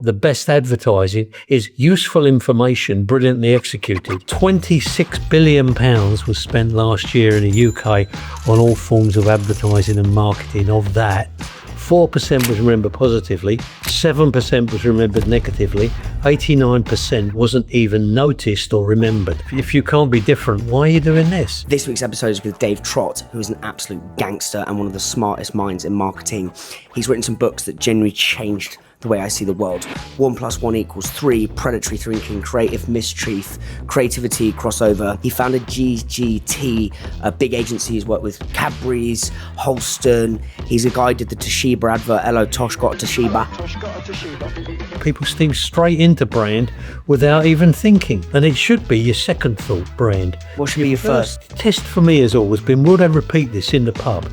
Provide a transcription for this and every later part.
The best advertising is useful information brilliantly executed. £26 billion was spent last year in the UK on all forms of advertising and marketing. Of that, 4% was remembered positively, 7% was remembered negatively, 89% wasn't even noticed or remembered. If you can't be different, why are you doing this? This week's episode is with Dave Trott, who is an absolute gangster and one of the smartest minds in marketing. He's written some books that genuinely changed the way I see the world. 1 + 1 = 3, predatory thinking, creative mischief, creativity, crossover. He founded GGT, a big agency. He's worked with Cadbury's, Holston. He's a guy who did the Toshiba advert. Hello, Tosh got a Toshiba. People steam straight into brand without even thinking. And it should be your second thought brand. What should be your first? Test for me has always been, will they repeat this in the pub?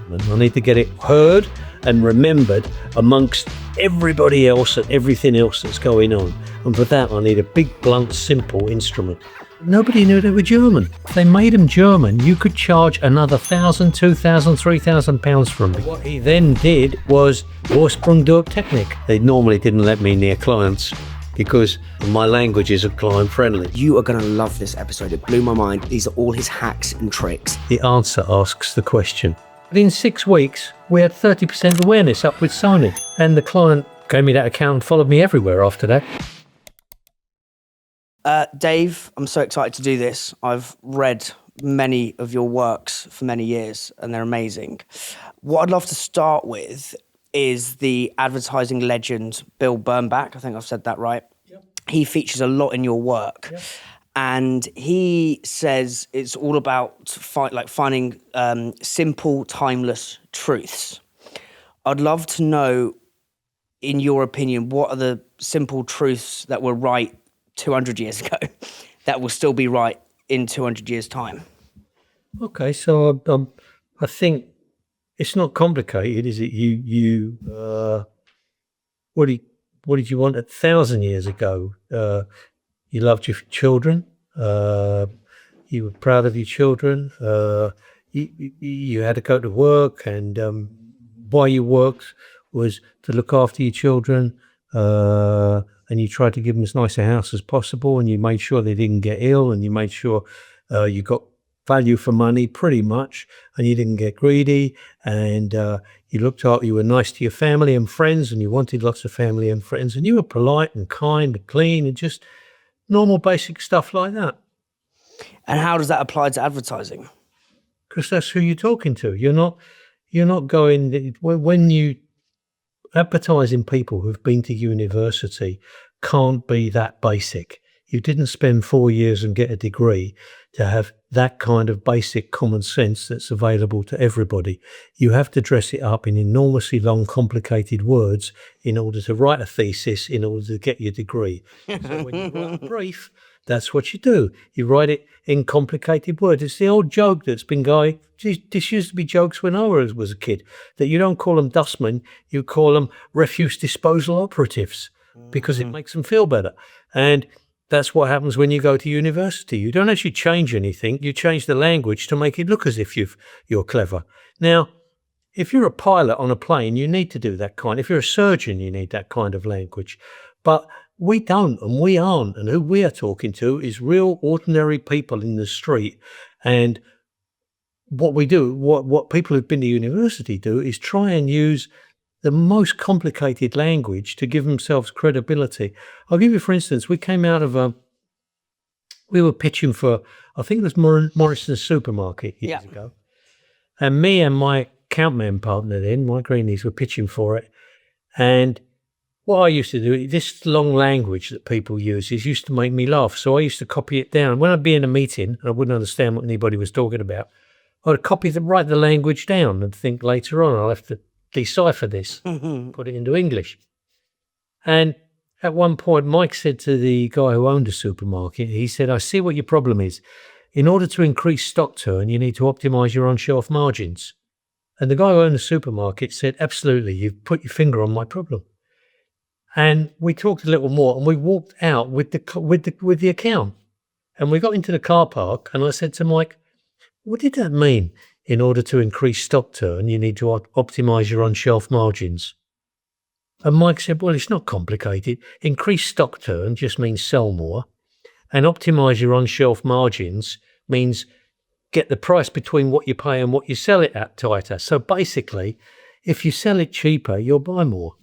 And I need to get it heard and remembered amongst everybody else and everything else that's going on. And for that, I need a big, blunt, simple instrument. Nobody knew they were German. If they made them German, you could charge another £1,000, £2,000, £3,000 from them. What he then did was Ursprung durch Technik. They normally didn't let me near clients because my language isn't client friendly. You are going to love this episode. It blew my mind. These are all his hacks and tricks. The answer asks the question. Within 6 weeks, we had 30% awareness up with Sony, and the client gave me that account and followed me everywhere after that. Dave, I'm so excited to do this. I've read many of your works for many years, and they're amazing. What I'd love to start with is the advertising legend Bill Bernbach. I think I've said that right. Yep. He features a lot in your work. Yep. And he says it's all about finding simple, timeless truths. I'd love to know, in your opinion, what are the simple truths that were right 200 years ago that will still be right in 200 years' time? Okay, so I think it's not complicated, is it? What did you want 1,000 years ago? You loved your children. You were proud of your children. You had to go to work, and why you worked was to look after your children. And you tried to give them as nice a house as possible, and you made sure they didn't get ill, and you made sure you got value for money, pretty much, and you didn't get greedy, and you looked out. You were nice to your family and friends, and you wanted lots of family and friends, and you were polite and kind and clean and just normal basic stuff like that. And how does that apply to advertising? Because that's who you're talking to. You're not going, when you advertising, people who've been to university can't be that basic. You didn't spend 4 years and get a degree to have that kind of basic common sense that's available to everybody. You have to dress it up in enormously long, complicated words in order to write a thesis, in order to get your degree. So when you write a brief, that's what you do. You write it in complicated words. It's the old joke that's been going, this used to be jokes when I was a kid, that you don't call them dustmen, you call them refuse disposal operatives, because it makes them feel better. And that's what happens when you go to university. You don't actually change anything. You change the language to make it look as if you're clever. Now, if you're a pilot on a plane, you need to do that kind. If you're a surgeon, you need that kind of language. But we don't, and we aren't. And who we are talking to is real ordinary people in the street. And what we do, what people who've been to university do, is try and use the most complicated language to give themselves credibility. I'll give you, for instance, we came out of we were pitching for, I think it was Morrison's supermarket years ago. And me and my accountman partner then, Mike Greenies, were pitching for it. And what I used to do, this long language that people use, used to make me laugh. So I used to copy it down. When I'd be in a meeting and I wouldn't understand what anybody was talking about, I'd write the language down and think later on I'll have to decipher this, put it into English. And at one point, Mike said to the guy who owned the supermarket, he said, I see what your problem is. In order to increase stock turn, you need to optimize your on-shelf margins. And the guy who owned the supermarket said, absolutely, you've put your finger on my problem. And we talked a little more, and we walked out with the account. And we got into the car park, and I said to Mike, what did that mean? In order to increase stock turn, you need to optimize your on-shelf margins. And Mike said, well, it's not complicated. Increase stock turn just means sell more. And optimize your on-shelf margins means get the price between what you pay and what you sell it at tighter. So basically, if you sell it cheaper, you'll buy more.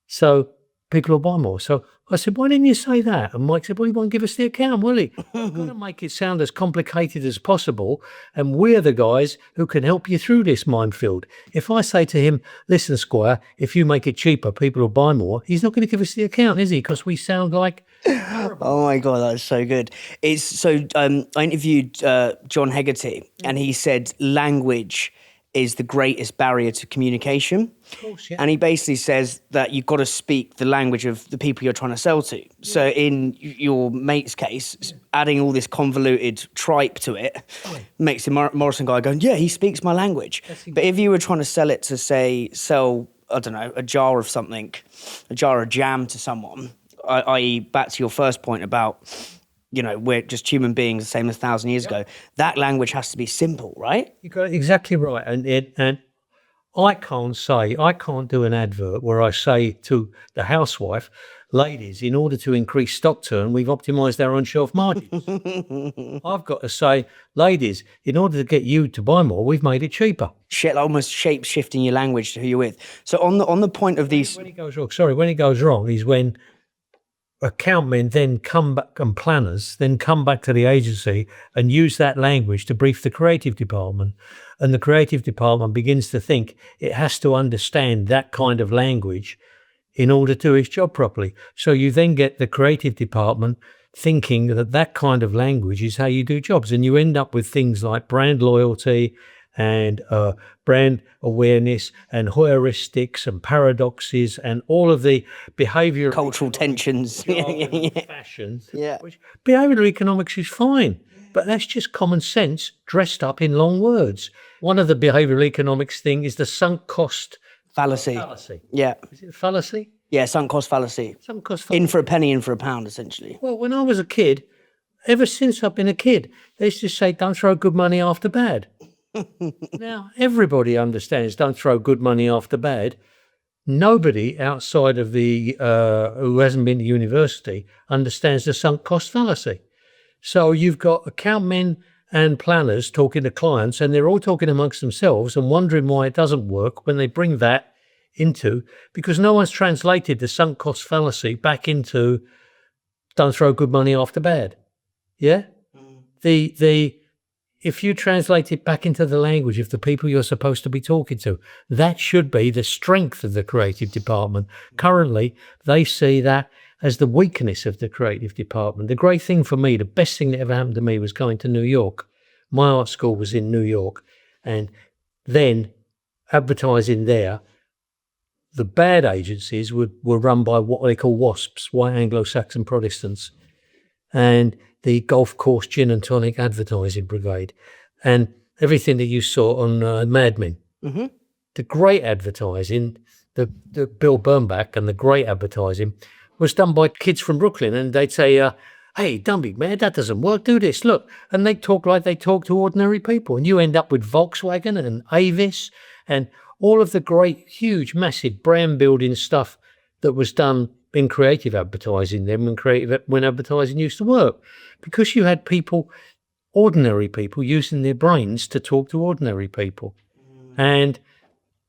So people will buy more. So I said, why didn't you say that? And Mike said, well, he won't give us the account, will he? We've got to make it sound as complicated as possible. And we're the guys who can help you through this minefield. If I say to him, listen, Squire, if you make it cheaper, people will buy more. He's not going to give us the account, is he? Because we sound like... Oh my God, that's so good. It's so I interviewed John Hegarty, and he said language is the greatest barrier to communication. Of course, yeah. And he basically says that you've got to speak the language of the people you're trying to sell to. Yeah. So in your mate's case, adding all this convoluted tripe to it makes the Morrison guy going, yeah, he speaks my language. But if you were trying to sell it to, say, sell, I don't know, a jar of something, a jar of jam to someone, i.e. back to your first point about, you know, we're just human beings the same as 1,000 years ago, that language has to be simple, right? You got it exactly right. And I can't do an advert where I say to the housewife, ladies, in order to increase stock turn, we've optimized our on-shelf margins. I've got to say, ladies, in order to get you to buy more, we've made it cheaper. Almost shape-shifting your language to who you're with. So on the point of these... When it goes wrong is when account men then come back, and planners then come back to the agency and use that language to brief the creative department. And the creative department begins to think it has to understand that kind of language in order to do its job properly. So you then get the creative department thinking that that kind of language is how you do jobs. And you end up with things like brand loyalty and brand awareness and heuristics and paradoxes and all of the behavioral... cultural tensions. Fashions. Yeah. Which behavioral economics is fine, but that's just common sense dressed up in long words. One of the behavioral economics thing is the sunk cost fallacy. Yeah. Is it fallacy? Yeah, sunk cost fallacy. Sunk cost fallacy. In for a penny, in for a pound, essentially. Well, when I was a kid, ever since I've been a kid, they used to say, don't throw good money after bad. Now, everybody understands don't throw good money after bad. Nobody outside of the who hasn't been to university understands the sunk cost fallacy. So you've got account men and planners talking to clients, and they're all talking amongst themselves and wondering why it doesn't work when they bring that into, because no one's translated the sunk cost fallacy back into don't throw good money after bad. Yeah? If you translate it back into the language of the people you're supposed to be talking to, that should be the strength of the creative department. Currently, they see that as the weakness of the creative department. The great thing for me, the best thing that ever happened to me was going to New York. My art school was in New York. And then advertising there, the bad agencies were run by what they call WASPs, White Anglo-Saxon Protestants. And the golf course gin and tonic advertising brigade, and everything that you saw on Mad Men. Mm-hmm. The great advertising, the Bill Bernbach and the great advertising was done by kids from Brooklyn, and they'd say, hey, don't be mad, that doesn't work, do this, look. And they talk like they talk to ordinary people, and you end up with Volkswagen and Avis and all of the great, huge, massive brand building stuff that was done in creative advertising then when advertising used to work, because you had people, ordinary people, using their brains to talk to ordinary people. And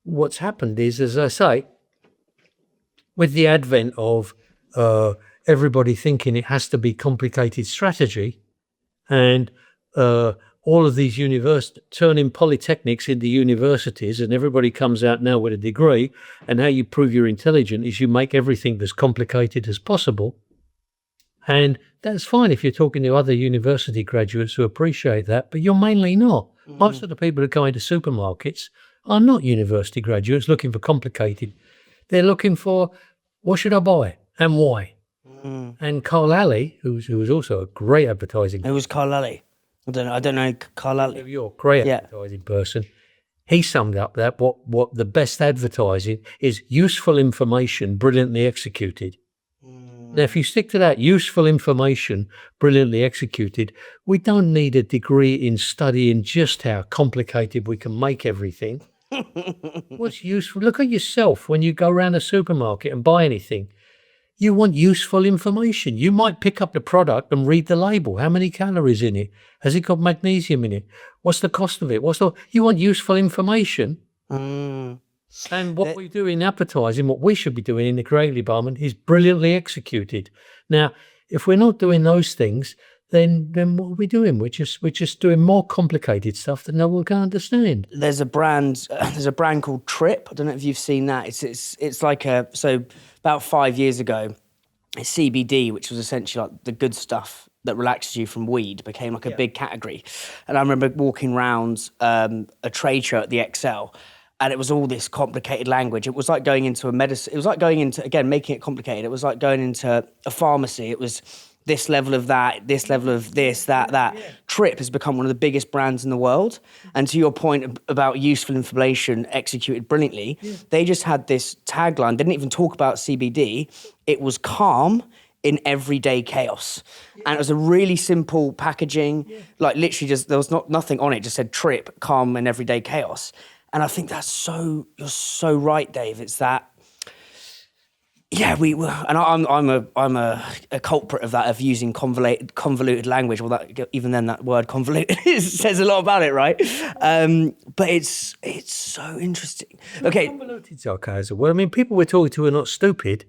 what's happened is, as I say, with the advent of everybody thinking it has to be complicated strategy, and all of these turning polytechnics into universities, and everybody comes out now with a degree, and how you prove you're intelligent is you make everything as complicated as possible. And that's fine if you're talking to other university graduates who appreciate that, but you're mainly not. Mm-hmm. Most of the people who go into supermarkets are not university graduates looking for complicated. They're looking for, what should I buy and why? Mm-hmm. And Carl Alley, who was also a great advertising... Who was Carl Alley? I don't know Carl Alley. You're a great advertising person. He summed up that what the best advertising is: useful information brilliantly executed. Now, if you stick to that, useful information brilliantly executed, we don't need a degree in studying just how complicated we can make everything. What's useful? Look at yourself when you go around a supermarket and buy anything. You want useful information. You might pick up the product and read the label. How many calories in it? Has it got magnesium in it? What's the cost of it? You want useful information. And what we do in advertising, what we should be doing in the creative department, is brilliantly executed. Now, if we're not doing those things, then what are we doing? We're just doing more complicated stuff that no one can understand. There's a brand called Trip. I don't know if you've seen that. It's like so about 5 years ago, CBD, which was essentially like the good stuff that relaxes you from weed, became like a big category. And I remember walking around a trade show at the Excel, and it was all this complicated language. It was like going into a medicine. It was like going into, again, making it complicated. It was like going into a pharmacy. It was this level of that, this level of this, that. Yeah. Trip has become one of the biggest brands in the world. And to your point about useful information executed brilliantly, they just had this tagline, didn't even talk about CBD. It was calm in everyday chaos. And it was a really simple packaging, like literally just, there was nothing on it, just said Trip, calm in everyday chaos. And I think you're so right, Dave. It's that, and I'm a culprit of that, of using convoluted language. Well, even then, that word convoluted says a lot about it, right? But it's so interesting. Okay, convoluted sarcasm. Well, I mean, people we're talking to are not stupid,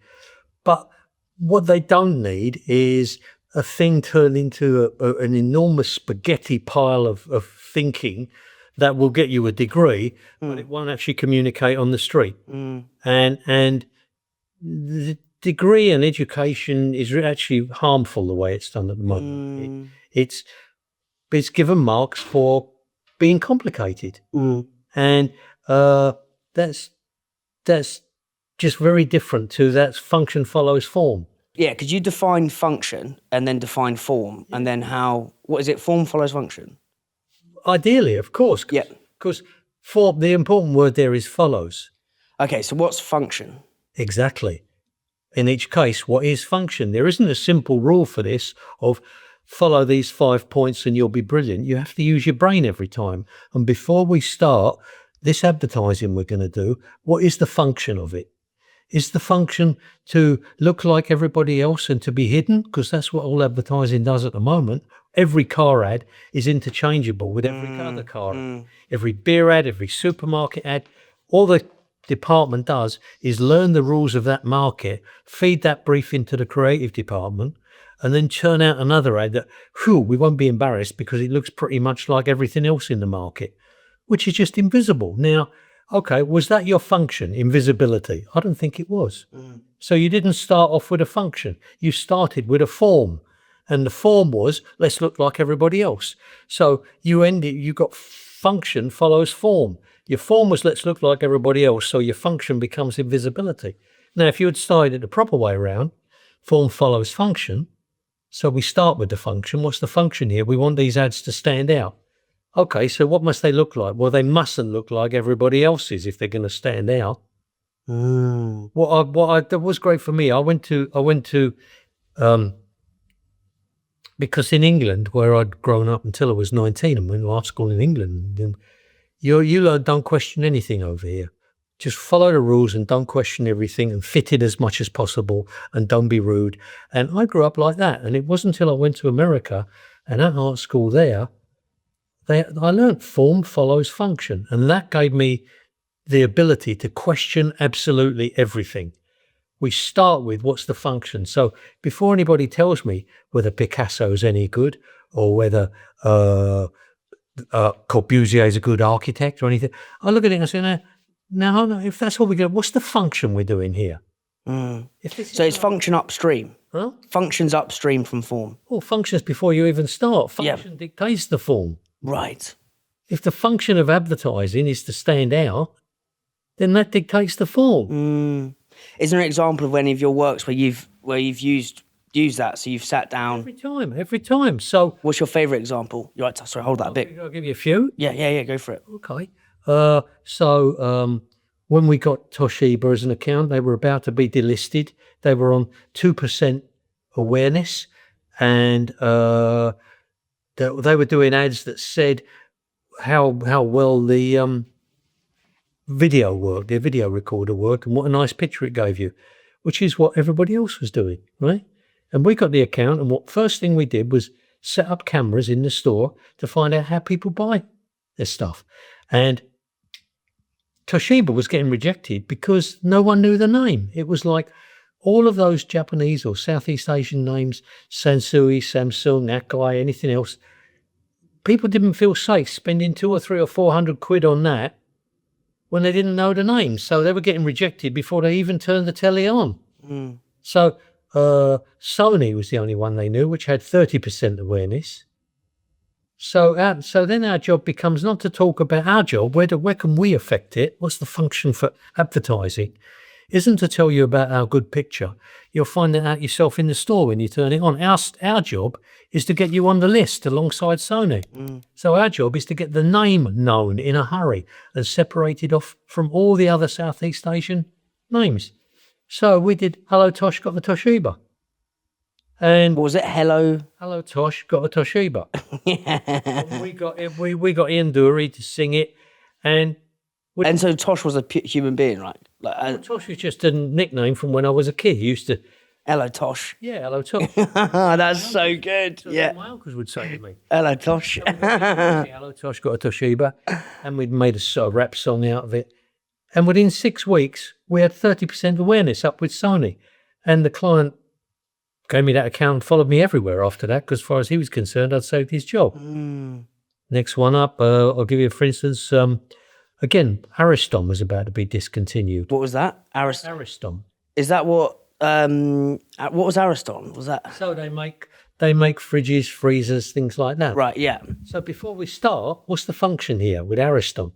but what they don't need is a thing turned into an enormous spaghetti pile of thinking that will get you a degree, but it won't actually communicate on the street. And the degree and education is actually harmful the way it's done at the moment. It's given marks for being complicated, and that's just very different to that function follows form. Yeah, could you define function and then define form, and then what is it? Form follows function. Ideally, of course. Because form, the important word there is follows. Okay, so what's function? Exactly. In each case, what is function? There isn't a simple rule for this of follow these 5 points and you'll be brilliant. You have to use your brain every time. And before we start this advertising we're going to do, what is the function of it? Is the function to look like everybody else and to be hidden? Because that's what all advertising does at the moment. Every car ad is interchangeable with every other car ad. Every beer ad, every supermarket ad. All the department does is learn the rules of that market, feed that brief into the creative department, and then churn out another ad that, we won't be embarrassed because it looks pretty much like everything else in the market, which is just invisible. Now, okay, was that your function, invisibility? I don't think it was. So you didn't start off with a function. You started with a form. And the form was, let's look like everybody else. So you got function follows form. Your form was, let's look like everybody else. So your function becomes invisibility. Now, if you had started it the proper way around, form follows function. So we start with the function. What's the function here? We want these ads to stand out. Okay, so what must they look like? Well, they mustn't look like everybody else's if they're going to stand out. That was great for me. I went to because in England, where I'd grown up until I was 19, and went to art school in England, you learn don't question anything over here. Just follow the rules and don't question everything, and fit in as much as possible, and don't be rude. And I grew up like that. And it wasn't until I went to America and at art school there, I learned form follows function. And that gave me the ability to question absolutely everything. We start with what's the function. So before anybody tells me whether Picasso's any good or whether Corbusier is a good architect or anything, I look at it and I say, no, if that's all we get, what's the function we're doing here? So it's function upstream. Huh? Function's upstream from form. Well, function's before you even start. Function dictates the form. Right. If the function of advertising is to stand out, then that dictates the form. Is there an example of any of your works where you've used that? So you've sat down every time. So, what's your favourite example? You're right. Sorry, hold that a bit. I'll give you a few. Yeah. Go for it. Okay. So when we got Toshiba as an account, they were about to be delisted. They were on 2% awareness, and they were doing ads that said how well the video worked, their video recorder worked, and what a nice picture it gave you, which is what everybody else was doing, right? And we got the account, and what first thing we did was set up cameras in the store to find out how people buy their stuff. And Toshiba was getting rejected because no one knew the name. It was like all of those Japanese or Southeast Asian names, Sansui, Samsung, Akai, anything else. People didn't feel safe spending 200 or 300 or 400 quid on that when they didn't know the names. So they were getting rejected before they even turned the telly on. So Sony was the only one they knew, which had 30% awareness. So then our job becomes not to talk about our job, where can we affect it, what's the function for advertising, isn't to tell you about our good picture. You'll find that out yourself in the store when you turn it on. Our job is to get you on the list alongside Sony. So our job is to get the name known in a hurry and separated off from all the other Southeast Asian names. So we did Hello Tosh got the Toshiba. And What was it? Hello Tosh got a Toshiba. And we got Ian Dury to sing it, and so Tosh was a human being, right? Like, Tosh was just a nickname from when I was a kid. He used to, hello Tosh. yeah, hello Tosh. That's so good. Yeah. My uncles would say to me, Hello Tosh. hello Tosh got a Toshiba, and we'd made a sort of rap song out of it. And within 6 weeks, we had 30% awareness up with Sony, and the client gave me that account and followed me everywhere after that, because as far as he was concerned, I'd saved his job. Next one up, I'll give you, for instance, again, Ariston was about to be discontinued. What was that? Ariston. Is that what was Ariston? Was that? So they make fridges, freezers, things like that. Right, yeah. So before we start, what's the function here with Ariston?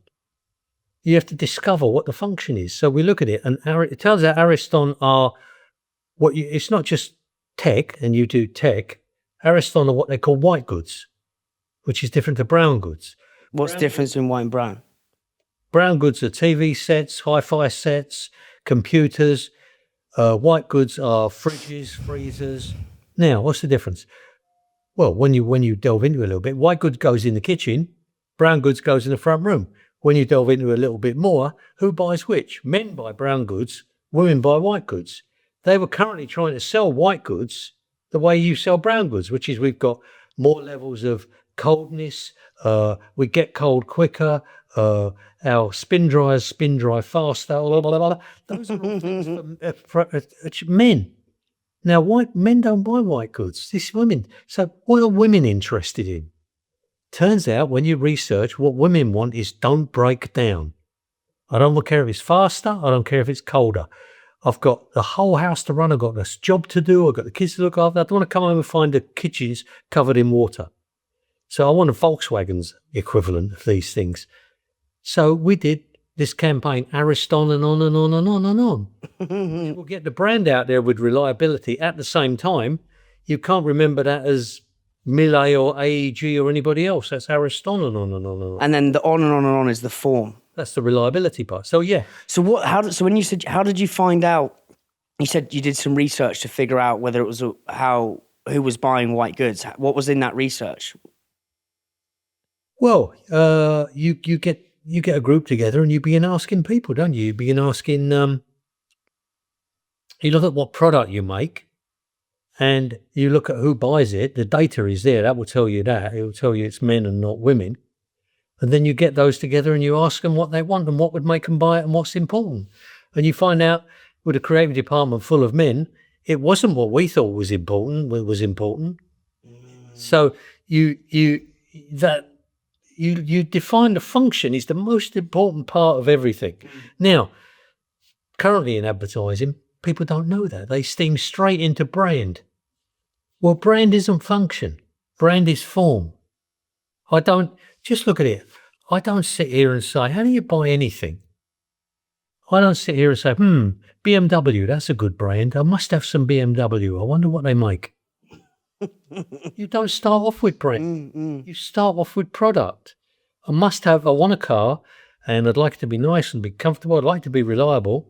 You have to discover what the function is. So we look at it, and it turns out Ariston are it's not just tech, and you do tech. Ariston are what they call white goods, which is different to brown goods. What's the difference between white and brown? Brown goods are TV sets, hi-fi sets, computers. White goods are fridges, freezers. Now, what's the difference? Well, when you delve into it a little bit, white goods goes in the kitchen, brown goods goes in the front room. When you delve into it a little bit more, who buys which? Men buy brown goods, women buy white goods. They were currently trying to sell white goods the way you sell brown goods, which is we've got more levels of coldness, we get cold quicker, our spin dryers spin dry faster, blah, blah, blah. Those are all things for men. Now, men don't buy white goods, this is women. So what are women interested in? Turns out when you research, what women want is don't break down. I don't care if it's faster, I don't care if it's colder. I've got the whole house to run, I've got this job to do, I've got the kids to look after. I don't want to come home and find the kitchens covered in water. So I want a Volkswagen's equivalent of these things. So we did this campaign, Ariston, and on and on and on and on. We'll get the brand out there with reliability. At the same time, you can't remember that as Miele or AEG or anybody else. That's Ariston and on and on and on. And then the on and on and on is the form. That's the reliability part. So yeah. So when you said, how did you find out? You said you did some research to figure out whether it was who was buying white goods. What was in that research? Well, you get a group together and you begin asking people, don't you? You begin asking. You look at what product you make, and you look at who buys it. The data is there. That will tell you that. It will tell you it's men and not women. And then you get those together and you ask them what they want and what would make them buy it and what's important. And you find out with a creative department full of men, it wasn't what we thought was important. What was important. So you define the function is the most important part of everything. Now, currently in advertising, people don't know that. They steam straight into brand. Well, brand isn't function. Brand is form. Just look at it. I don't sit here and say, how do you buy anything? I don't sit here and say, BMW, that's a good brand. I must have some BMW. I wonder what they make. You don't start off with brand. You start off with product. I want a car, and I'd like it to be nice and be comfortable. I'd like to be reliable.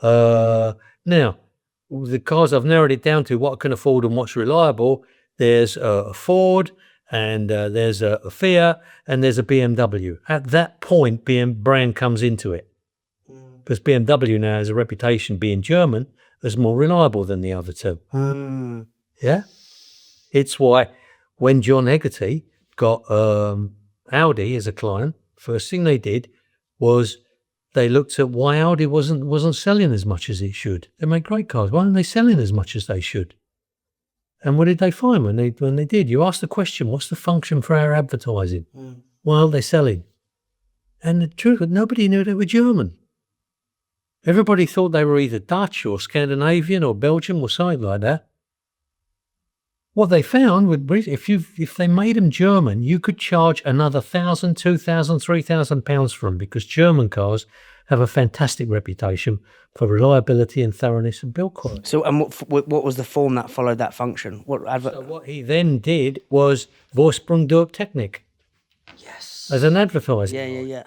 Now, the cars I've narrowed it down to what I can afford and what's reliable. There's a Ford, and there's a Fiat, and there's a BMW. At that point, brand comes into it. because BMW now has a reputation being German as more reliable than the other two. Yeah? It's why when John Hegarty got Audi as a client, first thing they did was they looked at why Audi wasn't selling as much as it should. They make great cars. Why aren't they selling as much as they should? And what did they find when they did? You ask the question, what's the function for our advertising? Why aren't they selling? And the truth was, nobody knew they were German. Everybody thought they were either Dutch or Scandinavian or Belgium or something like that. What they found, if they made them German, you could charge another £1,000, £2,000, £3,000 for them, because German cars have a fantastic reputation for reliability and thoroughness and build quality. So, and what was the form that followed that function? So what he then did was Vorsprung durch Technik. Yes. As an advertising. Yeah.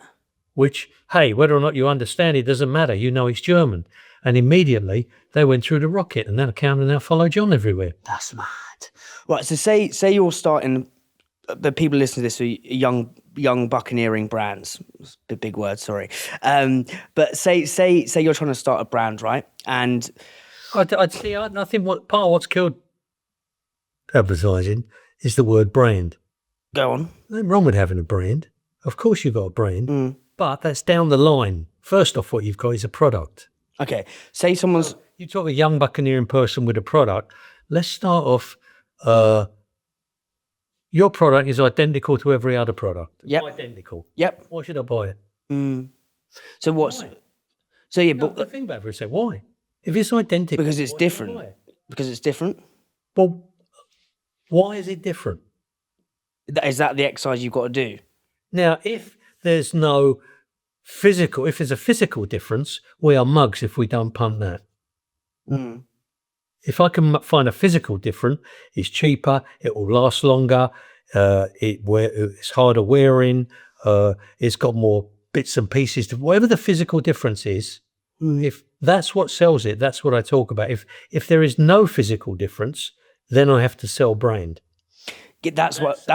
Which, hey, whether or not you understand it doesn't matter. You know it's German. And immediately they went through the rocket, and that account now follow John everywhere. That's mad. Right, so say you're starting, the people listening to this are young buccaneering brands. It's a big word, sorry. But say you're trying to start a brand, right? And I think part of what's killed advertising is the word brand. Go on. Nothing wrong with having a brand. Of course you've got a brand, but that's down the line. First off, what you've got is a product. Okay, say someone's... You talk a young buccaneering person with a product. Let's start off, your product is identical to every other product. Yep. Identical. Yep. Why should I buy it? So what's... Why? So yeah, But think about it for a second. Why? If it's identical... Because it's different. Because it's different? Well, why is it different? Is that the exercise you've got to do? Now, if there's a physical difference, we are mugs if we don't pump that. If I can find a physical difference, it's cheaper, it will last longer, it's harder wearing, it's got more bits and pieces, whatever the physical difference is. If that's what sells it, that's what I talk about. If there is no physical difference, then I have to sell brand. That's what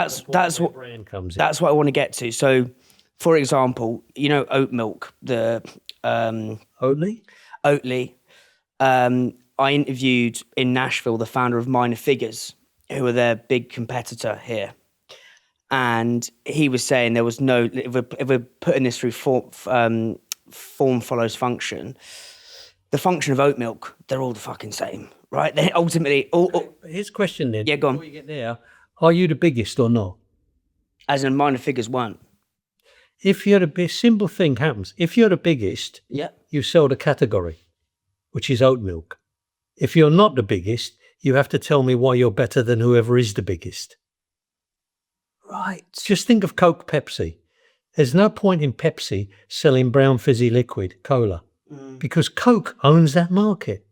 brand comes in. That's what I want to get to. So, for example, you know, oat milk, the Oatly. I interviewed in Nashville the founder of Minor Figures, who are their big competitor here, and he was saying there was no. If we're putting this through form follows function, the function of oat milk, they're all the fucking same, right? They ultimately all. Here's a question then. Yeah, go on. Before you get there, are you the biggest or not? As in Minor Figures weren't. If you're the simple thing happens. If you're the biggest, you sell the category, which is oat milk. If you're not the biggest, you have to tell me why you're better than whoever is the biggest. Right. Just think of Coke, Pepsi. There's no point in Pepsi selling brown fizzy liquid, cola, because Coke owns that market.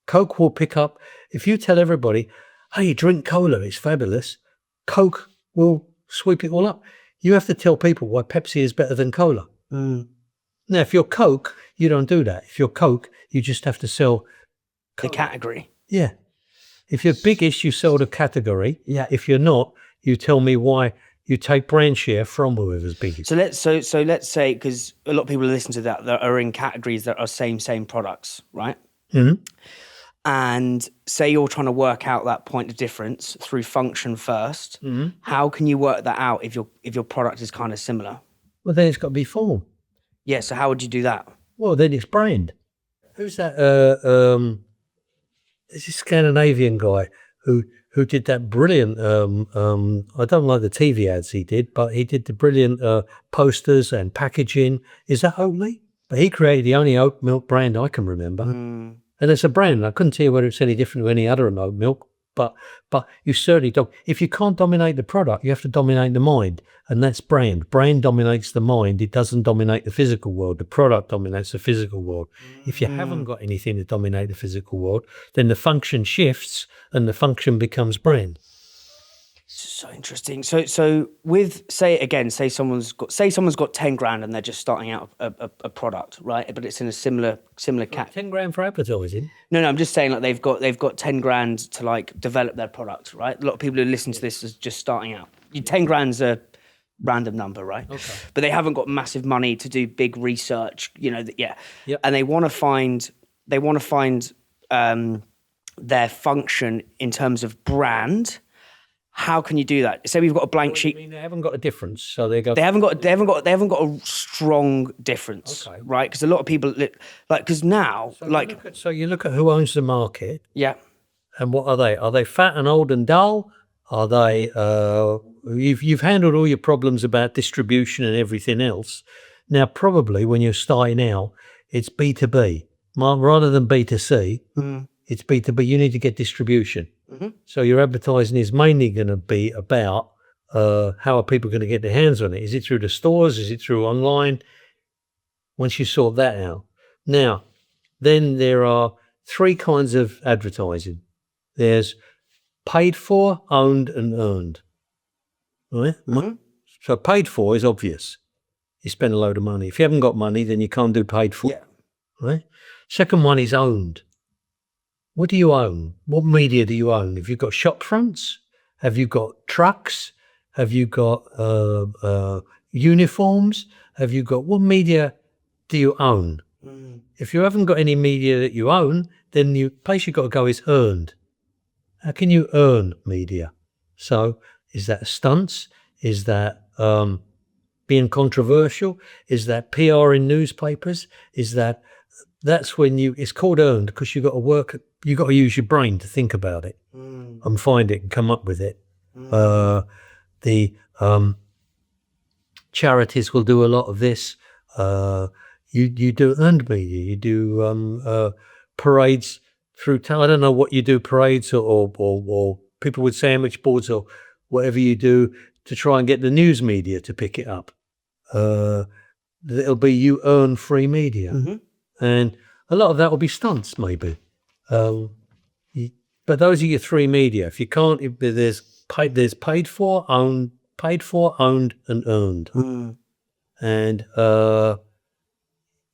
Coke will pick up, if you tell everybody, hey, drink cola, it's fabulous, Coke will sweep it all up. You have to tell people why Pepsi is better than cola. Now, if you're Coke, you don't do that. If you're Coke, you just have to sell the category. Yeah. If you're biggest, you sell the category. Yeah. If you're not, you tell me why you take brand share from whoever's biggest. So let's say, because a lot of people listen to that are in categories that are same products, right? And say you're trying to work out that point of difference through function first. How can you work that out if your product is kind of similar? Well, then it's got to be form. Yeah. So how would you do that? Well, then it's brand. Who's that? There's this Scandinavian guy who did that brilliant. I don't like the TV ads he did, but he did the brilliant posters and packaging. Is that Oatly? But he created the only oat milk brand I can remember. And it's a brand. I couldn't tell you whether it's any different to any other oat milk, but you certainly don't. If you can't dominate the product, you have to dominate the mind, and that's brand. Brand dominates the mind. It doesn't dominate the physical world. The product dominates the physical world. If you haven't got anything to dominate the physical world, then the function shifts, and the function becomes brand. So interesting. So with say someone's got 10 grand and they're just starting out a product, right? But it's in a similar cat. 10 grand for advertising? No, I'm just saying like they've got 10 grand to like develop their product, right? A lot of people who listen to this is just starting out. 10 grand's random number, right? Okay. But they haven't got massive money to do big research, Yep. And they want to find their function in terms of brand. How can you do that? Say we've got a blank sheet. I mean, they haven't got a difference, so they go. They haven't got a strong difference, Okay. right? Because a lot of people because now So you look at who owns the market, yeah. and what are they? Are they fat and old and dull? Are they? You've handled all your problems about distribution and everything else. Now, probably when you're starting out, it's B2B rather than B2C. It's B2B. You need to get distribution. So your advertising is mainly going to be about how are people going to get their hands on it? Is it through the stores? Is it through online? Once you sort that out. Now, then there are three kinds of advertising. There's paid for, owned, and earned. Right? So paid for is obvious. You spend a load of money. If you haven't got money, then you can't do paid for. Yeah. Right? Second one is owned. What do you own? What media do you own? Have you got shop fronts? Have you got trucks? Have you got uniforms? Have you got, what media do you own? If you haven't got any media that you own, then the place you've got to go is earned. How can you earn media? So is that stunts? Is that being controversial? Is that PR in newspapers? That's when it's called earned, because you've got to use your brain to think about it and find it and come up with it. The charities will do a lot of this. You do earned media. You do parades through town. I don't know what you do, parades or people with sandwich boards or whatever you do to try and get the news media to pick it up. It'll be you earn free media. And a lot of that will be stunts, maybe. But those are your three media. If you can't, there's paid for, owned, and earned. And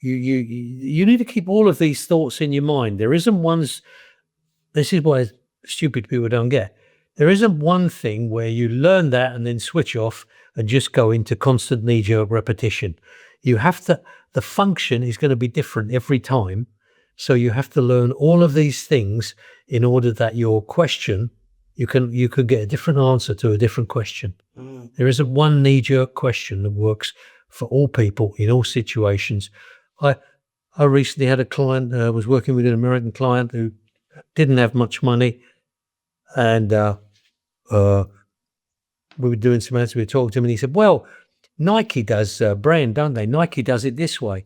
you need to keep all of these thoughts in your mind. There isn't one's. This is why stupid people don't get. There isn't one thing where you learn that and then switch off and just go into constant knee-jerk repetition. You have to. The function is going to be different every time. So you have to learn all of these things in order that your question, you can get a different answer to a different question. There isn't one knee-jerk question that works for all people in all situations. I recently had a client, was working with an American client who didn't have much money, and we were doing some ads, we were talking to him, and he said, well, Nike does brand, don't they? Nike does it this way.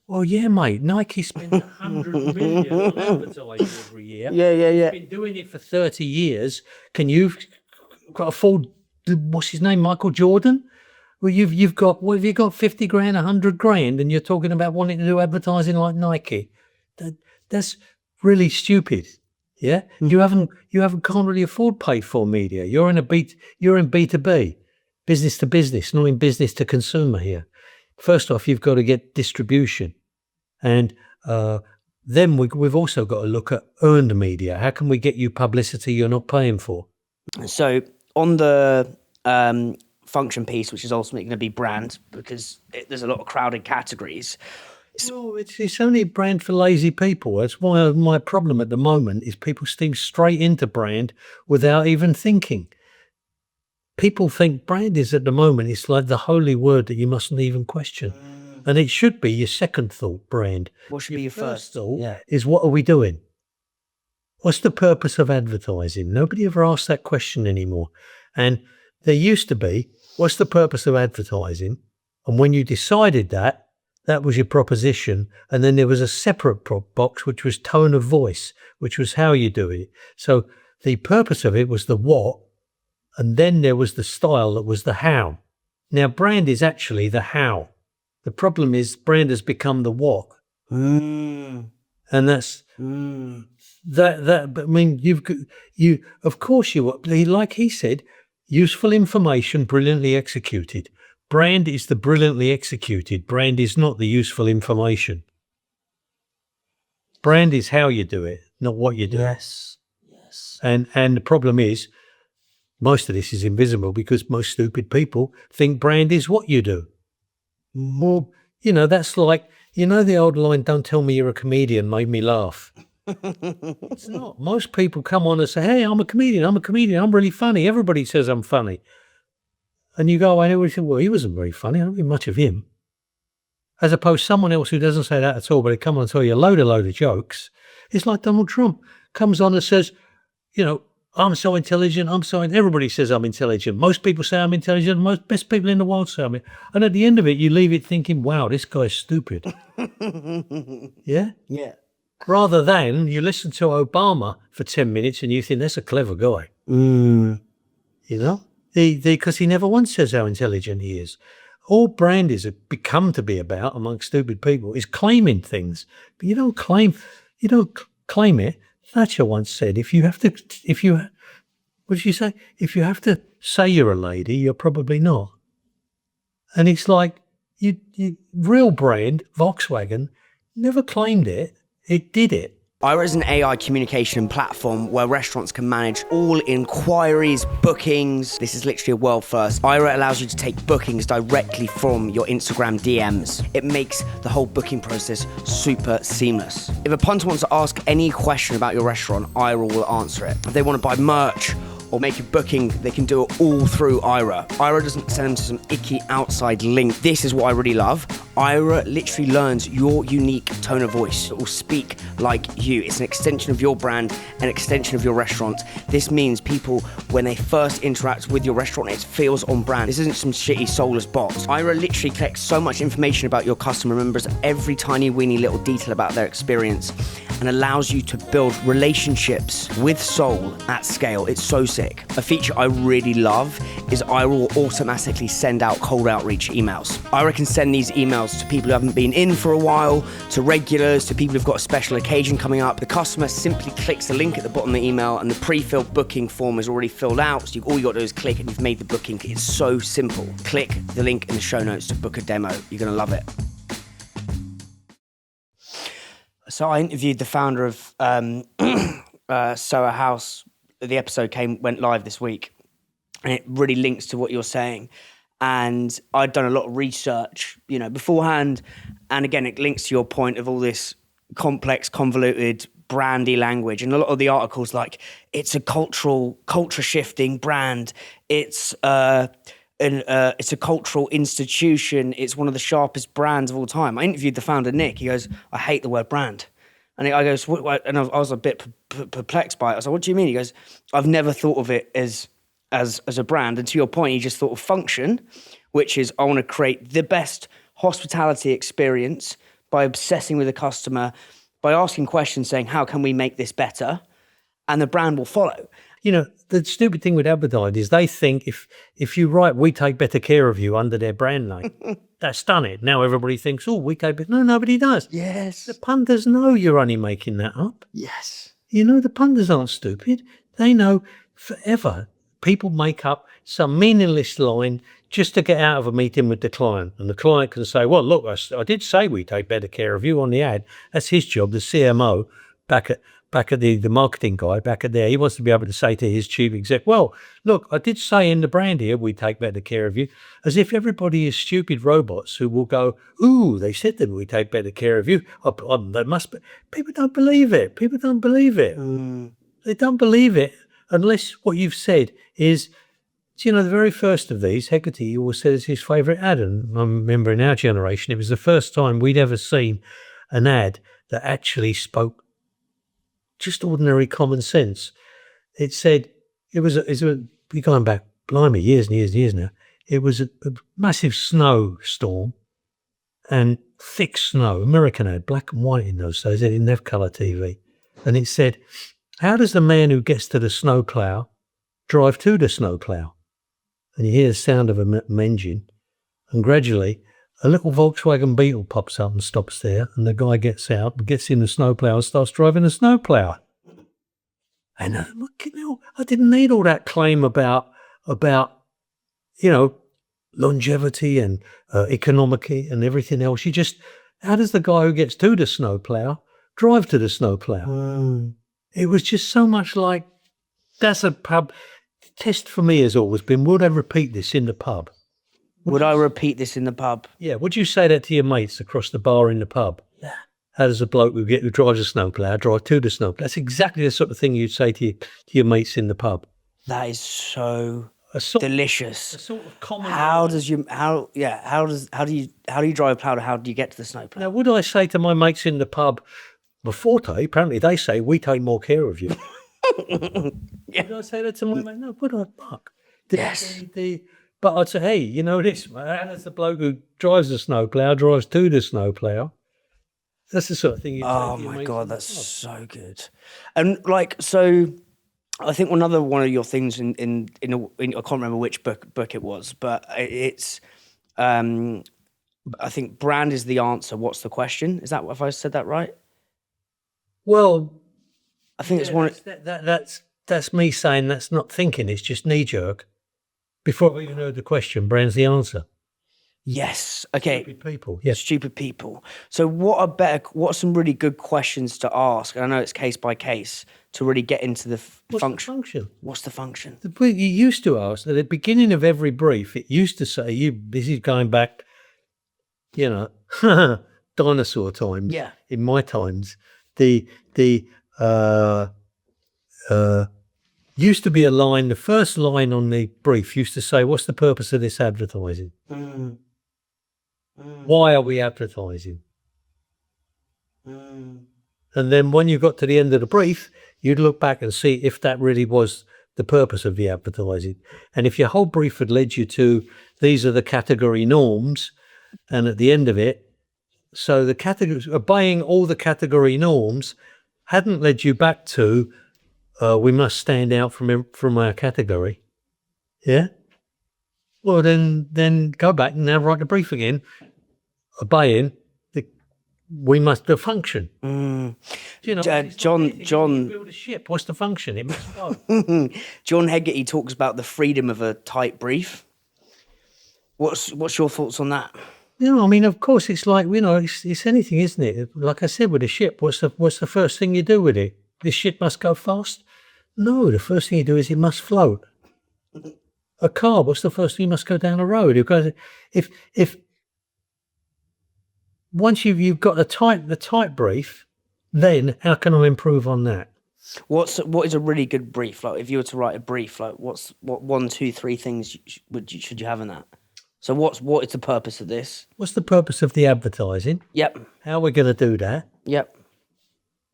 Well, yeah, mate, Nike spends $100 million on advertising every year. Yeah. Been doing it for 30 years. Can you afford, what's his name, Michael Jordan? Well, you've got, what have you got, 50 grand, 100 grand, and you're talking about wanting to do advertising like Nike. That's really stupid. Yeah, you can't really afford paid for media. You're in B2B, business to business, not in business to consumer here. First off, you've got to get distribution, and then we've also got to look at earned media. How can we get you publicity you're not paying for? So on the function piece, which is ultimately going to be brand, because there's a lot of crowded categories. No, it's only brand for lazy people. That's why my problem at the moment is people steam straight into brand without even thinking. People think brand is at the moment, it's like the holy word that you mustn't even question. And it should be your second thought, brand. What should be your first thought is, what are we doing? What's the purpose of advertising? Nobody ever asks that question anymore. And there used to be, what's the purpose of advertising? And when you decided that was your proposition. And then there was a separate box, which was tone of voice, which was how you do it. So the purpose of it was the what, and then there was the style that was the how. Now, brand is actually the how. The problem is brand has become the what. And that's that. But I mean, you of course like he said, useful information brilliantly executed. Brand is the brilliantly executed. Brand is not the useful information. Brand is how you do it, not what you do. Yes. And the problem is, most of this is invisible because most stupid people think brand is what you do. Well, that's like, the old line, "Don't tell me you're a comedian," made me laugh. It's not. Most people come on and say, "Hey, I'm a comedian, I'm really funny. Everybody says I'm funny." And you go away and everybody says, "Well, he wasn't very funny. I don't think much of him." As opposed to someone else who doesn't say that at all, but they come on and tell you a load of jokes. It's like Donald Trump comes on and says, "I'm so intelligent, everybody says I'm intelligent. Most people say I'm intelligent, most best people in the world say I'm." And at the end of it, you leave it thinking, wow, this guy's stupid. Yeah? Yeah. Rather than you listen to Obama for 10 minutes and you think that's a clever guy. Because he never once says how intelligent he is. All brand is become to be about among stupid people is claiming things. But you don't claim it. Thatcher once said, what did she say? If you have to say you're a lady, you're probably not. And it's like, real brand, Volkswagen, never claimed it. It did it. Aira is an AI communication platform where restaurants can manage all inquiries, bookings. This is literally a world first. Aira allows you to take bookings directly from your Instagram DMs. It makes the whole booking process super seamless. If a punter wants to ask any question about your restaurant, Aira will answer it. If they want to buy merch or make a booking, they can do it all through Aira. Aira doesn't send them to some icky outside link. This is what I really love. Aira literally learns your unique tone of voice. It will speak like you. It's an extension of your brand, an extension of your restaurant. This means people, when they first interact with your restaurant, it feels on brand. This isn't some shitty soulless bots. Aira literally collects so much information about your customer, remembers every tiny weeny little detail about their experience, and allows you to build relationships with soul at scale. It's so sick. A feature I really love is Aira will automatically send out cold outreach emails. Aira can send these emails to people who haven't been in for a while, to regulars, to people who've got a special occasion coming up. The customer simply clicks the link at the bottom of the email and the pre-filled booking form is already filled out. So all you got to do is click and you've made the booking. It's so simple. Click the link in the show notes to book a demo. You're going to love it. So I interviewed the founder of Soho House. The episode went live this week, and it really links to what you're saying. And I'd done a lot of research, beforehand. And again, it links to your point of all this complex, convoluted, brandy language. And a lot of the articles, like, it's a culture-shifting brand. It's a cultural institution. It's one of the sharpest brands of all time. I interviewed the founder, Nick. He goes, "I hate the word brand." And I goes, what? And I was a bit perplexed by it. I was like, "What do you mean?" He goes, "I've never thought of it as a brand." And to your point, he just thought of function, which is, I want to create the best hospitality experience by obsessing with the customer, by asking questions, saying, how can we make this better? And the brand will follow. The stupid thing with advertising is they think if you write "we take better care of you" under their brand name, that's done it. Now everybody thinks, "Oh, we take better." No, nobody does. Yes. The punters know you're only making that up. Yes. The punters aren't stupid. They know forever people make up some meaningless line just to get out of a meeting with the client. And the client can say, "Well, look, I did say we take better care of you on the ad." That's his job, the CMO, back at the marketing guy back at there. He wants to be able to say to his chief exec, "Well, look, I did say in the brand here, we take better care of you," as if everybody is stupid robots who will go, "Ooh, they said that we take better care of you. They must be." People don't believe it. They don't believe it unless what you've said is, the very first of these, Hecate always said it's his favourite ad. And I remember in our generation, it was the first time we'd ever seen an ad that actually spoke just ordinary common sense. It said, we're going back, blimey, years and years and years now. It was a massive snowstorm and thick snow. American ad, black and white in those days. They didn't have colour TV. And it said, "How does the man who gets to the snowplow drive to the snowplow?" And you hear the sound of an engine, and gradually a little Volkswagen Beetle pops up and stops there, and the guy gets out and gets in the snowplow and starts driving the snowplow. And I didn't need all that claim about longevity and economy and everything else. How does the guy who gets to the snowplow drive to the snowplow? It was just so much like, that's a pub. test for me has always been, would I repeat this in the pub? Would I repeat this in the pub? Yeah, would you say that to your mates across the bar in the pub? Yeah. How does a bloke who drives a snowplow drive to the snowplow? That's exactly the sort of thing you'd say to your mates in the pub. That is so A delicious. sort of common. How do you drive a plow? How do you get to the snowplow? Now, would I say to my mates in the pub, before apparently they say we take more care of you. Yeah. Would I say that to my mate? No, would I? Fuck. Yes. But I'd say, hey, you know this, man, as the bloke who drives the snowplow drives to the snowplow. That's the sort of thing you'd say Oh to your my mates God, in the that's pub. so good. And like, so I think one of your things in I can't remember which book it was, but it's, I think brand is the answer. What's the question? Is that, have I said that right? Well, I think it's one. that's me saying that's not thinking, it's just knee jerk. Before I've even heard the question, brand's the answer. Yes. Okay. Stupid people. Yes. Stupid people. So what are some really good questions to ask? And I know it's case by case to really get into the function. What's the function? You used to ask at the beginning of every brief, it used to say, this is going back, dinosaur times. Yeah. In my times, used to be a line, the first line on the brief used to say, what's the purpose of this advertising? Why are we advertising? And then when you got to the end of the brief, you'd look back and see if that really was the purpose of the advertising. And if your whole brief had led you to, these are the category norms, and at the end of it, so the categories, obeying all the category norms hadn't led you back to, we must stand out from our category. Yeah? Well, then go back and now write the brief again, obeying the function. John build a ship. What's the function? It must go. John Hegarty talks about the freedom of a tight brief. What's your thoughts on that? I mean, of course, it's like, it's anything, isn't it? Like I said, with a ship, what's the first thing you do with it? This ship must go fast? No, the first thing you do is it must float. A car, what's the first thing? You must go down the road. If once you've got the tight brief, then how can I improve on that? What is a really good brief? Like, if you were to write a brief, like what 1, 2, 3 things should you have in that? So what is the purpose of this? What's the purpose of the advertising? Yep. How are we going to do that? Yep.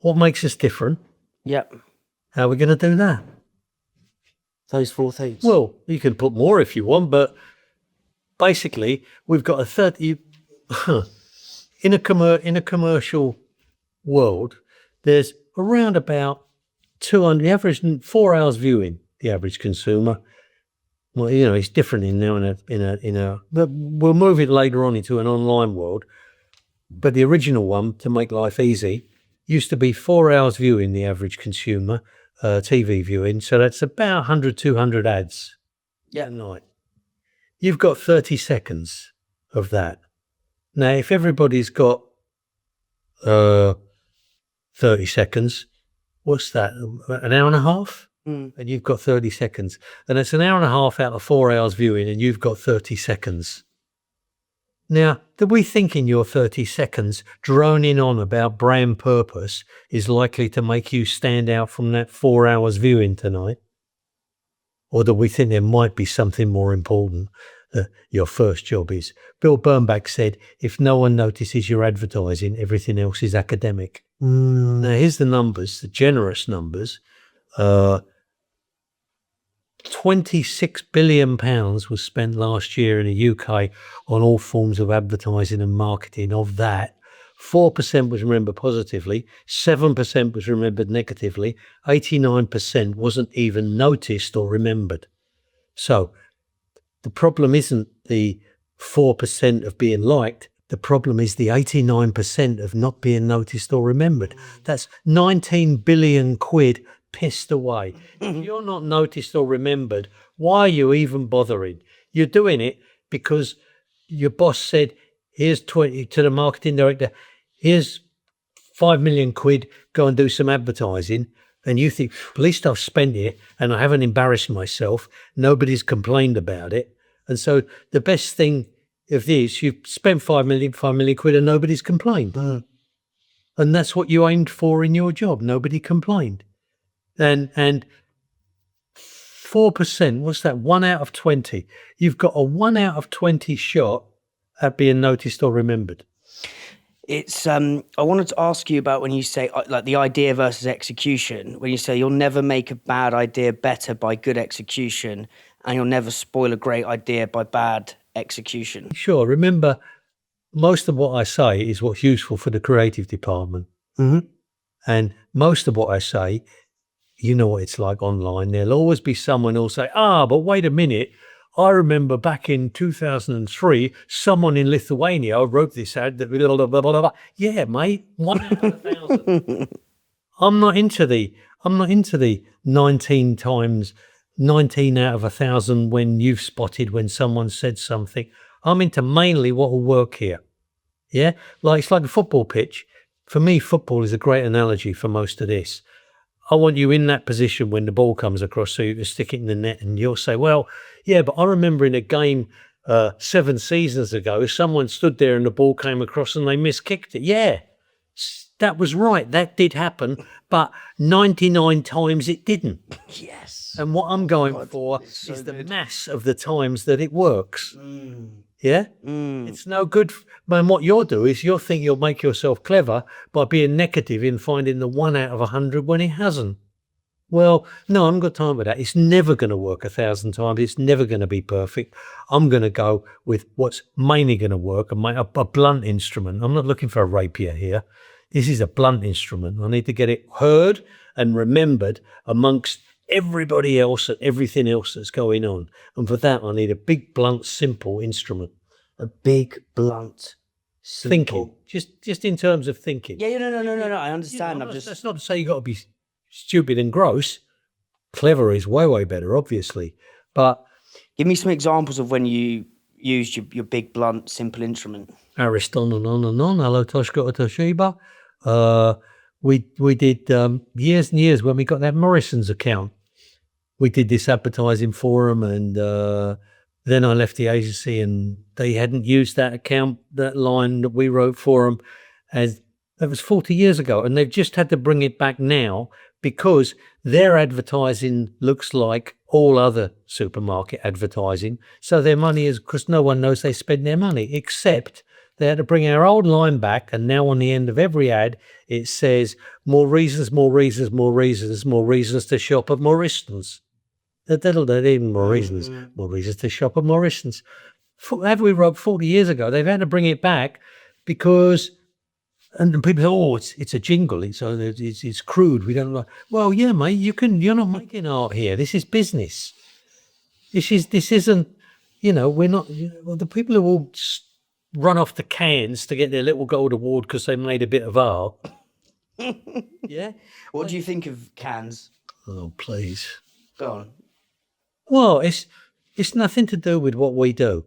What makes us different? Yep. How are we going to do that? Those 4 things. Well, you can put more if you want, but basically, we've got a 30. In a commercial world, there's around about 200. The average 4 hours viewing. The average consumer. Well, it's different in a. But we'll move it later on into an online world. But the original one, to make life easy, used to be 4 hours viewing. The average consumer. TV viewing, so that's about 100, 200 ads a night. You've got 30 seconds of that. Now, if everybody's got 30 seconds, what's that? An hour and a half? And you've got 30 seconds. And it's an hour and a half out of 4 hours viewing, and you've got 30 seconds. Now, do we think in your 30 seconds droning on about brand purpose is likely to make you stand out from that 4 hours viewing tonight? Or do we think there might be something more important that your first job is? Bill Bernbach said, if no one notices your advertising, everything else is academic. Now, here's the numbers, the generous numbers. £26 billion was spent last year in the UK on all forms of advertising and marketing. Of that, 4% was remembered positively, 7% was remembered negatively, 89% wasn't even noticed or remembered. So the problem isn't the 4% of being liked, the problem is the 89% of not being noticed or remembered. That's 19 billion quid pissed away. If you're not noticed or remembered, why are you even bothering? You're doing it because your boss said, here's 20 to the marketing director, here's 5 million quid, go and do some advertising. and you think, at least I've spent it and I haven't embarrassed myself. Nobody's complained about it. And so the best thing of this, you've spent 5 million quid and nobody's complained. And that's what you aimed for in your job. Nobody complained. And 4%, what's that? 1 out of 20. You've got a 1 out of 20 shot at being noticed or remembered. It's I wanted to ask you about when you say like the idea versus execution, when you say you'll never make a bad idea better by good execution and you'll never spoil a great idea by bad execution. Sure. Remember, most of what I say is what's useful for the creative department. Mm-hmm. And most of what I say, you know what it's like online. There'll always be someone who'll say, but wait a minute. I remember back in 2003, someone in Lithuania wrote this ad that blah, blah, blah, blah, blah. Yeah, mate, 1 out of 1,000. I'm not into the 19 times 19 out of 1,000 when you've spotted when someone said something. I'm into mainly what will work here. Yeah, like it's like a football pitch. For me, football is a great analogy for most of this. I want you in that position when the ball comes across so you can stick it in the net, and you'll say, well, yeah, but I remember in a game 7 seasons ago, someone stood there and the ball came across and they miskicked it. Yeah, that was right. That did happen, but 99 times it didn't. Yes. And what I'm going for is the mass of the times that it works. Yeah? It's no good. And what you'll do is you'll think you'll make yourself clever by being negative in finding the 1 out of 100 when it hasn't. Well, no, I haven't got time for that. It's never going to work 1,000 times. It's never going to be perfect. I'm going to go with what's mainly going to work and make a blunt instrument. I'm not looking for a rapier here. This is a blunt instrument. I need to get it heard and remembered amongst everybody else and everything else that's going on. And for that, I need a big, blunt, simple instrument. A big, blunt, simple. Thinking. Just in terms of thinking. Yeah, no. I understand. That's not to say you got to be stupid and gross. Clever is way, way better, obviously. But give me some examples of when you used your big, blunt, simple instrument. Ariston and on. Hello, Toshka Toshiba. We did years and years when we got that Morrison's account. We did this advertising for them, and then I left the agency and they hadn't used that account, that line that we wrote for them. As that was 40 years ago, and they've just had to bring it back now because their advertising looks like all other supermarket advertising. So their money is, because no one knows they spend their money, except they had to bring our old line back, and now on the end of every ad, it says, more reasons to shop at Morrison's. Even more reasons to shop at Morrison's. As we wrote 40 years ago, they've had to bring it back because, and people say, it's a jingle, it's crude, we don't like. Well, yeah, mate, you're not making art here. This is business. This isn't, we're not, the people who all run off to Koans to get their little gold award because they made a bit of art. Yeah. What do you think of Koans? Oh, please. Go on. Well, it's nothing to do with what we do.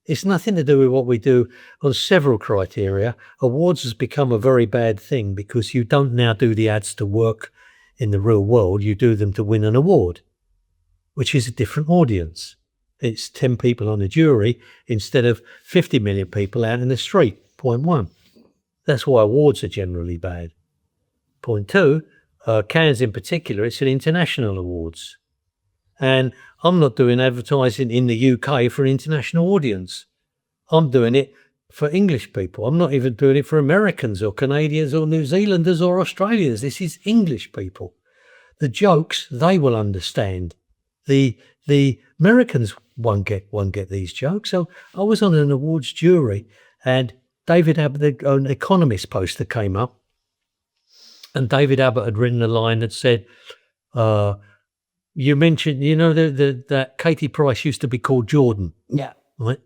It's nothing to do with what we do on several criteria. Awards has become a very bad thing because you don't now do the ads to work in the real world. You do them to win an award, which is a different audience. It's 10 people on a jury instead of 50 million people out in the street. Point 1. That's why awards are generally bad. Point 2, Koans in particular, it's an international awards. And I'm not doing advertising in the UK for an international audience. I'm doing it for English people. I'm not even doing it for Americans or Canadians or New Zealanders or Australians. This is English people. The jokes, they will understand. The Americans won't get these jokes. So I was on an awards jury, and David Abbott, an Economist poster came up, and David Abbott had written a line that said, you mentioned, that Katie Price used to be called Jordan. Yeah. Right?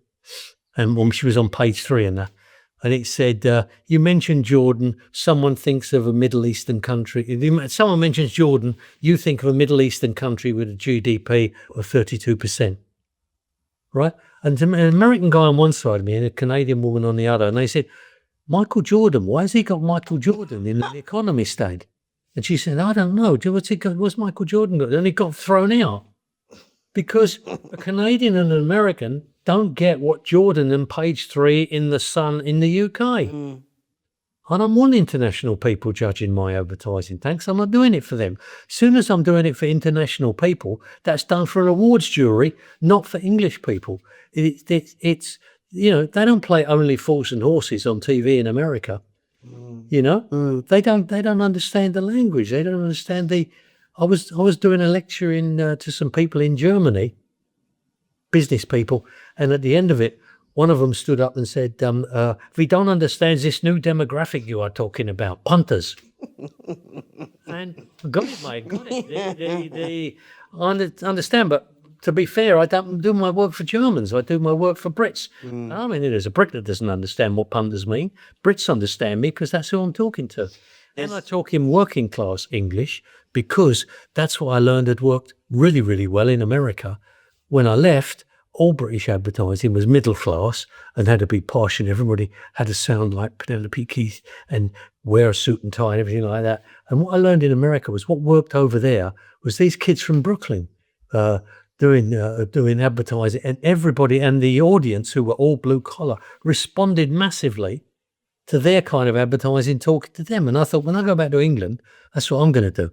And she was on page 3 in that. And it said, you mentioned Jordan, someone thinks of a Middle Eastern country. Someone mentions Jordan, you think of a Middle Eastern country with a GDP of 32%. Right? And an American guy on one side of me and a Canadian woman on the other. And they said, Michael Jordan, why has he got Michael Jordan in the Economist ad? And she said, I don't know. What's Michael Jordan got? And he got thrown out because a Canadian and an American don't get what Jordan and Page 3 in The Sun in the UK. I don't want international people judging my advertising. Thanks. I'm not doing it for them. As soon as I'm doing it for international people, that's done for an awards jury, not for English people. It's they don't play Only Fools and Horses on TV in America. They don't understand the language. They don't understand I was doing a lecture to some people in Germany, business people, and at the end of it, one of them stood up and said, "We don't understand this new demographic you are talking about, punters." And got it, mate. Got it. I understand, but to be fair, I don't do my work for Germans. I do my work for Brits. I mean, there's a Brit that doesn't understand what punters mean. Brits understand me because that's who I'm talking to. And I talk in working class English because that's what I learned had worked really, really well in America. When I left, all British advertising was middle class and had to be posh, and everybody had to sound like Penelope Keith and wear a suit and tie and everything like that. And what I learned in America was what worked over there was these kids from Brooklyn doing advertising, and everybody and the audience, who were all blue collar, responded massively to their kind of advertising talking to them. And I thought, when I go back to England, that's what I'm going to do.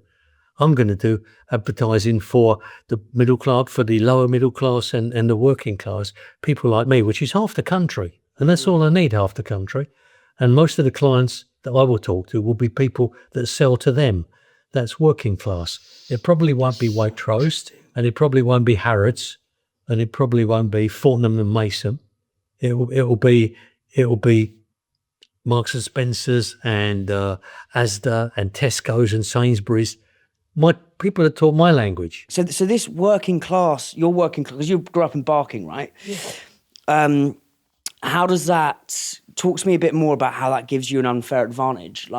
I'm going to do advertising for the middle class, for the lower middle class and the working class, people like me, which is half the country. And that's all I need, half the country. And most of the clients that I will talk to will be people that sell to them. That's working class. It probably won't be Waitrose, and it probably won't be Harrods, and it probably won't be Fortnum and Mason. It'll be Marks and Spencers and Asda and Tesco's and Sainsbury's. My people that taught my language. So this working class, you're working class, because you grew up in Barking, right? Yeah. How does that, talk to me a bit more about how that gives you an unfair advantage?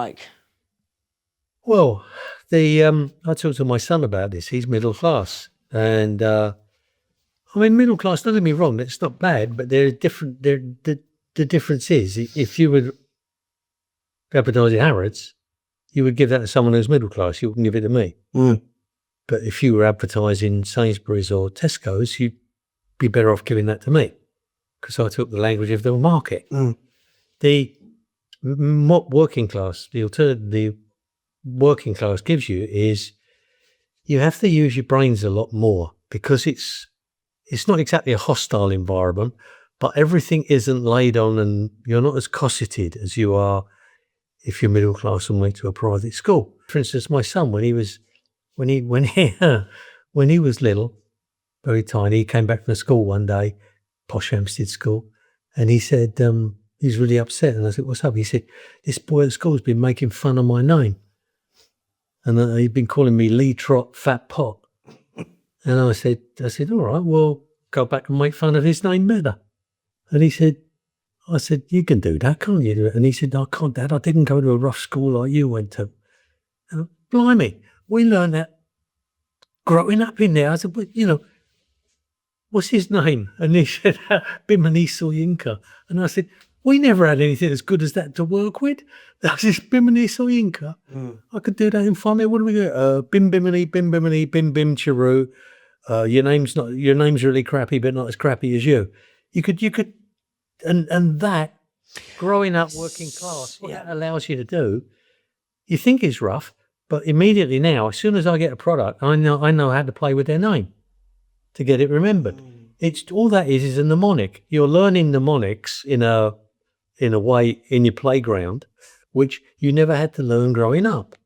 Well, I talked to my son about this. He's middle class. And middle class, don't get me wrong, it's not bad, but they're different. The difference is, if you were advertising Harrods, you would give that to someone who's middle class. You wouldn't give it to me. But if you were advertising Sainsbury's or Tesco's, you'd be better off giving that to me because I took the language of the market. The working class, the alternative, the working class gives you is you have to use your brains a lot more because it's not exactly a hostile environment, but everything isn't laid on and you're not as cosseted as you are if you're middle class and went to a private school. For instance, my son, when he was little, very tiny, he came back from school one day, posh Hampstead school, and he said he's really upset. And I said, "What's up?" He said, "This boy at school's been making fun of my name, and he'd been calling me Lee Trott, Fat Pot." And I said, "All right, well, go back and make fun of his name better." And I said, "You can do that, can't you?" And he said, "I can't, Dad. I didn't go to a rough school like you went to." And blimey, we learned that growing up in there. I said, "Well, what's his name?" And he said, "Bimini Soyinka." And I said, "We never had anything as good as that to work with. That's just Bimini Soyinka. I could do that in 5 minutes. What do we do? Bim Bimini, Bim Bimini, Bim Bim Chiru. Your name's really crappy, but not as crappy as you." You could. And that, growing up working class, what that allows you to do, you think is rough, but immediately now, as soon as I get a product, I know how to play with their name to get it remembered. It's all that is a mnemonic. You're learning mnemonics in a way in your playground, which you never had to learn growing up.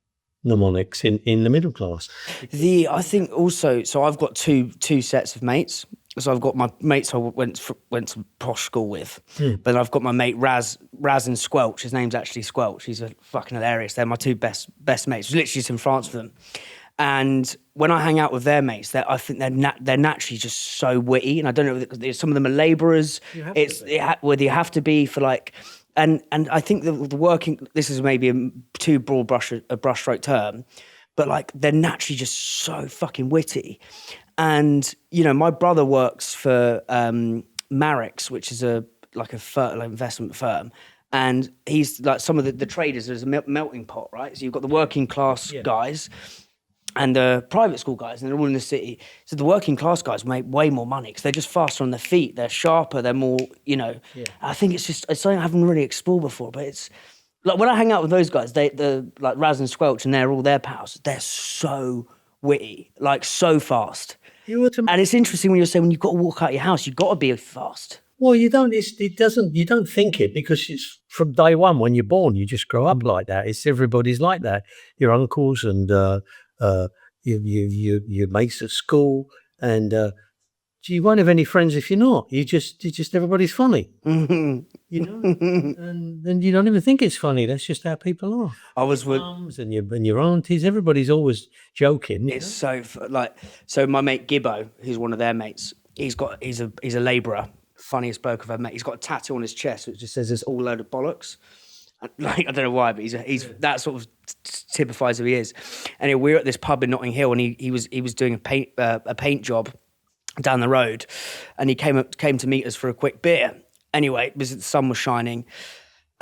Mnemonics in the middle class. I think also, so I've got two sets of mates. So I've got my mates I went to posh school with, but I've got my mate Raz and Squelch. His name's actually Squelch. He's fucking hilarious. They're my two best mates. I was literally just in France with them, and when I hang out with their mates, I think they're naturally just so witty. And I don't know, some of them are labourers. You have to be for like. And I think the working, this is maybe a too broad brushstroke term, but like they're naturally just so fucking witty. And, my brother works for Marex, which is a investment firm. And he's like some of the traders, there's a melting pot, right? So you've got the working class guys and the private school guys, and they're all in the city. So the working class guys make way more money because they're just faster on their feet. They're sharper. They're more, I think it's something I haven't really explored before, but it's like when I hang out with those guys, the like Raz and Squelch and they're all their pals. They're so witty, like so fast. And it's interesting when you're saying when you've got to walk out your house, you've got to be fast. Well, you don't. You don't think it because it's from day one when you're born. You just grow up like that. Everybody's like that. Your uncles and your mates at school, and you won't have any friends if you're not. You just everybody's funny, and you don't even think it's funny. That's just how people are. I was with mums and your aunties. Everybody's always joking. It's so my mate Gibbo, who's one of their mates. He's a labourer. Funniest bloke I've ever met. He's got a tattoo on his chest which just says "It's all a load of bollocks." Like I don't know why, but he's that sort of typifies who he is. Anyway, we were at this pub in Notting Hill, and he was doing a paint job down the road, and he came to meet us for a quick beer. Anyway, the sun was shining,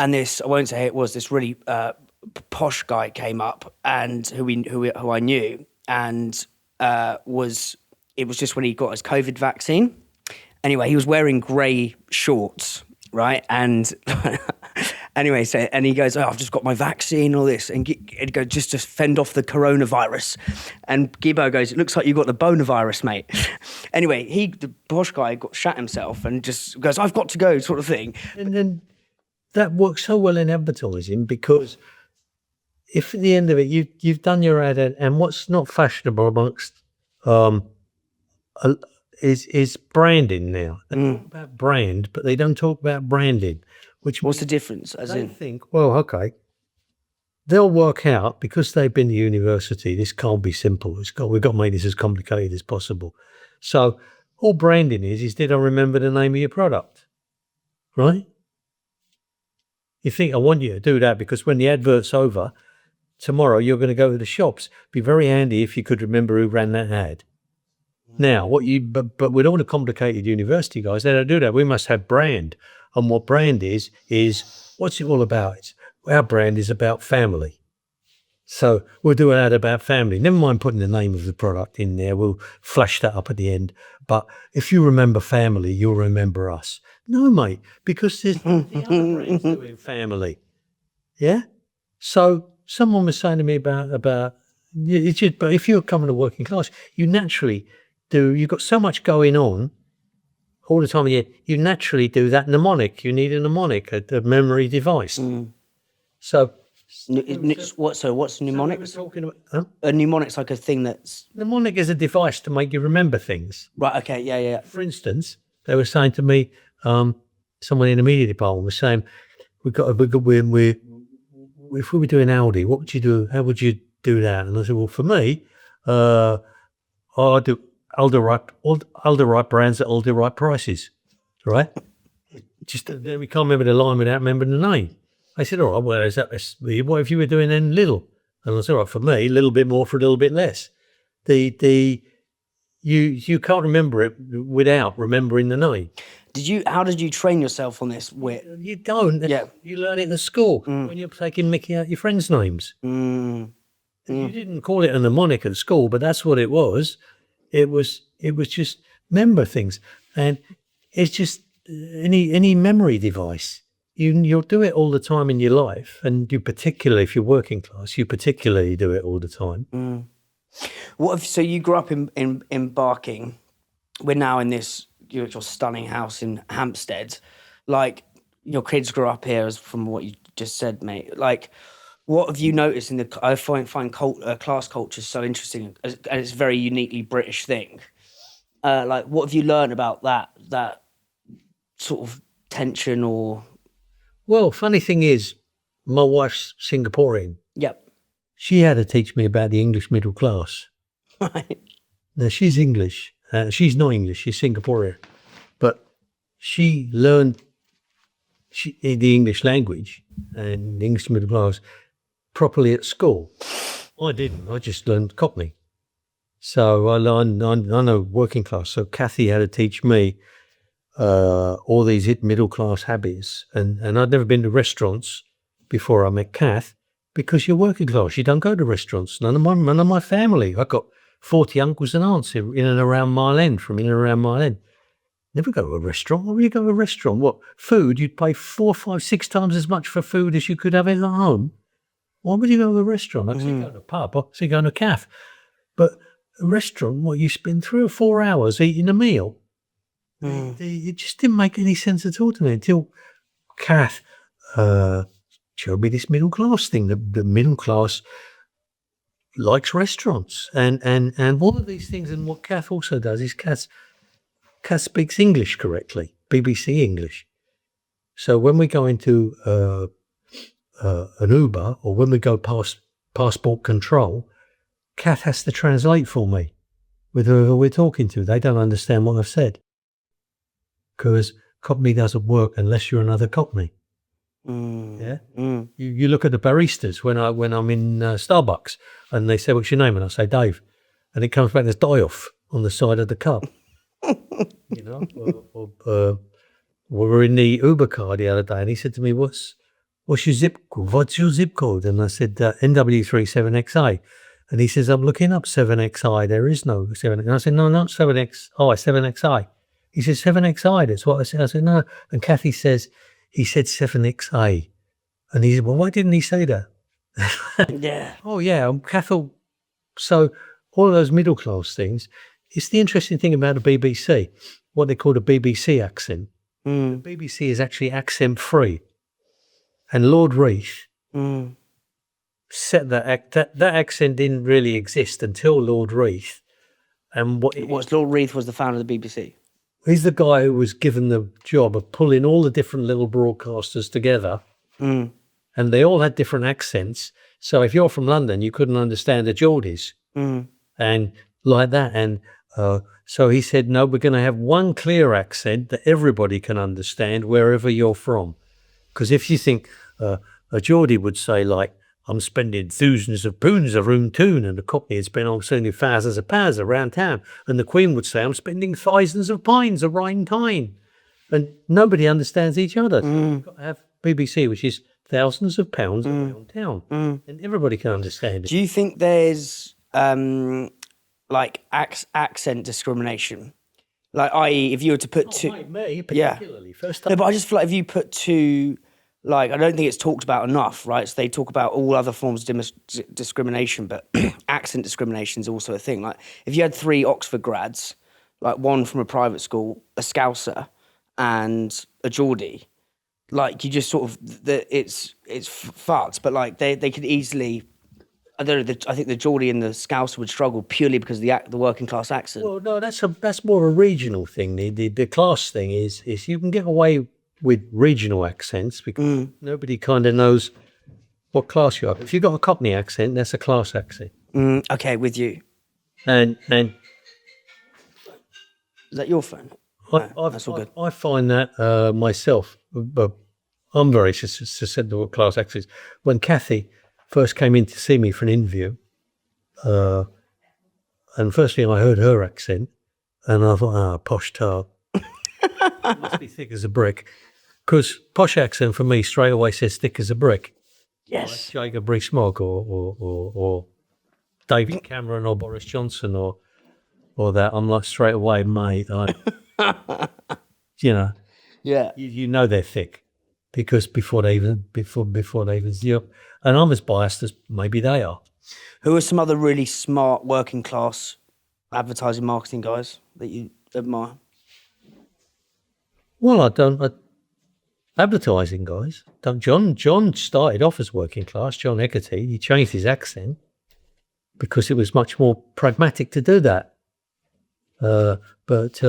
and I won't say who it was, this really posh guy came up, and who I knew, and it was just when he got his COVID vaccine. Anyway, he was wearing grey shorts, right? And anyway, and he goes, "Oh, I've just got my vaccine and all this." And he goes, just to fend off the coronavirus. And Gibbo goes, "It looks like you got the Bono virus, mate." Anyway, the posh guy shat himself and just goes, "I've got to go," sort of thing. And then that works so well in advertising because if at the end of it, you've done your ad, and what's not fashionable amongst is branding now. They talk about brand, but they don't talk about branding. What's the difference? Think, well, okay, they'll work out because they've been to university. This can't be simple. We've got to make this as complicated as possible. So all branding is did I remember the name of your product, right? You think I want you to do that because when the advert's over, tomorrow you're going to go to the shops. Be very handy if you could remember who ran that ad. Now, but with all the complicated university guys, they don't do that. We must have brand. And what brand is what's it all about? Our brand is about family. So we'll do an ad about family. Never mind putting the name of the product in there. We'll flash that up at the end. But if you remember family, you'll remember us. No, mate, because there's the other brands doing family. Yeah? So someone was saying to me about it's just, but if you're coming to working class, you naturally you've got so much going on all the time. You naturally do that mnemonic. You need a mnemonic, a memory device. So what's mnemonic? Talking about, A mnemonic's like a thing that's... Mnemonic is a device to make you remember things. Right, okay, yeah. For instance, they were saying to me, someone in the media department was saying, if we were doing Audi, what would you do? How would you do that? And I said, well, for me, I'll do all the right brands at all the right prices, right? Just then we can't remember the line without remembering the name. I said, all right, well, what if you were doing then Lidl? And I said, all right, for me, a little bit more for a little bit less. You can't remember it without remembering the name. How did you train yourself on this wit? You don't. Yeah. You learn it at school when you're taking Mickey out your friends' names. You didn't call it a mnemonic at school, but that's what it was. It was just remember things, and it's just any memory device. You'll do it all the time in your life, and you particularly if you're working class, you particularly do it all the time. So you grew up in Barking. We're now in your stunning house in Hampstead. Like your kids grew up here, as from what you just said, mate. Like, what have you noticed I find class culture so interesting, and it's a very uniquely British thing. Like, what have you learned about that sort of tension or? Well, funny thing is, my wife's Singaporean. Yep. She had to teach me about the English middle class. Right. Now she's English. She's not English. She's Singaporean, but she learned the English language and the English middle class properly at school. I didn't. I just learned Cockney. So I know working class. So Kathy had to teach me all these middle class habits, and I'd never been to restaurants before I met Kath, because you're working class. You don't go to restaurants. None of my family. I've got 40 uncles and aunts in and around Mile End, from in and around Mile End. Never go to a restaurant. Why would you go to a restaurant? What, food? You'd pay 4, 5, 6 times as much for food as you could have at home. Why would you go to a restaurant? I'd say go to a pub. I'd say go to a cafe. But a restaurant, what, you spend 3 or 4 hours eating a meal? It just didn't make any sense at all to me until Kath showed me this middle class thing. The middle class likes restaurants and all of these things. And what Kath also does is Kath speaks English correctly, BBC English. So when we go into an Uber, or when we go past passport control, Kath has to translate for me with whoever we're talking to. They don't understand what I've said, because Cockney doesn't work unless you're another Cockney. Yeah. You look at the baristas when I'm in Starbucks, and they say, "What's your name?" and I say Dave, and it comes back as die-off on the side of the cup. You know. Or we were in the Uber car the other day, and he said to me, "What's your zip code? What's your zip code?" And I said NW37XA, and he says, "I'm looking up 7XI. There is no 7." And I said, "No, not 7XI, 7XI." He says 7XI. That's what I said. I said, "No." And Kathy says, "He said 7XA." And he said, "Well, why didn't he say that?" Yeah. Oh, yeah. Cathal. So all of those middle class things. It's the interesting thing about the BBC, what they call the BBC accent. The BBC is actually accent free. And Lord Reith set that accent didn't really exist until Lord Reith. And Lord Reith was the founder of the BBC. He's the guy who was given the job of pulling all the different little broadcasters together, and they all had different accents. So if you're from London, you couldn't understand the Geordies, and like that. And so he said, "No, we're going to have one clear accent that everybody can understand wherever you're from." Because if you think a Geordie would say, like, "I'm spending thousands of pounds a room tune," and the Cockney would spend, "I'm spending thousands of pounds around town," and the Queen would say, "I'm spending thousands of pints a rhyme time," and nobody understands each other. So you've got to have BBC, which is thousands of pounds around town, and everybody can understand it. Do you think there's like accent discrimination? Like, i.e., if you were to put two, me particularly, first time. No, but I just feel like if you put two, like, I don't think it's talked about enough, right? So they talk about all other forms of discrimination, but accent discrimination is also a thing. Like, if you had 3 Oxford grads, like one from a private school, a Scouser, and a Geordie, like, you just sort of, it's fucked. But like, they could easily. I don't know. I think the Geordie and the Scouser would struggle purely because of the working class accent. Well, no, that's more a regional thing. The class thing is you can get away with regional accents because nobody kind of knows what class you are. If you've got a Cockney accent, that's a class accent. Okay, with you. And is that your phone? That's all good. I find that myself, but I'm very susceptible to class accents. When Kathy first came in to see me for an interview, and firstly I heard her accent, and I thought, posh tart. Must be thick as a brick. Because posh accent for me straight away says thick as a brick. Yes. Like Jacob Rees-Mogg or David Cameron or Boris Johnson or that. I'm like, straight away, mate. You know. Yeah. You know they're thick because before they even see up. And I'm as biased as maybe they are. Who are some other really smart working class advertising marketing guys that you admire? Well, advertising guys. John started off as working class, John Hegarty. He changed his accent because it was much more pragmatic to do that. But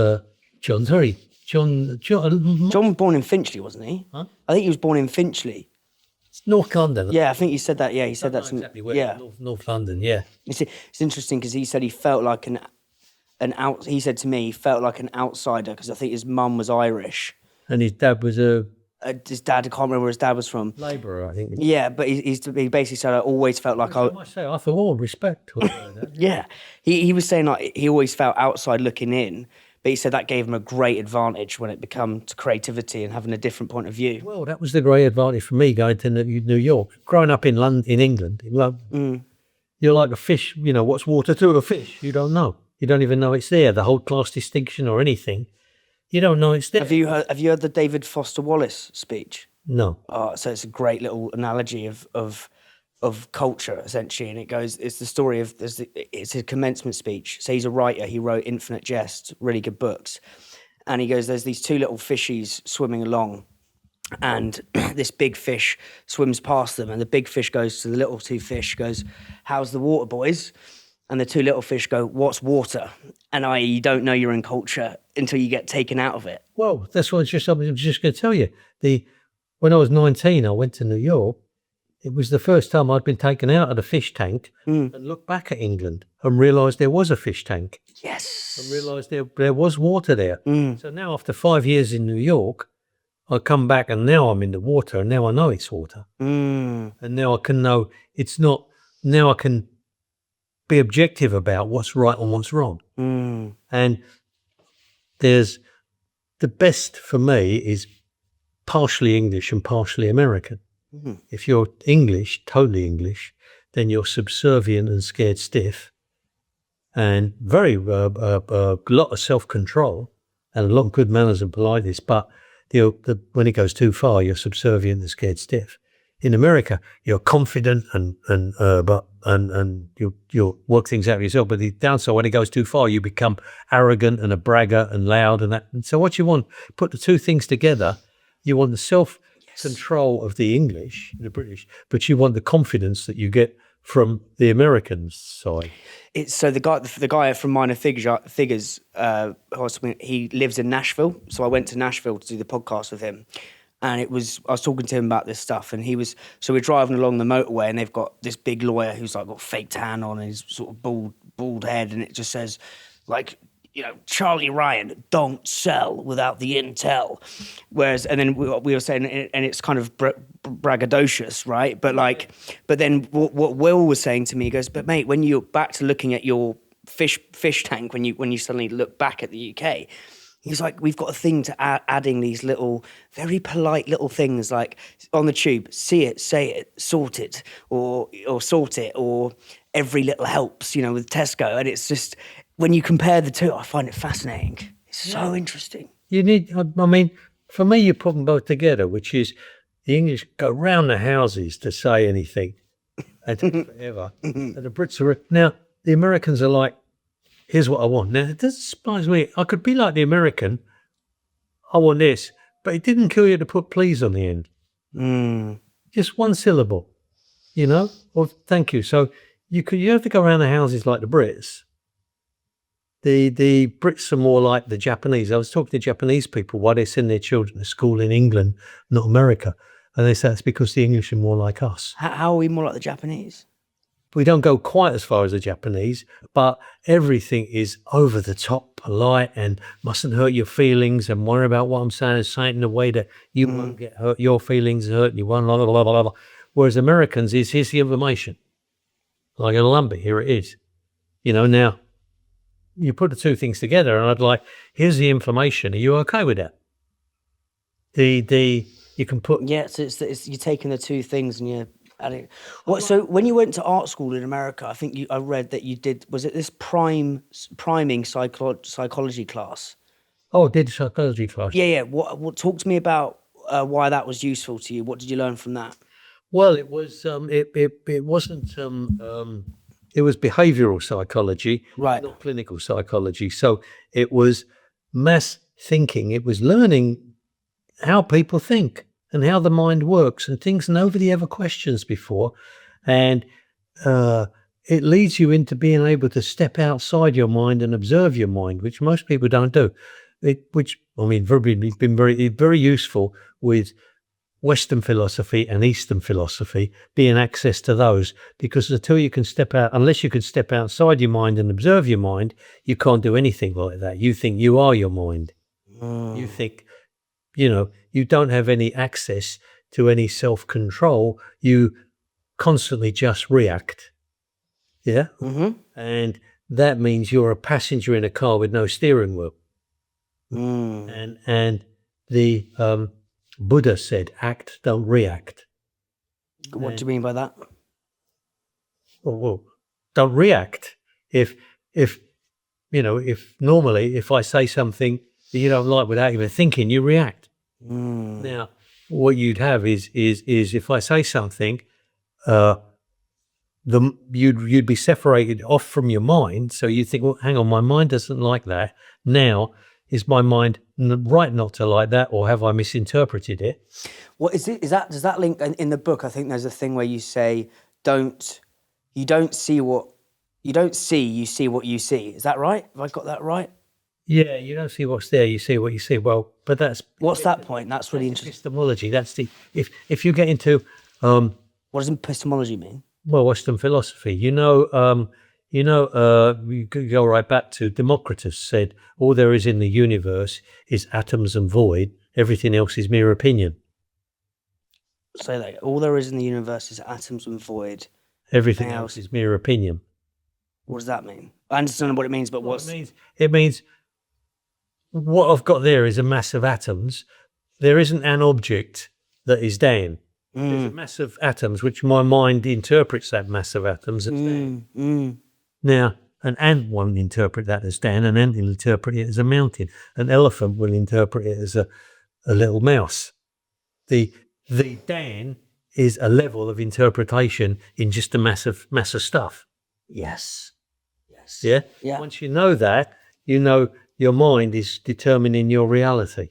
John's very... John was born in Finchley, wasn't he? Huh? I think he was born in Finchley. It's North London. Yeah, I think he said that. Yeah, he said that. Exactly where, yeah, North London. Yeah. It's interesting because he said he felt like he said to me he felt like an outsider because I think his mum was Irish and his dad was his dad. I can't remember where his dad was from. Labourer, I think. Yeah, but he basically said I always felt like I thought, oh, respect. Yeah, he was saying like he always felt outside looking in But he said that gave him a great advantage when it became to creativity and having a different point of view. Well, that was the great advantage for me going to New York. Growing up in London, in England, you're like a fish. You know, what's water to a fish? You don't know. You don't even know it's there. The whole class distinction or anything. You don't know it's there. Have you heard the David Foster Wallace speech? No. So it's a great little analogy of culture, essentially, and it's the story of it's a commencement speech. So he's a writer. He wrote Infinite Jest, really good books, and he goes, "There's these two little fishies swimming along, and this big fish swims past them, and the big fish goes to the little two fish, goes, 'How's the water, boys?' And the two little fish go, 'What's water?' And you don't know you're in culture until you get taken out of it." Well, that's what I was just going to tell you. When I was 19, I went to New York. It was the first time I'd been taken out of the fish tank and looked back at England and realised there was a fish tank. Yes. And realised there was water there. So now after 5 years in New York, I come back and now I'm in the water and now I know it's water. And now I can know it's not, now I can be objective about what's right and what's wrong. And there's, the best for me is partially English and partially American. If you're English, totally English, then you're subservient and scared stiff, and very lot of self-control and a lot of good manners and politeness. But when it goes too far, you're subservient and scared stiff. In America, you're confident and you'll work things out yourself. But the downside, when it goes too far, you become arrogant and a braggart and loud and that. And so what you want, put the two things together. You want the self-control of the English, the British, but you want the confidence that you get from the American side. So the guy from Minor Figures, he lives in Nashville. So I went to Nashville to do the podcast with him, and I was talking to him about this stuff, and we're driving along the motorway, and they've got this big lawyer who's like got fake tan on and he's sort of bald head, and it just says like, you know, Charlie Ryan, don't sell without the intel. Whereas, and then we were saying, and it's kind of braggadocious, right? But then what Will was saying to me, he goes, "But mate, when you're back to looking at your fish tank, when you suddenly look back at the UK, he's like, we've got a thing to adding these little, very polite little things like on the tube, see it, say it, sort it, or sort it, or every little helps, you know, with Tesco. And it's just, when you compare the two, I find it fascinating. It's so interesting. I mean, for me, you put them both together, which is the English go round the houses to say anything and take forever. And the Brits are, now the Americans are like, here's what I want. Now, it doesn't surprise me. I could be like the American, I want this, but it didn't kill you to put please on the end. Just one syllable, you know, or thank you. So you have to go around the houses like the Brits. The Brits are more like the Japanese. I was talking to Japanese people why they send their children to school in England, not America. And they say it's because the English are more like us. How are we more like the Japanese? We don't go quite as far as the Japanese, but everything is over the top, polite, and mustn't hurt your feelings, and worry about what I'm saying and say it in a way that you won't get hurt, your feelings hurt, and you won't, blah, blah, blah, blah. Whereas Americans is, here's the information. Like in Lumber, here it is. You know, now, you put the two things together and I'd like, here's the information. Are you okay with that? You can put... Yeah, so it's you're taking the two things and you're adding... So when you went to art school in America, I think I read that you did, was it this priming psychology class? Oh, I did psychology class. Yeah. What talk to me about why that was useful to you. What did you learn from that? Well, it was, it wasn't... it was behavioral psychology, right? Not clinical psychology. So it was mass thinking. It was learning how people think and how the mind works and things nobody ever questions before. And it leads you into being able to step outside your mind and observe your mind, which most people don't do. It's been very useful with Western philosophy and Eastern philosophy, being access to those, because until you can step out, unless you can step outside your mind and observe your mind, you can't do anything like that. You think you are your mind. You think, you know, you don't have any access to any self-control. You constantly just react. Yeah? And that means you're a passenger in a car with no steering wheel. And the Buddha said, act, don't react. What do you mean by that? Well, don't react. If normally if I say something that you don't like without even thinking, you react. Now, what you'd have is if I say something, you'd be separated off from your mind. So you think, well, hang on, my mind doesn't like that. Now, is my mind right not to like that, or have I misinterpreted it? What is it? Does that link in the book? I think there's a thing where you say, you see what you see. Is that right? Have I got that right? Yeah, you don't see what's there, you see what you see. Well, but what's that point? That's really interesting. Epistemology. That's if you get into what does epistemology mean? Well, Western philosophy. You could go right back to Democritus said, all there is in the universe is atoms and void. Everything else is mere opinion. Say that. All there is in the universe is atoms and void. Everything else is mere opinion. What does that mean? I understand what it means, but it means what I've got there is a mass of atoms. There isn't an object that is Dan. There's a mass of atoms, which my mind interprets that mass of atoms as Dan. Now, an ant won't interpret that as Dan. An ant will interpret it as a mountain. An elephant will interpret it as a little mouse. The Dan is a level of interpretation in just a mass of stuff. Yes. Yeah? Once you know that, you know your mind is determining your reality.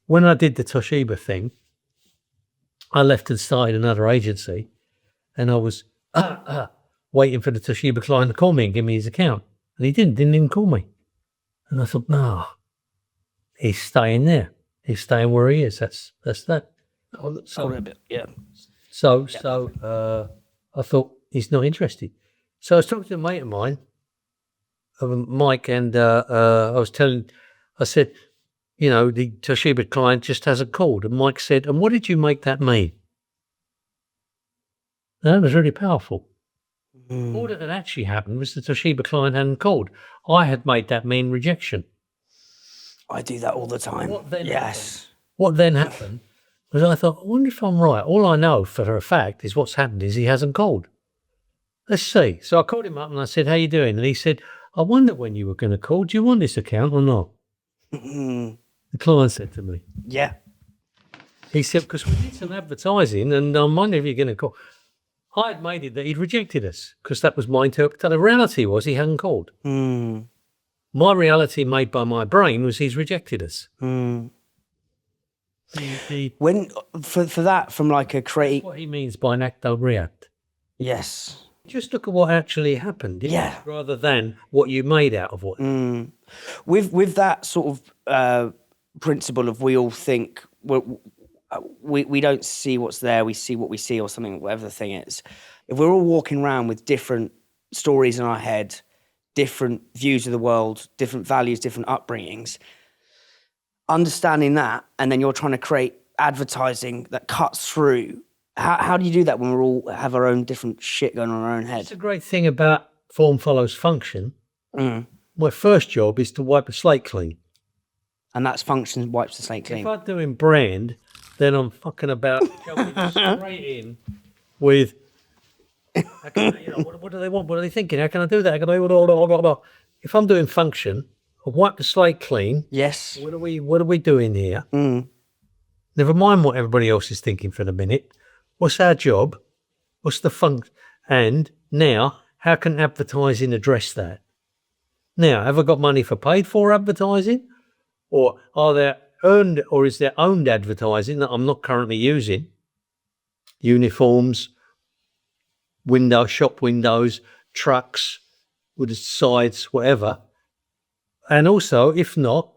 When I did the Toshiba thing, I left and started another agency, and I was waiting for the Toshiba client to call me and give me his account. And he didn't even call me. And I thought, no, he's staying there. He's staying where he is. That's that. So I thought, he's not interested. So I was talking to a mate of mine, Mike, and I said, the Toshiba client just hasn't called. And Mike said, and what did you make that mean? And that was really powerful. All that had actually happened was the Toshiba client hadn't called. I had made that mean rejection. I do that all the time. What then happened was I thought, I wonder if I'm right. All I know for a fact is what's happened is he hasn't called. Let's see. So I called him up and I said, how you doing? And he said, I wonder when you were going to call. Do you want this account or not? The client said to me. Yeah. He said, because we did some advertising and I'm wondering if you're going to call. I had made it that he'd rejected us because that was my interpretation. The reality was he hadn't called. My reality made by my brain was he's rejected us. When for that, from like a create. That's what he means by an act don't react. Yes. Just look at what actually happened, rather than what you made out of what. With that sort of principle of we all think we don't see what's there, we see what we see or something, whatever the thing is. If we're all walking around with different stories in our head, different views of the world, different values, different upbringings, understanding that, and then you're trying to create advertising that cuts through. How do you do that when we all have our own different shit going on in our own head? It's a great thing about form follows function. My first job is to wipe the slate clean. And that's function wipes the slate clean. If I'm doing brand, then I'm fucking about going straight in with, what do they want? What are they thinking? How can I do that? If I'm doing function, I wipe the slate clean. Yes. What are we doing here? Never mind what everybody else is thinking for the minute. What's our job? What's the function? And now, how can advertising address that? Now, have I got money for paid for advertising? Or is there owned advertising that I'm not currently using? Uniforms, shop windows, trucks, with the sides, whatever. And also, if not,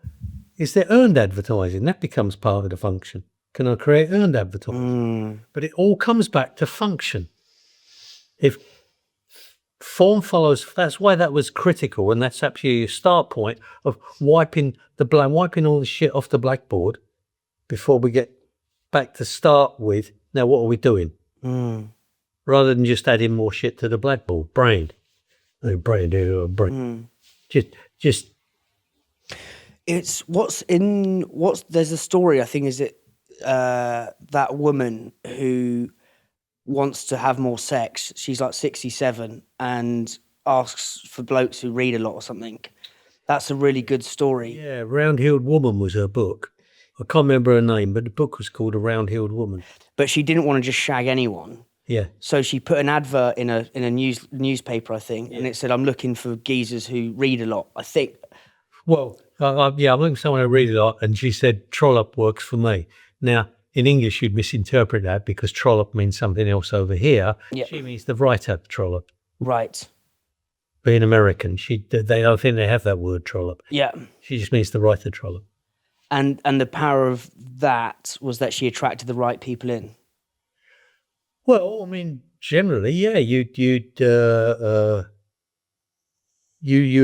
is there earned advertising? That becomes part of the function. Can I create earned advertising? But it all comes back to function. If form follows, that's why that was critical, and that's actually your start point of wiping all the shit off the blackboard before we get back to start with, now what are we doing? Rather than just adding more shit to the blackboard. Brain. Just It's there's a story, I think, is it that woman who wants to have more sex. She's like 67 and asks for blokes who read a lot or something. That's a really good story. Yeah, Round-Heeled Woman was her book. I can't remember her name, but the book was called A Round-Heeled Woman. But she didn't want to just shag anyone. Yeah. So she put an advert in a newspaper, I think, and it said, "I'm looking for geezers who read a lot." I think. Well, I'm looking for someone who reads a lot, and she said trollop works for me. Now, in English, you'd misinterpret that because trollop means something else over here. Yeah. She means the writer trollop. Right. Being American, they don't think they have that word trollop. Yeah. She just means the writer trollop. And the power of that was that she attracted the right people in. Well, I mean, generally, yeah, you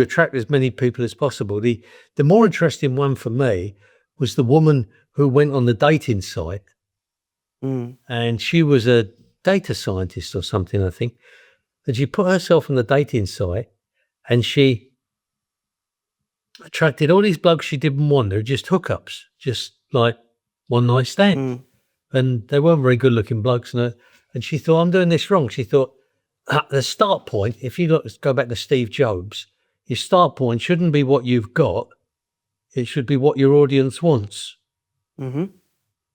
attract as many people as possible. The more interesting one for me was the woman who went on the dating site, and she was a data scientist or something, I think. And she put herself on the dating site, and she attracted all these blokes she didn't want. They're just hookups, just like one night stand, and they weren't very good looking blokes. And she thought, I'm doing this wrong. She thought, the start point, if you go back to Steve Jobs, your start point shouldn't be what you've got. It should be what your audience wants. Mm-hmm.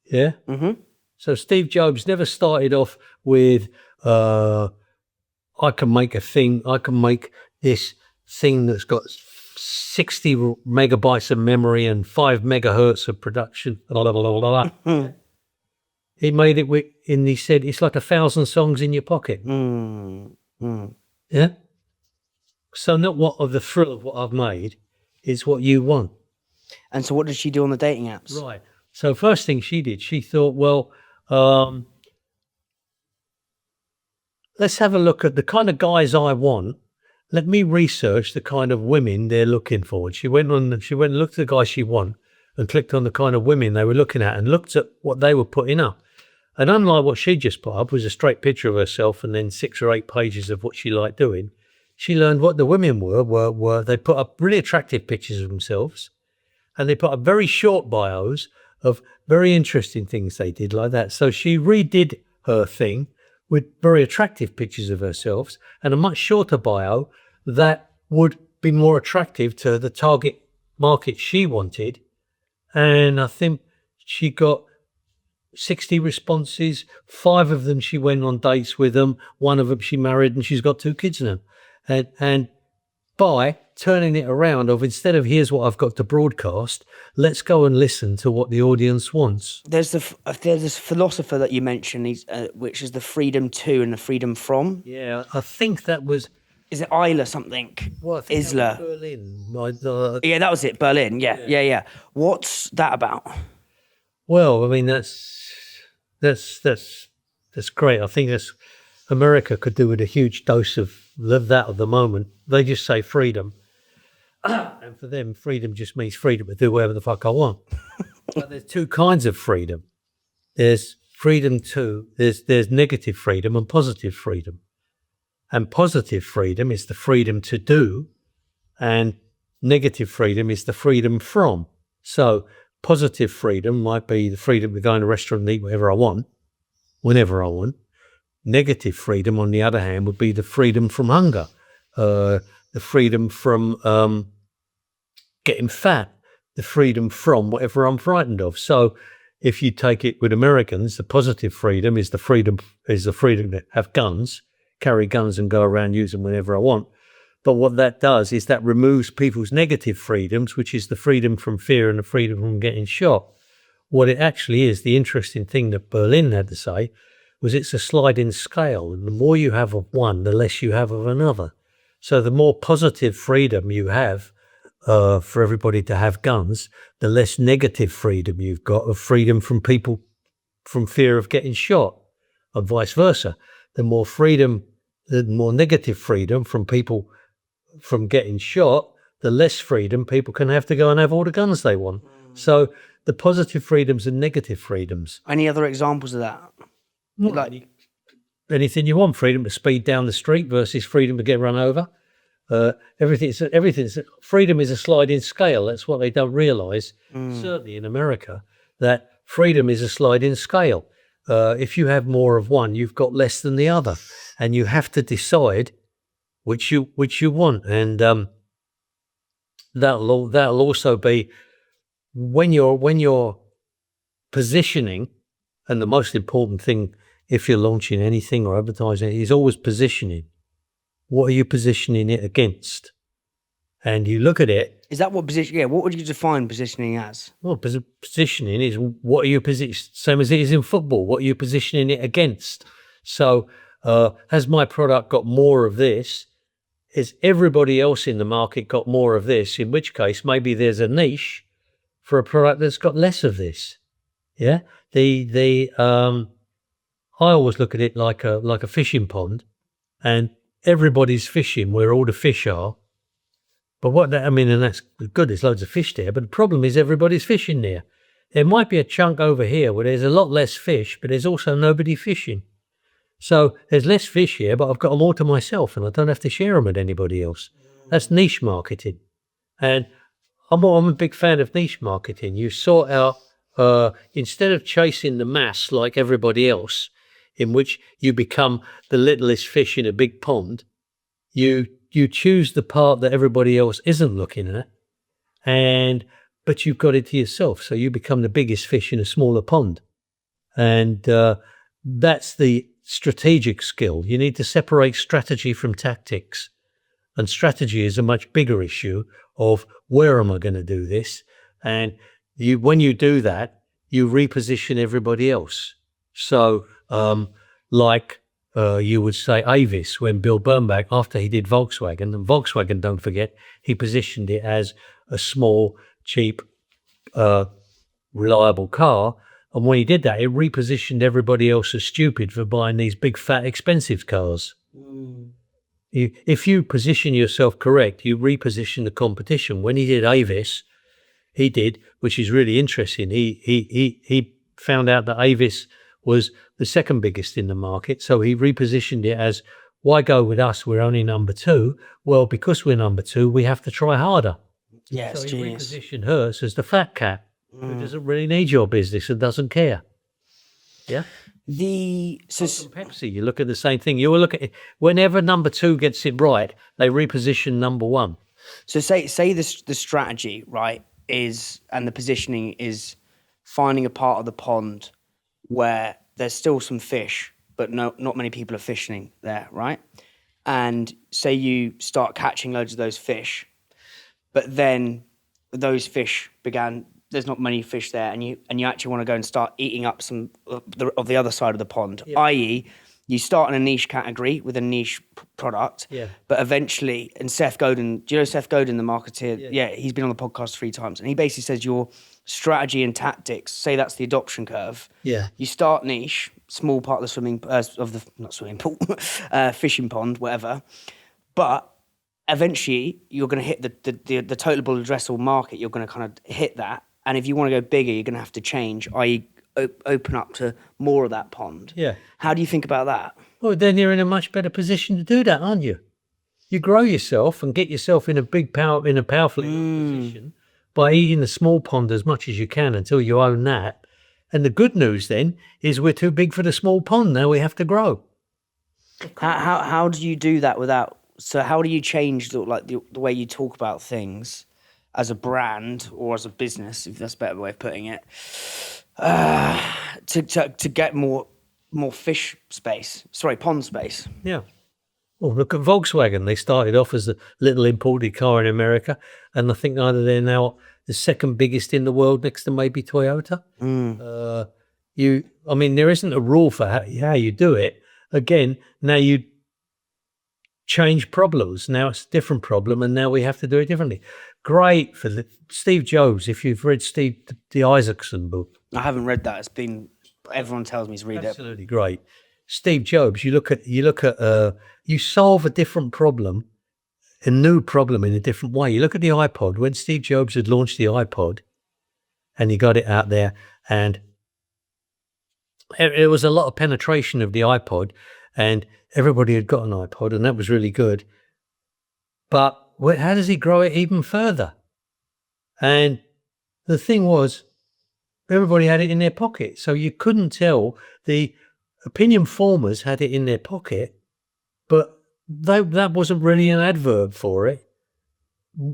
Yeah? Mm-hmm. So Steve Jobs never started off with, I can make this thing that's got 60 megabytes of memory and 5 megahertz of production. Blah, blah, blah, blah, blah. He made it and he said, it's like 1,000 songs in your pocket. Yeah? So not what of the thrill of what I've made, is what you want. And so what did she do on the dating apps? Right. So first thing she did, she thought, well, let's have a look at the kind of guys I want. Let me research the kind of women they're looking for. And she went and looked at the guys she wanted and clicked on the kind of women they were looking at and looked at what they were putting up. And unlike what she just put up was a straight picture of herself and then 6 or 8 pages of what she liked doing, she learned what the women were they put up really attractive pictures of themselves, and they put up very short bios of very interesting things they did like that. So she redid her thing with very attractive pictures of herself and a much shorter bio that would be more attractive to the target market she wanted. And I think she got 60 responses. 5 of them she went on dates with them. 1 of them she married, and she's got 2 kids now. And by turning it around of, instead of here's what I've got to broadcast, let's go and listen to what the audience wants. There's this philosopher that you mentioned, which is the freedom to and the freedom from. Yeah, I think that was... Is it Isla something? Well, I think Isla. that was Berlin. Yeah, that was it. Berlin. Yeah. What's that about? Well, I mean, that's great. I think America could do with a huge dose of that at the moment. They just say freedom. And for them, freedom just means freedom to do whatever the fuck I want. But there's 2 kinds of freedom. There's freedom there's negative freedom and positive freedom. And positive freedom is the freedom to do, and negative freedom is the freedom from. So positive freedom might be the freedom to go in a restaurant and eat whatever I want, whenever I want. Negative freedom, on the other hand, would be the freedom from hunger, the freedom from getting fat, the freedom from whatever I'm frightened of. So if you take it with Americans, the positive freedom is the freedom to have guns, carry guns and go around using whenever I want. But what that does is that removes people's negative freedoms, which is the freedom from fear and the freedom from getting shot. What it actually is, the interesting thing that Berlin had to say, was it's a sliding scale. And the more you have of one, the less you have of another. So the more positive freedom you have for everybody to have guns, the less negative freedom you've got of freedom from people from fear of getting shot, and vice versa. The more negative freedom from people from getting shot, the less freedom people can have to go and have all the guns they want. So the positive freedoms and negative freedoms. Any other examples of that? Anything you want. Freedom to speed down the street versus freedom to get run over. Everything's freedom is a sliding scale. That's what they don't realize, certainly in America, that freedom is a sliding scale. If you have more of one, you've got less than the other, and you have to decide which you want. And that'll also be when you're positioning. And the most important thing, if you're launching anything or advertising, is always positioning. What are you positioning it against? And you look at it. Is that what position? Yeah. What would you define positioning as? Well, positioning is what are you same as it is in football. What are you positioning it against? So, has my product got more of this? Has everybody else in the market got more of this? In which case, maybe there's a niche for a product that's got less of this. Yeah. I always look at it like a fishing pond, and everybody's fishing where all the fish are. But and that's good. There's loads of fish there, but the problem is everybody's fishing there. There might be a chunk over here where there's a lot less fish, but there's also nobody fishing. So there's less fish here, but I've got them all to myself, and I don't have to share them with anybody else. That's niche marketing, and I'm a big fan of niche marketing. You sort out. Instead of chasing the mass like everybody else, in which you become the littlest fish in a big pond, you choose the part that everybody else isn't looking at, but you've got it to yourself, so you become the biggest fish in a smaller pond. And that's the strategic skill. You need to separate strategy from tactics. And strategy is a much bigger issue of where am I going to do this? And when you do that, you reposition everybody else. So, you would say Avis, when Bill Bernbach, after he did Volkswagen, and Volkswagen, don't forget, he positioned it as a small, cheap, reliable car. And when he did that, it repositioned everybody else as stupid for buying these big, fat, expensive cars. If you position yourself correct, you reposition the competition. When he did Avis, which is really interesting. He found out that Avis was the second biggest in the market, so he repositioned it as, why go with us? We're only number 2. Well, because we're number 2, we have to try harder. Yeah, so he genius. repositioned hers as the fat cat who doesn't really need your business and doesn't care. Yeah. Pepsi, you look at the same thing. You will look at it whenever number 2 gets it right, they reposition number 1. So say the strategy, right, and the positioning is finding a part of the pond where there's still some fish, but not many people are fishing there, right? And say you start catching loads of those fish, but then those fish there's not many fish there, and you actually want to go and start eating up some of the other side of the pond, i.e., you start in a niche category with a niche product, but eventually, and Seth Godin, do you know Seth Godin, the marketeer? Yeah, he's been on the podcast 3 times, and he basically says your strategy and tactics, say that's the adoption curve. Yeah. You start niche, small part of the fishing pond, whatever, but eventually you're going to hit the total addressable market. You're going to kind of hit that, and if you want to go bigger, you're going to have to change, i.e., open up to more of that pond. Yeah. How do you think about that? Well, then you're in a much better position to do that, aren't you? You grow yourself and get yourself in a powerful position by eating the small pond as much as you can until you own that. And the good news then is we're too big for the small pond. Now we have to grow. How do you do that without? So how do you change the way you talk about things as a brand or as a business, if that's a better way of putting it? To get more pond space. Yeah. Well, look at Volkswagen. They started off as a little imported car in America, and I think either they're now the second biggest in the world next to maybe Toyota. There isn't a rule for how you do it. Again, now you change problems. Now it's a different problem, and now we have to do it differently. Great for Steve Jobs. If you've read the Isaacson book, I haven't read that. Everyone tells me to read it. Absolutely great. Steve Jobs. You solve a different problem, a new problem in a different way. You look at the iPod. When Steve Jobs had launched the iPod, and he got it out there, and it was a lot of penetration of the iPod, and everybody had got an iPod, and that was really good. But how does he grow it even further? And the thing was, everybody had it in their pocket. So you couldn't tell. The opinion formers had it in their pocket, but that wasn't really an adverb for it.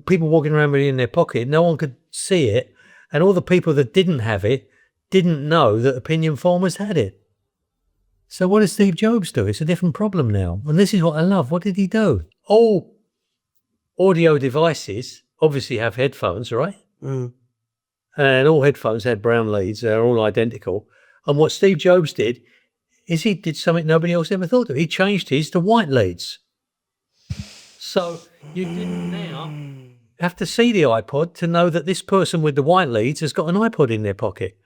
People walking around with it in their pocket, no one could see it. And all the people that didn't have it didn't know that opinion formers had it. So what does Steve Jobs do? It's a different problem now. And this is what I love. What did he do? All audio devices obviously have headphones, right? Mm. And all headphones had brown leads. They're all identical. And what Steve Jobs did is he did something nobody else ever thought of. He changed his to white leads. So you didn't now have to see the iPod to know that this person with the white leads has got an iPod in their pocket.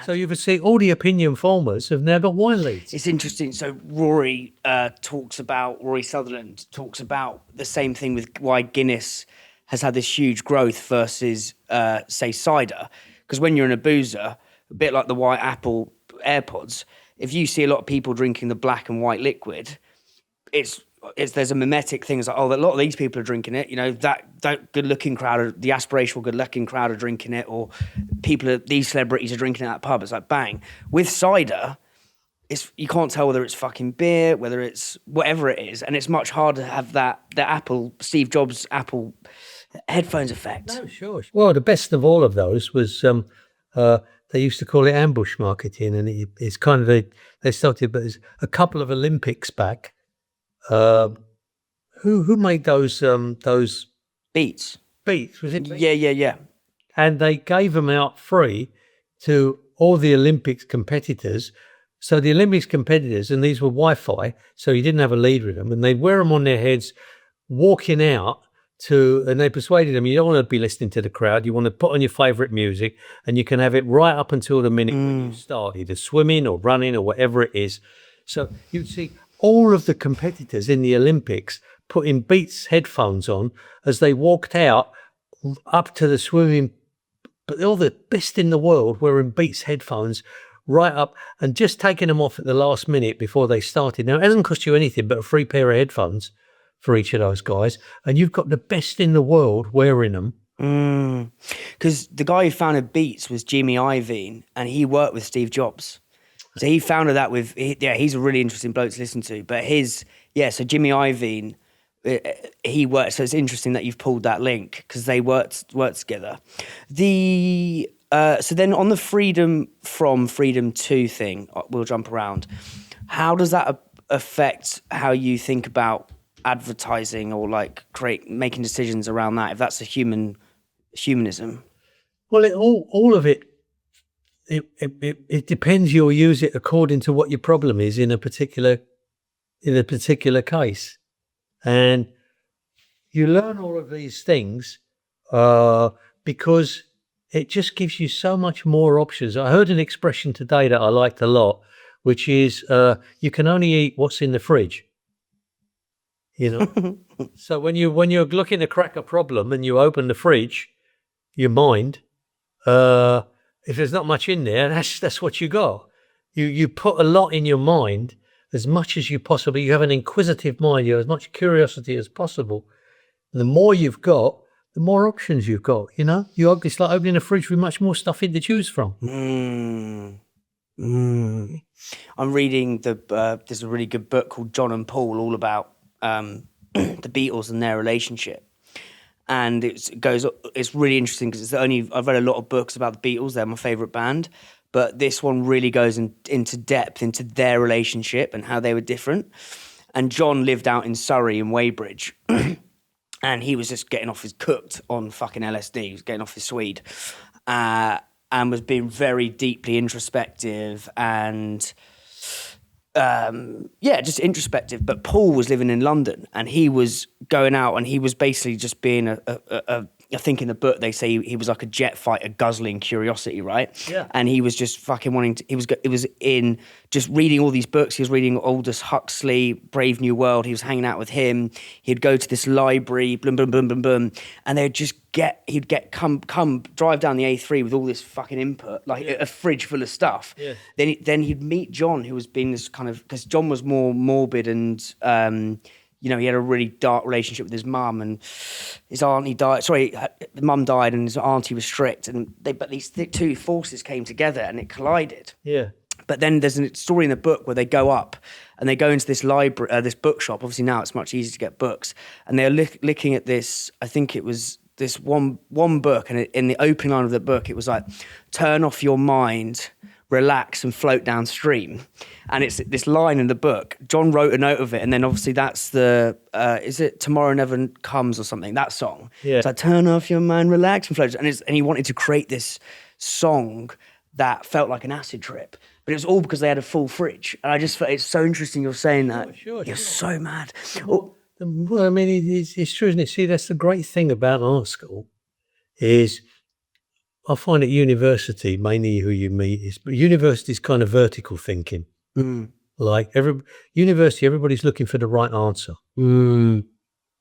So you would see all the opinion formers have now got white leads. It's interesting. So Rory Sutherland talks about the same thing with why Guinness has had this huge growth versus, say, cider. Because when you're in a boozer, a bit like the white Apple AirPods, if you see a lot of people drinking the black and white liquid, there's a mimetic thing. It's like, oh, a lot of these people are drinking it. You know, that good-looking crowd, the aspirational good-looking crowd are drinking it, or these celebrities are drinking it at that pub. It's like, bang. With cider, you can't tell whether it's fucking beer, whether it's whatever it is, and it's much harder to have the Steve Jobs Apple headphones effect. No, sure. Well, the best of all of those was they used to call it ambush marketing, and it's kind of they started, but there's a couple of Olympics back. Who made those Beats? Beats? Was it Beats? Yeah. And they gave them out free to all the Olympics competitors. So the Olympics competitors, and these were Wi-Fi, so you didn't have a lead with them, and they'd wear them on their heads, walking out and they persuaded them, you don't want to be listening to the crowd, you want to put on your favourite music, and you can have it right up until the minute when you start, either swimming or running or whatever it is. So you'd see all of the competitors in the Olympics putting Beats headphones on as they walked out up to the swimming, but all the best in the world wearing Beats headphones right up and just taking them off at the last minute before they started. Now, it doesn't cost you anything but a free pair of headphones for each of those guys, and you've got the best in the world wearing them. Because the guy who founded Beats was Jimmy Iovine, and he worked with Steve Jobs. So he founded that he's a really interesting bloke to listen to. But so Jimmy Iovine, he worked. So it's interesting that you've pulled that link because they worked together. So then on the freedom from freedom to thing, we'll jump around. How does that affect how you think about advertising or like making decisions around that? If that's a humanism. Well, all of it. It depends. You'll use it according to what your problem is in a particular case, and you learn all of these things because it just gives you so much more options. I heard an expression today that I liked a lot, which is you can only eat what's in the fridge. You know, so when you're looking to crack a problem and you open the fridge, your mind. If there's not much in there, that's what you got. You put a lot in your mind, as much as you possibly. You have an inquisitive mind. You have as much curiosity as possible. And the more you've got, the more options you've got. You know, it's like opening a fridge with much more stuff in to choose from. I'm reading there's a really good book called John and Paul, all about the Beatles and their relationship. And it's really interesting because I've read a lot of books about the Beatles. They're my favourite band. But this one really goes into depth into their relationship and how they were different. And John lived out in Surrey in Weybridge. And he was just getting off his cooked on fucking LSD. He was getting off his Swede. And was being very deeply introspective and... just introspective. But Paul was living in London and he was going out and he was basically just being I think in the book they say he was like a jet fighter guzzling curiosity, right? Yeah. And he was just fucking wanting to. It was in just reading all these books. He was reading Aldous Huxley, Brave New World. He was hanging out with him. He'd go to this library, boom, boom, boom, boom, boom, and he'd come drive down the A3 with all this fucking input, like a fridge full of stuff. Yeah. Then he'd meet John, who was being this kind of, because John was more morbid and he had a really dark relationship with his mum, and his auntie died. Sorry, the mum died, and his auntie was strict, but these two forces came together and it collided. Yeah. But then there's a story in the book where they go up and they go into this library, this bookshop. Obviously now it's much easier to get books, and they're looking at this. I think it was this one book, and in the opening line of the book, it was like, "Turn off your mind, relax and float downstream." And it's this line in the book. John wrote a note of it, and then obviously that's the is it Tomorrow Never Comes or something, that song. Yeah. It's like, turn off your mind, relax and float. And he wanted to create this song that felt like an acid trip, but it was all because they had a full fridge. And I just felt it's so interesting you're saying that. Sure. You're so mad. Well, I mean, it's true, isn't it? See, that's the great thing about art school is I find at university, mainly who you meet is university's kind of vertical thinking. Like university, everybody's looking for the right answer.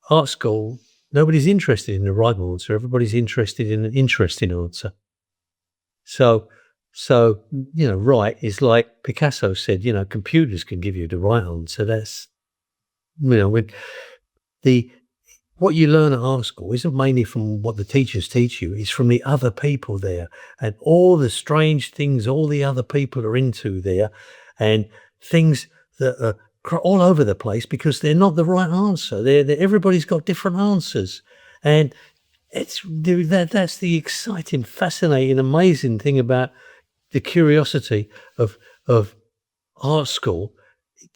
Art school, nobody's interested in the right answer. Everybody's interested in an interesting answer. So, right is like Picasso said, computers can give you the right answer. That's, when what you learn at art school isn't mainly from what the teachers teach you, it's from the other people there and all the strange things all the other people are into there, and things that are all over the place because they're not the right answer. Everybody's got different answers, and that's the exciting, fascinating, amazing thing about the curiosity of art school.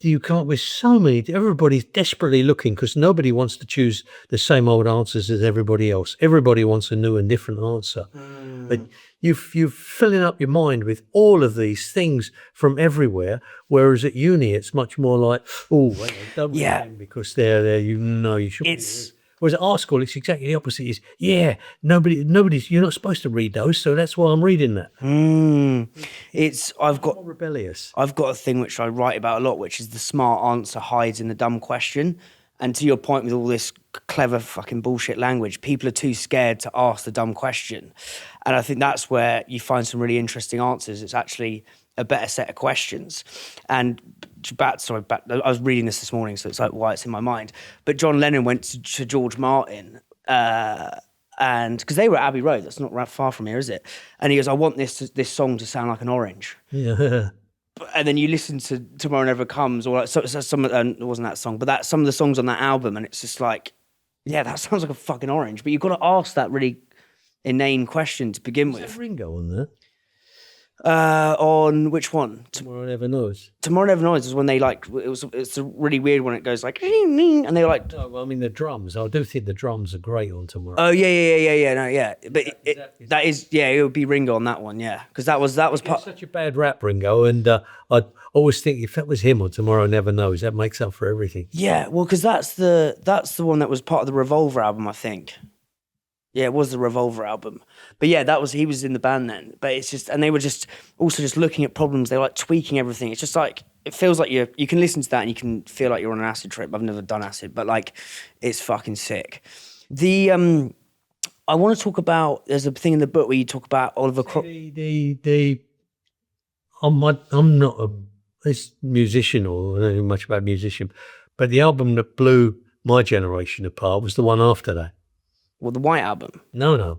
You come up with so many. Everybody's desperately looking because nobody wants to choose the same old answers as everybody else. Everybody wants a new and different answer. But you're filling up your mind with all of these things from everywhere. Whereas at uni, it's much more like, don't read them because they're there. You should. Whereas at art school, it's exactly the opposite. Is nobody's. You're not supposed to read those, so that's why I'm reading that. I've got more rebellious. I've got a thing which I write about a lot, which is the smart answer hides in the dumb question. And to your point, with all this clever fucking bullshit language, people are too scared to ask the dumb question. And I think that's where you find some really interesting answers. It's actually a better set of questions. And I was reading this morning, so it's like why it's in my mind. But John Lennon went to George Martin, and because they were at Abbey Road, that's not far from here, is it? And he goes, "I want this song to sound like an orange." Yeah. And then you listen to Tomorrow Never Comes, or some it wasn't that song, but some of the songs on that album, and it's just like, yeah, that sounds like a fucking orange. But you've got to ask that really inane question to begin with. Is Ringo on there? On which one? Tomorrow Never Knows. Tomorrow Never Knows is when they it's a really weird one. It goes like, and they're like, no, well, I mean the drums. I do think the drums are great on Tomorrow. Oh yeah. But it would be Ringo on that one, yeah, because that was part. Such a bad rap, Ringo, and I always think if that was him on Tomorrow Never Knows, that makes up for everything. Yeah, well, because that's the one that was part of the Revolver album, I think. Yeah, it was the Revolver album. But yeah, he was in the band then. But it's just, and they were just also just looking at problems. They were like tweaking everything. It's just like, it feels like you can listen to that and you can feel like you're on an acid trip. I've never done acid, but like, it's fucking sick. I want to talk about, there's a thing in the book where you talk about Oliver Cromwell. I'm not a musician or I don't know much about musician, but the album that blew my generation apart was the one after that. Well, the White Album? No.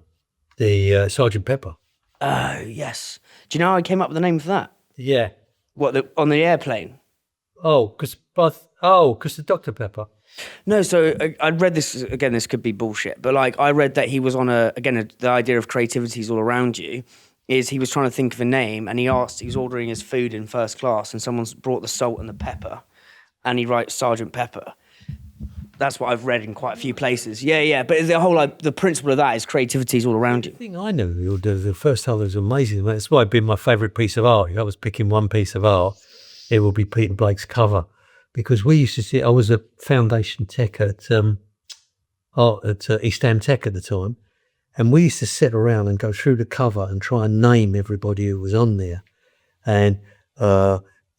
The Sgt. Pepper. Oh, yes. Do you know how I came up with the name for that? Yeah. What, on the airplane? Because the Dr. Pepper. No, so I read this, again, this could be bullshit, but like I read that he was on the idea of creativity is all around you, is he was trying to think of a name and he was ordering his food in first class and someone's brought the salt and the pepper and he writes Sgt. Pepper. That's what I've read in quite a few places. Yeah. But the whole the principle of that is creativity is all around you. The thing I knew the first time it was amazing. That's why it'd been my favourite piece of art. If I was picking one piece of art, it would be Peter Blake's cover, because we used to see. I was a foundation tech at East Ham Tech at the time, and we used to sit around and go through the cover and try and name everybody who was on there. And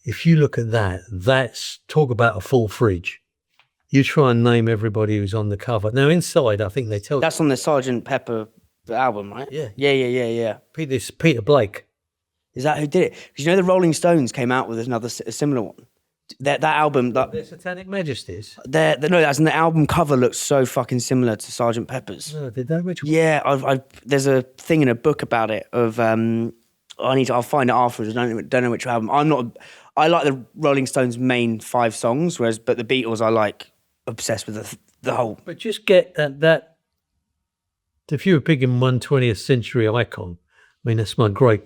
if you look at that, that's talk about a full fridge. You try and name everybody who's on the cover. Now, inside, I think they tell that's on the Sgt. Pepper album, right? Yeah. Yeah. Peter Blake. Is that who did it? Because the Rolling Stones came out with a similar one. That album, Their Satanic Majesties. no, that's the album cover looks so fucking similar to Sergeant Pepper's. No, did they? Which one? Yeah, there's a thing in a book about it. I'll find it afterwards. I don't know which album. I like the Rolling Stones' main 5 songs, but the Beatles I like obsessed with the whole. But just get that. If you were picking one 20th century icon, I mean that's my great.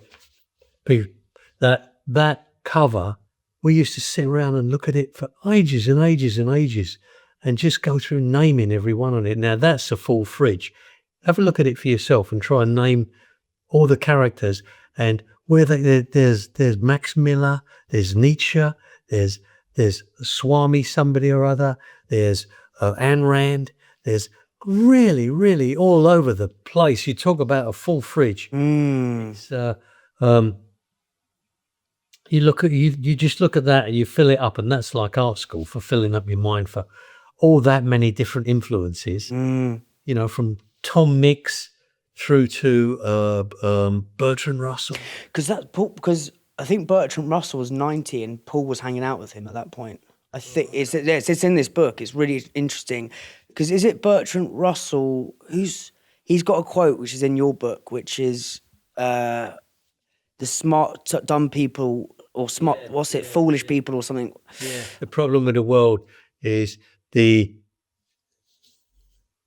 That cover. We used to sit around and look at it for ages and ages and ages and just go through naming every one on it. Now, that's a full fridge. Have a look at it for yourself and try and name all the characters. And where there's Max Miller, there's Nietzsche, there's Swami somebody or other, there's Ayn Rand, there's really, really all over the place. You talk about a full fridge. It's, you just look at that and you fill it up, and that's like art school for filling up your mind for all that many different influences. You know, from Tom Mix through to Bertrand Russell. Because I think Bertrand Russell was 90 and Paul was hanging out with him at that point. I think it's in this book. It's really interesting because is it Bertrand Russell he's got a quote which is in your book, which is the smart dumb people. Or smart, foolish people or something. Yeah. The problem with the world is the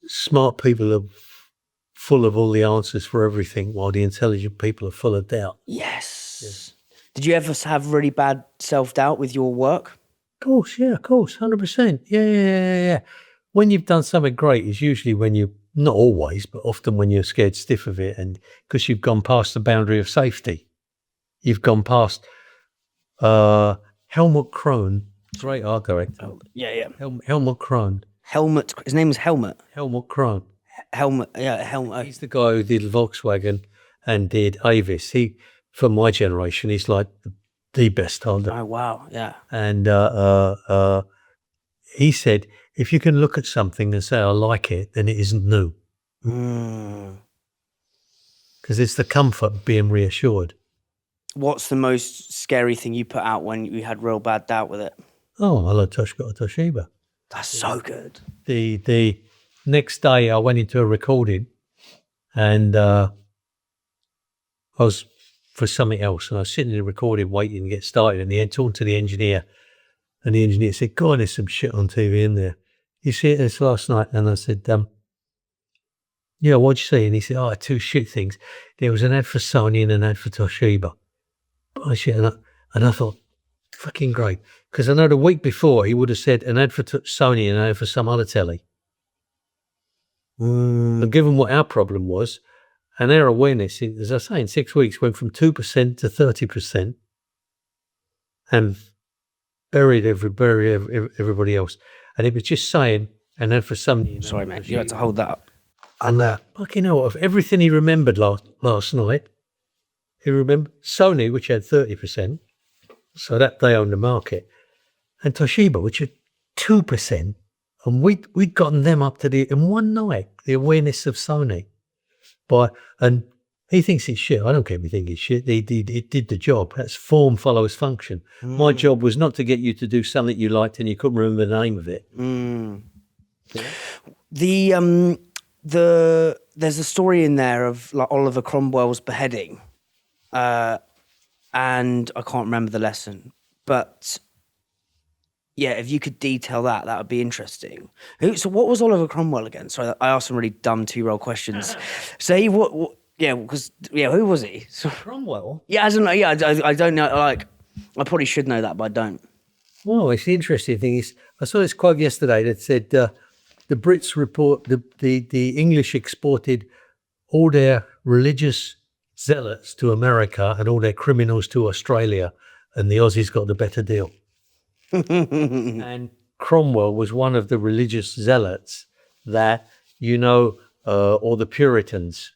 smart people are full of all the answers for everything, while the intelligent people are full of doubt. Yes. Did you ever have really bad self-doubt with your work? Of course, 100%. Yeah. When you've done something great is usually when you, not always, but often when you're scared stiff of it, and because you've gone past the boundary of safety. You've gone past... Helmut Krohn, great art director. Oh, yeah. Helmut Krohn. His name is Helmut. Helmut Krohn. Helmut. He's the guy who did Volkswagen and did Avis. He, for my generation, he's like the best art director. Oh wow, yeah. And he said, if you can look at something and say I like it, then it isn't new. Because it's the comfort of being reassured. What's the most scary thing you put out when you had real bad doubt with it? Oh, I got a Toshiba. That's so good. The next day I went into a recording and I was for something else, and I was sitting in the recording waiting to get started, and the talking to the engineer, and the engineer said, God, there's some shit on TV in there. You see it this last night? And I said, yeah, what'd you see? And he said, 2 shit things. There was an ad for Sony and an ad for Toshiba. And I thought, fucking great. Because I know the week before he would have said an ad for Sony and an ad for some other telly. But given what our problem was, and our awareness, as I say, in 6 weeks went from 2% to 30% and buried everybody else. And it was just saying, and then for some... Sorry, mate, you had to hold that up. And fucking hell, of everything he remembered last night, he remembered Sony, which had 30%, so that they owned the market, and Toshiba, which had 2%, and we'd gotten them up to in one night, the awareness of Sony. And he thinks it's shit. I don't care if he thinks it's shit. It did the job. That's form follows function. My job was not to get you to do something you liked and you couldn't remember the name of it. There's a story in there of like Oliver Cromwell's beheading. And I can't remember the lesson, but yeah, if you could detail that would be interesting. So what was Oliver Cromwell again? Sorry, I asked some really dumb 2-year-old questions. So who was he? Cromwell? Yeah, I don't know. Yeah, I don't know. Like, I probably should know that, but I don't. Well, it's the interesting thing is, I saw this quote yesterday that said, the Brits report, the English exported all their religious zealots to America and all their criminals to Australia, and the Aussies got the better deal. And Cromwell was one of the religious zealots that, or the Puritans.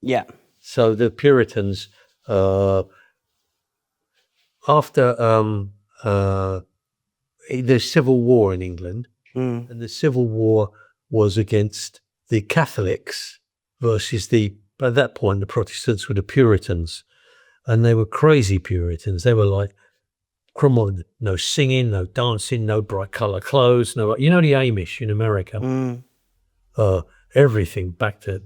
Yeah. So the Puritans, after the Civil War in England, and the Civil War was against the Catholics versus at that point, the Protestants were the Puritans, and they were crazy Puritans. They were like Cromwell, no singing, no dancing, no bright colour clothes, no, the Amish in America, everything back to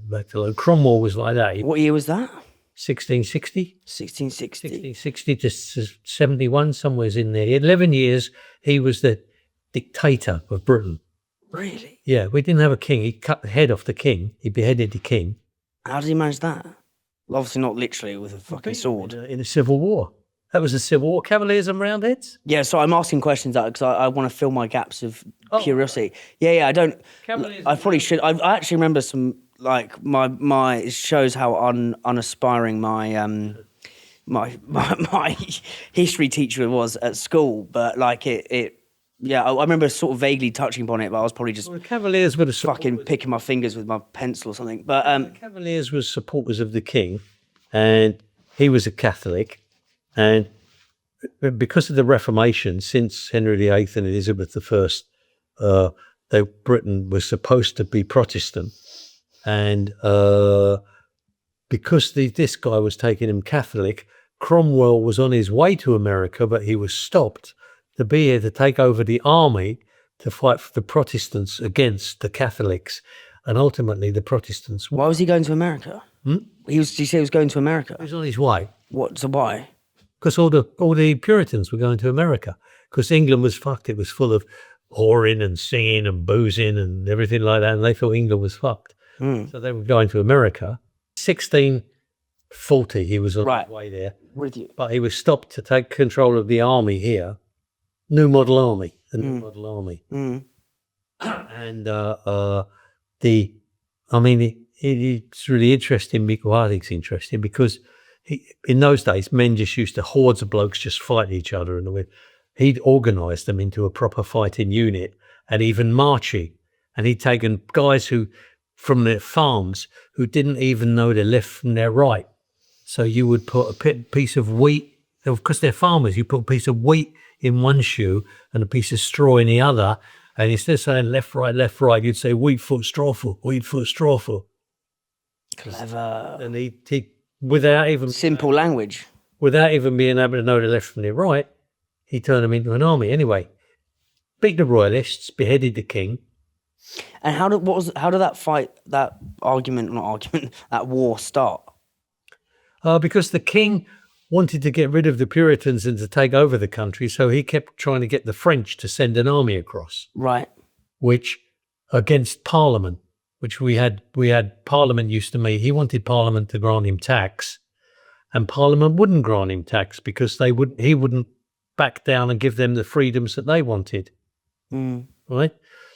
Cromwell was like that. What year was that? 1660? 1660. 1660 to 71, somewhere's in there. 11 years, he was the dictator of Britain. Really? Yeah, we didn't have a king. He cut the head off the king. He beheaded the king. How did he manage that? Well, obviously not literally with a fucking sword. In a civil war. That was a civil war. Cavaliers and Roundheads? Yeah, so I'm asking questions because I want to fill my gaps of curiosity. Yeah, I don't. I probably should. I actually remember some, like, my it shows how unaspiring my my history teacher was at school, but like yeah, I remember sort of vaguely touching upon it, but I was probably just the Cavaliers were the fucking picking my fingers with my pencil or something. But the Cavaliers were supporters of the king, and he was a Catholic, and because of the Reformation, since Henry VIII and Elizabeth I, Britain was supposed to be Protestant, and because this guy was taking him Catholic, Cromwell was on his way to America, but he was stopped to be here to take over the army to fight for the Protestants against the Catholics, and ultimately the Protestants. Why was he going to America? You say he was going to America? He was on his way. What? So why? Because all the Puritans were going to America. Because England was fucked. It was full of whoring and singing and boozing and everything like that, and they thought England was fucked. So they were going to America. 1640, he was on his way there. With you. But he was stopped to take control of the army here. New model army. The new model army. And it's really interesting. Well, I think it's interesting because in those days, men just used to, hordes of blokes just fight each other. And he'd organised them into a proper fighting unit and even marching. And he'd taken guys from their farms who didn't even know their left from their right. So you would put a piece of wheat, because they're farmers, you put a piece of wheat in one shoe and a piece of straw in the other. And instead of saying left, right, you'd say wheat foot, straw foot, wheat foot, straw foot. Clever. And he without even... Simple language. Without even being able to know the left from the right, he turned them into an army. Anyway, beat the royalists, beheaded the king. And how did that war start? Because the king wanted to get rid of the Puritans and to take over the country, so he kept trying to get the French to send an army across. Right. Which, against Parliament, which we had Parliament used to meet. He wanted Parliament to grant him tax, and Parliament wouldn't grant him tax because he wouldn't back down and give them the freedoms that they wanted. Right?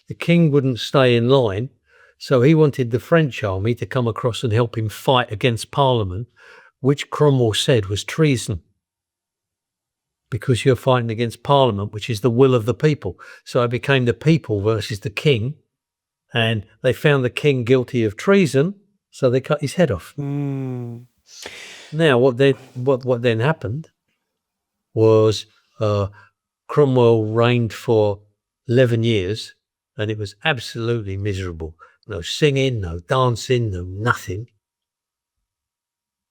The king wouldn't stay in line, so he wanted the French army to come across and help him fight against Parliament, which Cromwell said was treason, because you're fighting against Parliament, which is the will of the people. So it became the people versus the king, and they found the king guilty of treason, so they cut his head off. Now, what then happened was Cromwell reigned for 11 years, and it was absolutely miserable. No singing, no dancing, no nothing.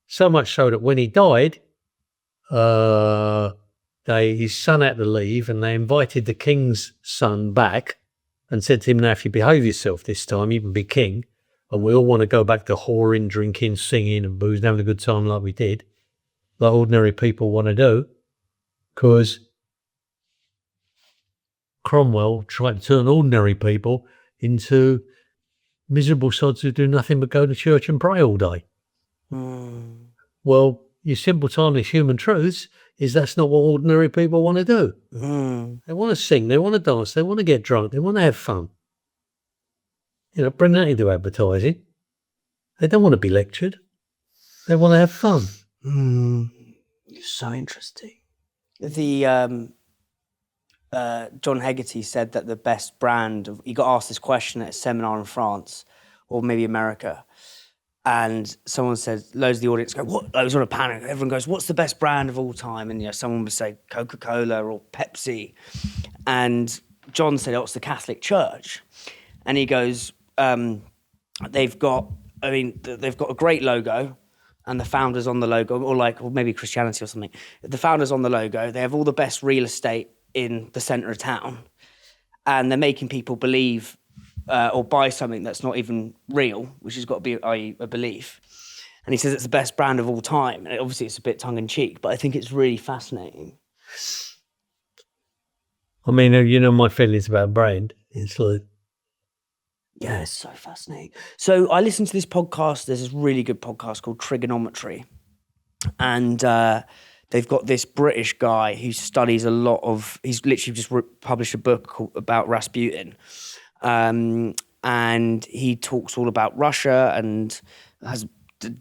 So much so that when he died, his son had to leave, and they invited the king's son back and said to him, now, if you behave yourself this time, you can be king. And we all want to go back to whoring, drinking, singing and boozing, having a good time like we did, like ordinary people want to do, because Cromwell tried to turn ordinary people into miserable sods who do nothing but go to church and pray all day. Well, your simple, timeless human truths is that's not what ordinary people want to do. They want to sing, they want to dance, they want to get drunk, they want to have fun. Bring that into advertising. They don't want to be lectured. They want to have fun. So interesting. The John Hegarty said that the best brand he got asked this question at a seminar in France or maybe America, and someone said, loads of the audience go, what? I was on a panic. Everyone goes, what's the best brand of all time? And someone would say Coca-Cola or Pepsi, and John said, oh, it's the Catholic Church. And he goes, they've got a great logo, and the founders on the logo, or maybe Christianity or something. The founders on the logo, they have all the best real estate in the center of town, and they're making people believe or buy something that's not even real, which has got to be, i.e., a belief. And he says it's the best brand of all time. And obviously it's a bit tongue-in-cheek, but I think it's really fascinating. I mean, my feelings about brand. It's like... Yeah, it's so fascinating. So I listened to this podcast. There's this really good podcast called Trigonometry. And they've got this British guy who studies a lot of... He's literally just published a book about Rasputin. And he talks all about Russia and has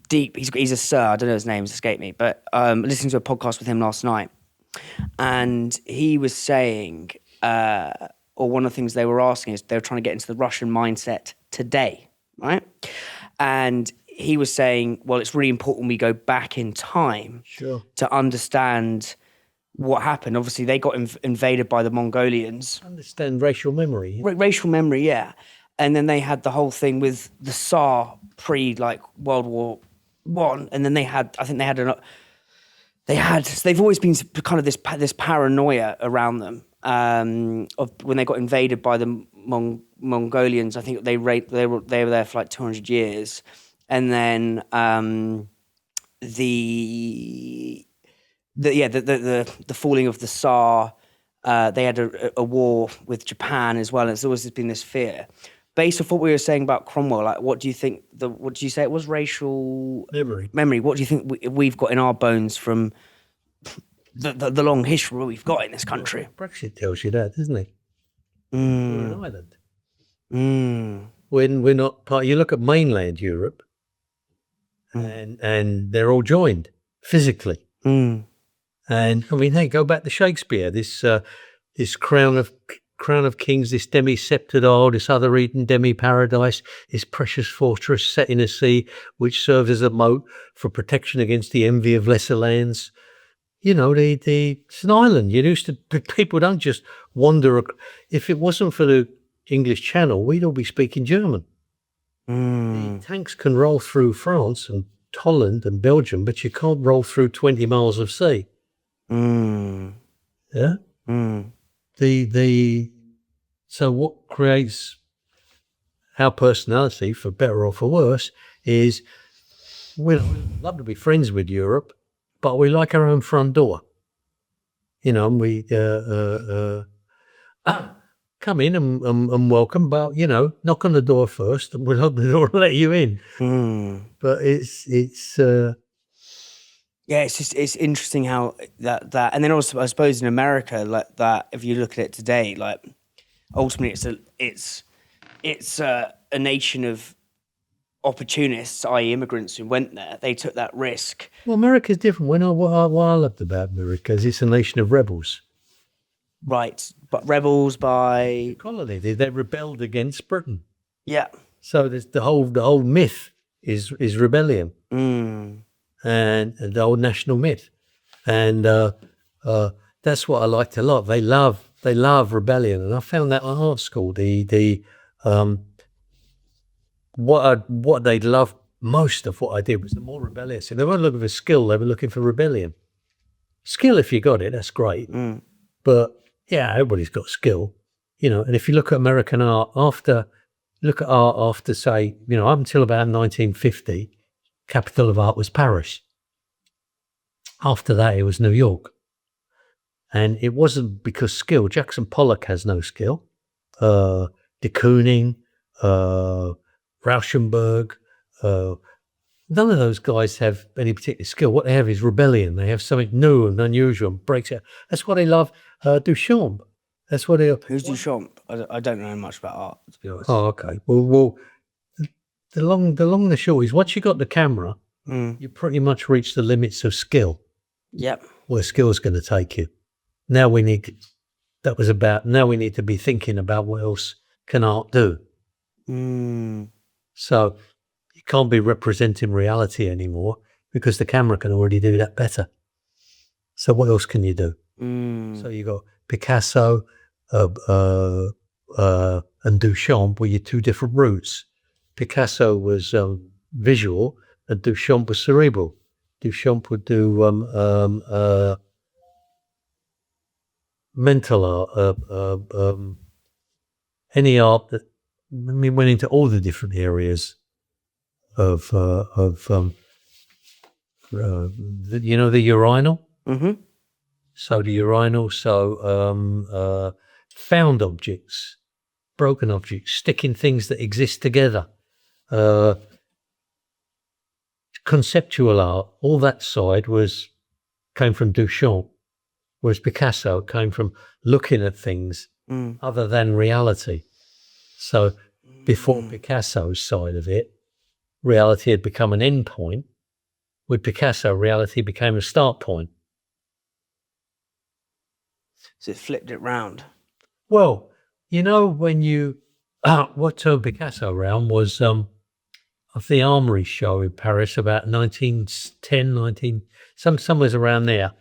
deep... He's a sir. I don't know his name. It's escaped me. But listening to a podcast with him last night. And he was saying... or one of the things they were asking is they were trying to get into the Russian mindset today, right? And he was saying, well, it's really important we go back in time to understand what happened. Obviously, they got invaded by the Mongolians. Understand racial memory. Racial memory, yeah. And then they had the whole thing with the Tsar World War I. And then they've always been kind of this paranoia around them. Of when they got invaded by the Mongolians, I think they were there for like 200 years, and then the falling of the Tsar. They had a war with Japan as well, and there's always been this fear. Based off what we were saying about Cromwell, like, what do you think? What did you say it was? Racial memory. What do you think we've got in our bones from the long history we've got in this country? Brexit tells you that, doesn't it? We're an island. Mm. We're not part. You look at mainland Europe, and they're all joined physically. Mm. And I mean, hey, go back to Shakespeare. This crown of kings, this demi-sceptred isle, this other Eden demi-paradise, this precious fortress set in a sea, which serves as a moat for protection against the envy of lesser lands. It's an island. People don't just wander. If it wasn't for the English Channel, we'd all be speaking German. The tanks can roll through France and Holland and Belgium, but you can't roll through 20 miles of sea. Yeah. So what creates our personality, for better or for worse, is we'd love to be friends with Europe, but we like our own front door. We come in and welcome, but knock on the door first, and we'll open the door and let you in. But it's yeah, it's interesting how that, and then also I suppose in America, like that, if you look at it today, like ultimately it's a nation of opportunists, i.e. immigrants who went there. They took that risk. Well, America's different. What I loved about America is it's a nation of rebels. Right, but rebels by colony. They rebelled against Britain. Yeah. So there's the whole myth is rebellion, and the old national myth, and that's what I liked a lot. They love rebellion, and I found that at art school. What they loved most of what I did was the more rebellious. And they weren't looking for skill; they were looking for rebellion. Skill, if you got it, that's great. But yeah, everybody's got skill, And if you look at American art after say, up until about 1950, capital of art was Paris. After that, it was New York, and it wasn't because skill. Jackson Pollock has no skill. De Kooning, Rauschenberg, none of those guys have any particular skill. What they have is rebellion. They have something new and unusual and breaks out. That's why they love Duchamp. That's what they... Who's Duchamp? I don't know much about art, to be honest. Oh, okay. Well, the long and the short is once you got the camera, you pretty much reach the limits of skill. Yep. Where skill's going to take you. Now we need to be thinking about what else can art do. So you can't be representing reality anymore because the camera can already do that better. So what else can you do? So you got Picasso and Duchamp were your two different routes. Picasso was visual and Duchamp was cerebral. Duchamp would do mental art, any art that went into all the different areas of the urinal. Mm-hmm. So the urinal, found objects, broken objects, sticking things that exist together, conceptual art, all that side came from Duchamp, whereas Picasso came from looking at things other than reality. So before Picasso's side of it, reality had become an end point. With Picasso, reality became a start point. So it flipped it round. Well, when what turned Picasso around was of the Armory show in Paris about 1910, somewhere around there.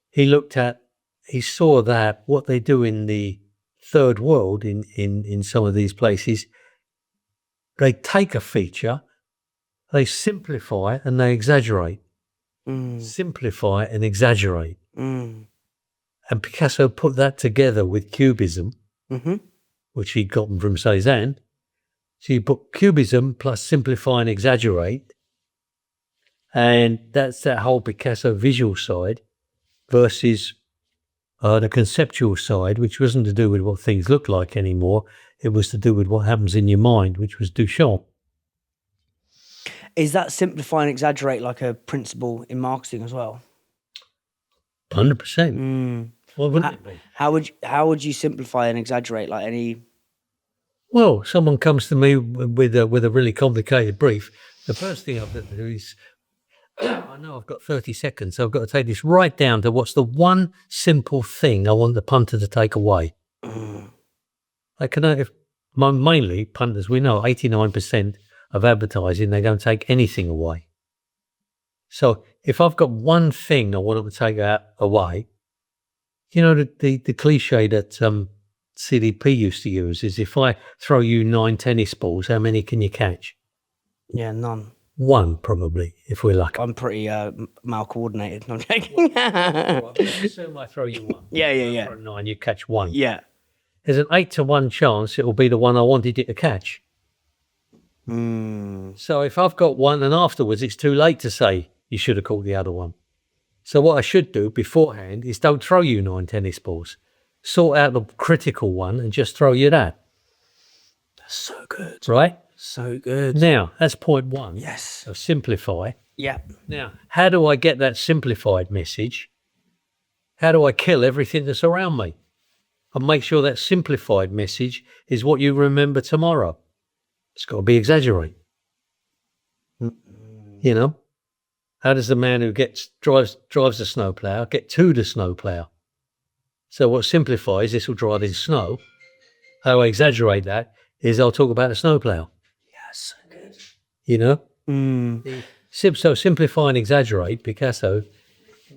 He saw that what they do in the third world in some of these places, they take a feature, they simplify it and they exaggerate. Simplify and exaggerate. And Picasso put that together with Cubism, which he'd gotten from Cézanne. So you put Cubism plus simplify and exaggerate, and that's that whole Picasso visual side versus the conceptual side, which wasn't to do with what things look like anymore. It was to do with what happens in your mind, which was Duchamp. Is that simplify and exaggerate like a principle in marketing as well? 100%. Well, wouldn't it be? How would you simplify and exaggerate? Like any? Well, someone comes to me with a really complicated brief. The first thing I've got to do is, I know I've got 30 seconds, so I've got to take this right down to what's the one simple thing I want the punter to take away. Mainly punters, we know 89% of advertising, they don't take anything away. So if I've got one thing I want them to take away, the cliche that CDP used to use is, if I throw you 9 tennis balls, how many can you catch? Yeah, none. One, probably, if we're lucky. I'm pretty mal-coordinated. No, I'm joking. Well, assume I throw you one. Yeah. Throw 9, you catch one. Yeah. There's an 8 to 1 chance it will be the one I wanted you to catch. So if I've got one and afterwards it's too late to say you should have caught the other one. So what I should do beforehand is don't throw you 9 tennis balls. Sort out the critical one and just throw you that. That's so good. Right? So good. Now, that's point one. Yes. So simplify. Yeah. Now, how do I get that simplified message? How do I kill everything that's around me? And make sure that simplified message is what you remember tomorrow. It's got to be exaggerate. How does the man who drives a snowplow get to the snowplow? So what simplifies, this will drive in snow. How I exaggerate that is I'll talk about a snowplow. Yes, so good. So simplify and exaggerate, Picasso,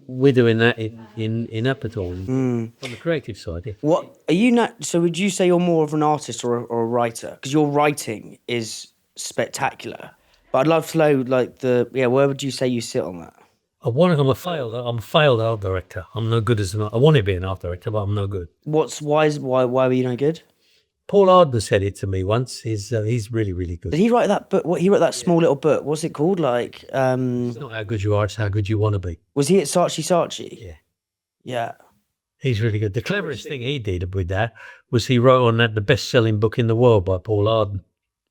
we're doing that in Apatow on the creative side. Yeah. What are you not? So would you say you're more of an artist or a writer? Because your writing is spectacular. But I'd love to know, where would you say you sit on that? I'm a failed art director. I'm no good I want to be an art director, but I'm no good. Why were you no good? Paul Ardner said it to me once. He's really, really good. Did he write that book? He wrote that small little book. What's it called? It's not how good you are, it's how good you want to be. Was he at Saatchi? Yeah. Yeah. He's really good. The cleverest thing he did with that was he wrote on that the best-selling book in the world by Paul Ardner.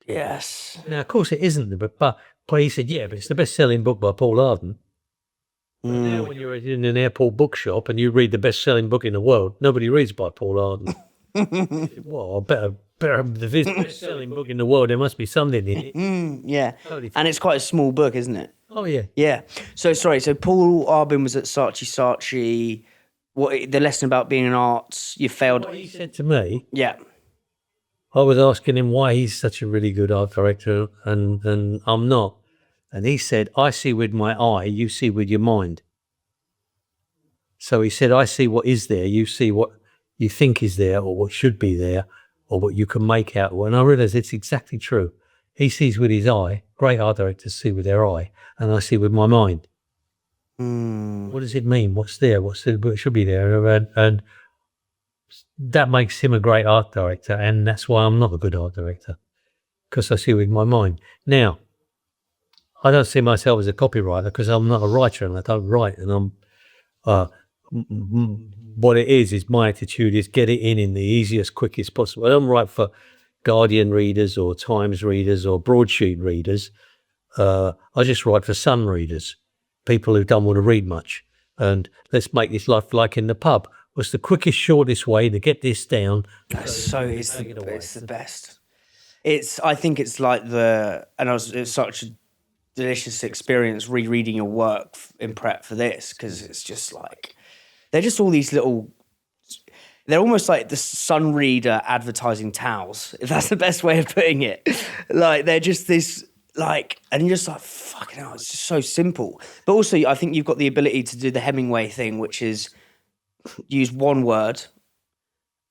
Yes. Now, of course, it isn't, but he said, yeah, but it's the best-selling book by Paul Ardner. But now when you're in an airport bookshop and you read the best-selling book in the world, nobody reads by Paul Ardner. Well, better the best-selling book in the world, there must be something in it. Yeah. And it's quite a small book, isn't it? Oh, yeah. Yeah. So Paul Ardner was at Saatchi. What the lesson about being an arts, you failed. What he said to me, yeah. I was asking him why he's such a really good art director and I'm not. And he said, I see with my eye, you see with your mind. So he said, I see what is there, you see what you think is there or what should be there or what you can make out. And I realised it's exactly true. He sees with his eye, great art directors see with their eye, and I see with my mind. What does it mean? What's there? What should be there? And that makes him a great art director, and that's why I'm not a good art director, because I see with my mind. Now, I don't see myself as a copywriter because I'm not a writer and I don't write, and I'm what it is my attitude is get it in the easiest, quickest possible. I don't write for Guardian readers or Times readers or broadsheet readers. I just write for Sun readers, people who don't want to read much. And let's make this life like in the pub. What's the quickest, shortest way to get this down? It's the best. I think it's like it's such a delicious experience rereading your work in prep for this, because it's just like, they're just all these little, they're almost like the Sun reader advertising towels, if that's the best way of putting it. Like, they're just this, like, and you're just like, fucking hell, it's just so simple. But also, I think you've got the ability to do the Hemingway thing, which is use one word,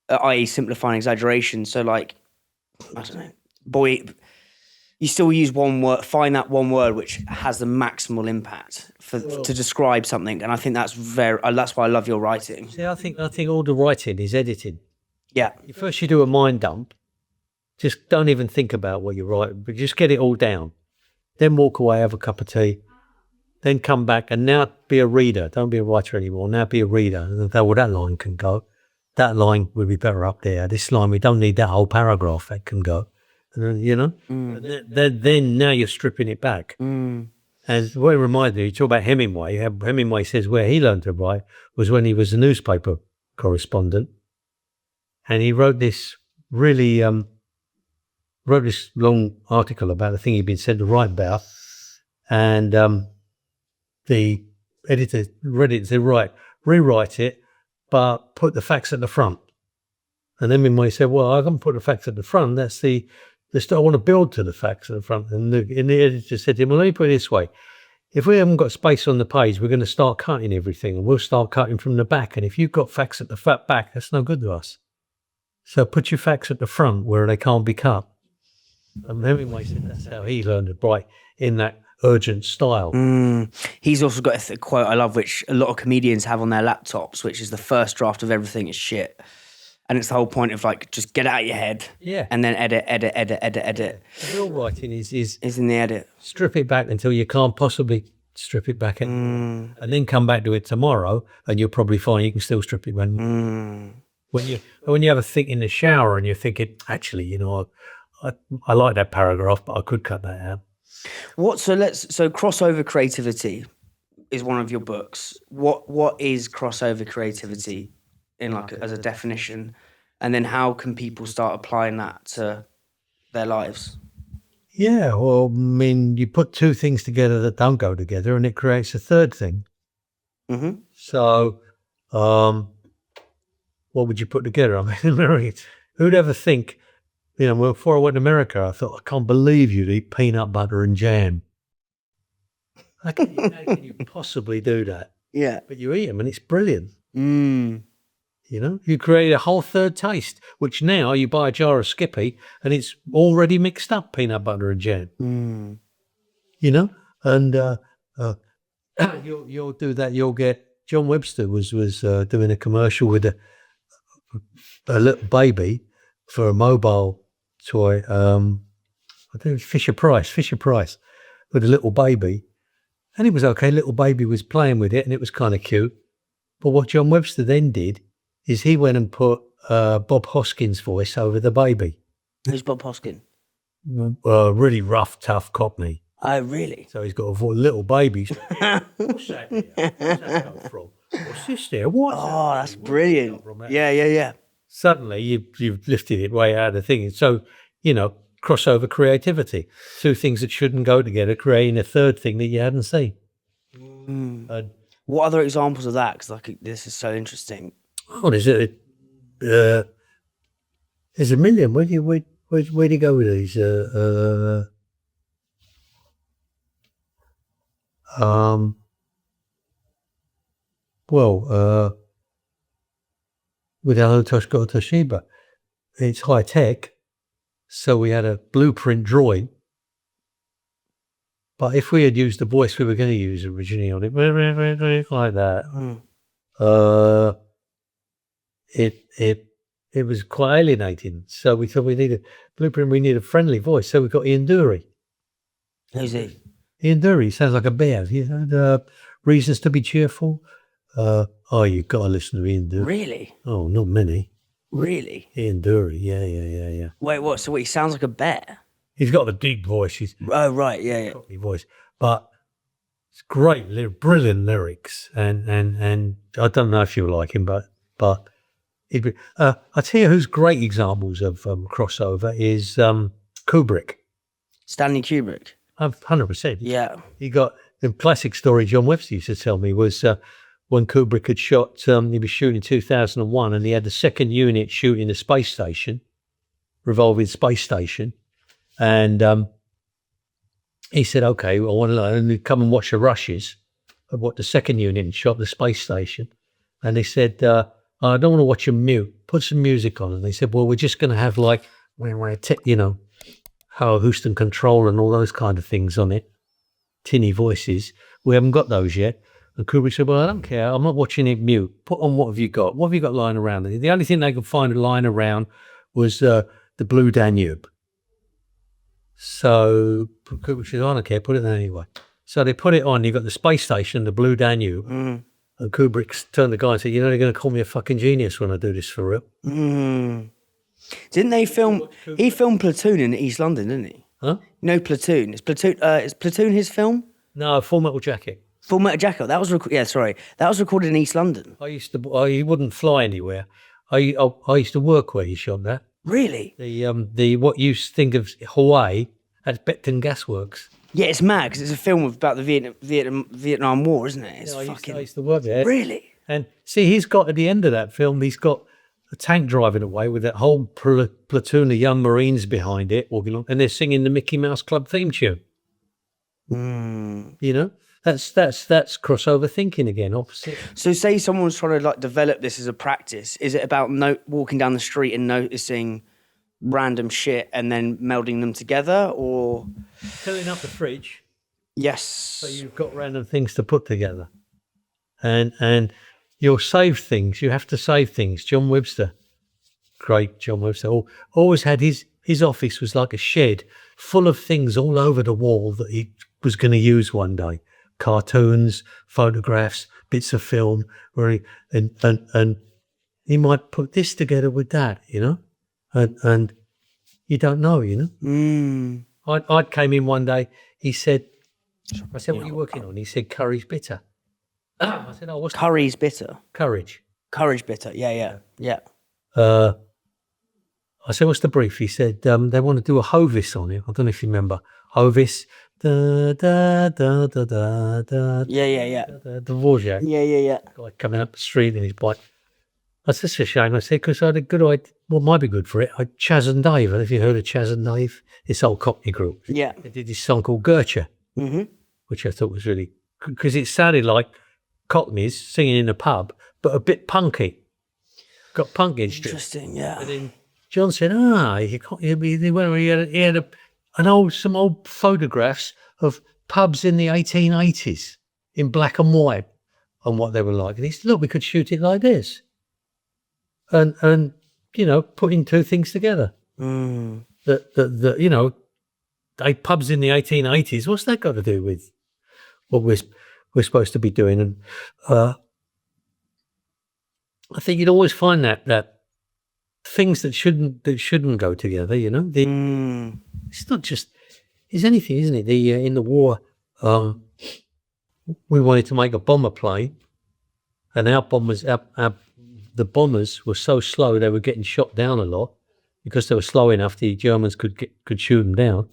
i.e. simplifying exaggeration. So, like, I don't know, you still use one word, find that one word which has the maximal impact to describe something. And I think that's that's why I love your writing. See, I think all the writing is editing. Yeah. First you do a mind dump. Just don't even think about what you write, but just get it all down. Then walk away, have a cup of tea, then come back and now be a reader. Don't be a writer anymore. Now be a reader. And that line can go. That line would be better up there. This line, we don't need that whole paragraph. That can go. And then, then now you're stripping it back. And what it reminded me, you talk about Hemingway. Hemingway says where he learned to write was when he was a newspaper correspondent. And he wrote this really... wrote this long article about the thing he'd been sent to write about, and the editor read it and said, right, rewrite it, but put the facts at the front. And then Hemingway said, well, I can put the facts at the front. That's I want to build to the facts at the front. And the editor said to him, well, let me put it this way. If we haven't got space on the page, we're going to start cutting everything, and we'll start cutting from the back. And if you've got facts at the back, that's no good to us. So put your facts at the front where they can't be cut. And Hemingway said that's how he learned to write in that urgent style. He's also got a quote I love, which a lot of comedians have on their laptops, which is the first draft of everything is shit. And it's the whole point of, like, just get it out of your head, and then edit. The real writing is in the edit. Strip it back until you can't possibly strip it back in, and then come back to it tomorrow, and you'll probably find you can still strip it when you have a think in the shower and you're thinking, actually, you know, I like that paragraph, but I could cut that out. So crossover creativity is one of your books. What is crossover creativity in, like, as a definition, and then how can people start applying that to their lives? Yeah, well, I mean, you put two things together that don't go together, and it creates a third thing. Mm-hmm. So, what would you put together? I mean, who'd ever think? You know, before I went to America, I thought, I can't believe you'd eat peanut butter and jam. How can you possibly do that? Yeah. But you eat them and it's brilliant. You know, you create a whole third taste, which now you buy a jar of Skippy and it's already mixed up peanut butter and jam. You know, and you'll do that. You'll get, John Webster was doing a commercial with a little baby for a mobile toy. I think it was Fisher Price with a little baby, and it was okay. Little baby was playing with it, and it was kind of cute. But what John Webster then did is he went and put Bob Hoskins' voice over the baby. Who's Bob Hoskin? Really rough, tough Cockney. Oh, really? So he's got a little baby. What's that here? Where's that come from? What's this there? Oh, that's brilliant. Yeah. Suddenly you've lifted it way out of the thing. So, you know, crossover creativity. Two things that shouldn't go together, creating a third thing that you hadn't seen. What other examples of that? Because, like, this is so interesting. Oh, there's a million. Where do you go with these? With our Toshiba, it's high tech. So we had a blueprint drawing But if we had used the voice we were going to use originally on it, like that, it was quite alienating. So we thought we need a friendly voice. So we got Ian Dury. Who's he? Ian Dury sounds like a bear. Reasons to be cheerful. You've got to listen to Ian Dury. Really? Oh, not many. Really? Ian Dury, yeah. Wait, what? So he sounds like a bear? He's got the deep voice. Oh, right, yeah. Cockney voice, but it's great, brilliant lyrics, and I don't know if you like him, but I tell you who's great examples of crossover is Kubrick. Stanley Kubrick. 100%. Yeah. He got the classic story John Webster used to tell me was when Kubrick had shot, he was shooting in 2001, and he had the second unit shooting the space station, revolving space station. And he said, okay, I want to come and watch the rushes of what the second unit shot the space station. And they said, I don't want to watch them mute. Put some music on. And they said, well, we're just going to have like, Howard Houston control and all those kind of things on it. Tinny voices. We haven't got those yet. And Kubrick said, well, I don't care. I'm not watching it mute. Put on what have you got? What have you got lying around? The only thing they could find lying around was the Blue Danube. So Kubrick said, I don't care, put it on anyway. So they put it on, you got the space station, the Blue Danube, and Kubrick turned to the guy and said, they're going to call me a fucking genius when I do this for real. Didn't they film, he filmed Platoon in East London, didn't he? Huh? No, Platoon. Is Platoon his film? No, Full Metal Jacket. Full Metal Jacket, that was, that was recorded in East London. He wouldn't fly anywhere. I used to work where he shot that. Really? The what you think of Hawaii as Beckton Gas Works. Yeah, it's mad because it's a film about the Vietnam War, isn't it? It's I used to work there. Really? And see, he's got at the end of that film, he's got a tank driving away with that whole platoon of young Marines behind it walking along, and they're singing the Mickey Mouse Club theme tune. That's crossover thinking again. Opposite. So, say someone's trying to develop this as a practice. Is it about walking down the street and noticing random shit and then melding them together, or filling up the fridge? Yes. So you've got random things to put together, and you'll save things. You have to save things. John Webster, great John Webster, always had his office was like a shed full of things all over the wall that he was going to use one day. Cartoons, photographs, bits of film, where and he might put this together with that, and you don't know, I came in one day. He said, "I said, what are you working on?" He said, "Courage bitter." I said, "Oh, what's Curry's bitter? Courage? Courage bitter? Yeah. I said, "What's the brief?" He said, "They want to do a Hovis on it. I don't know if you remember Hovis." Da, da, da, da, da, da, Yeah. The Dvorak. Yeah. Guy coming up the street in his bike. That's just a shame. I said, because I had a good idea. What might be good for it? Chaz and Dave. I don't know if you heard of Chaz and Dave. This old Cockney group. Yeah. They did this song called Gertrude, which I thought was really, because it sounded like Cockneys singing in a pub, but a bit punky. Got punk instruments. Interesting, yeah. And then John said, he had some old photographs of pubs in the 1880s in black and white and what they were like. And he said, look, we could shoot it like this. And putting two things together. That pubs in the 1880s, what's that got to do with what we're supposed to be doing? And I think you'd always find that things that shouldn't go together, It's not just, it's anything, isn't it? In the war, we wanted to make a bomber plane, and our bombers, the bombers were so slow they were getting shot down a lot because they were slow enough. The Germans could shoot them down.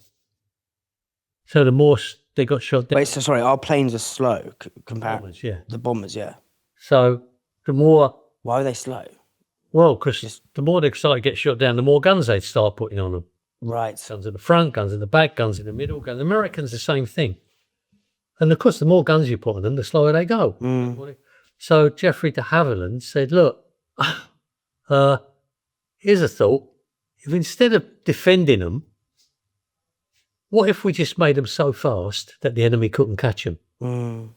So the more they got shot down. Wait, so sorry, our planes are slow compared to the bombers, yeah. So the more. Why are they slow? Well, because the more they started to get shot down, the more guns they'd start putting on them. Right. Guns in the front, guns in the back, guns in the middle. The Americans, the same thing. And of course, the more guns you put on them, the slower they go. So Geoffrey de Havilland said, look, here's a thought. If instead of defending them, what if we just made them so fast that the enemy couldn't catch them?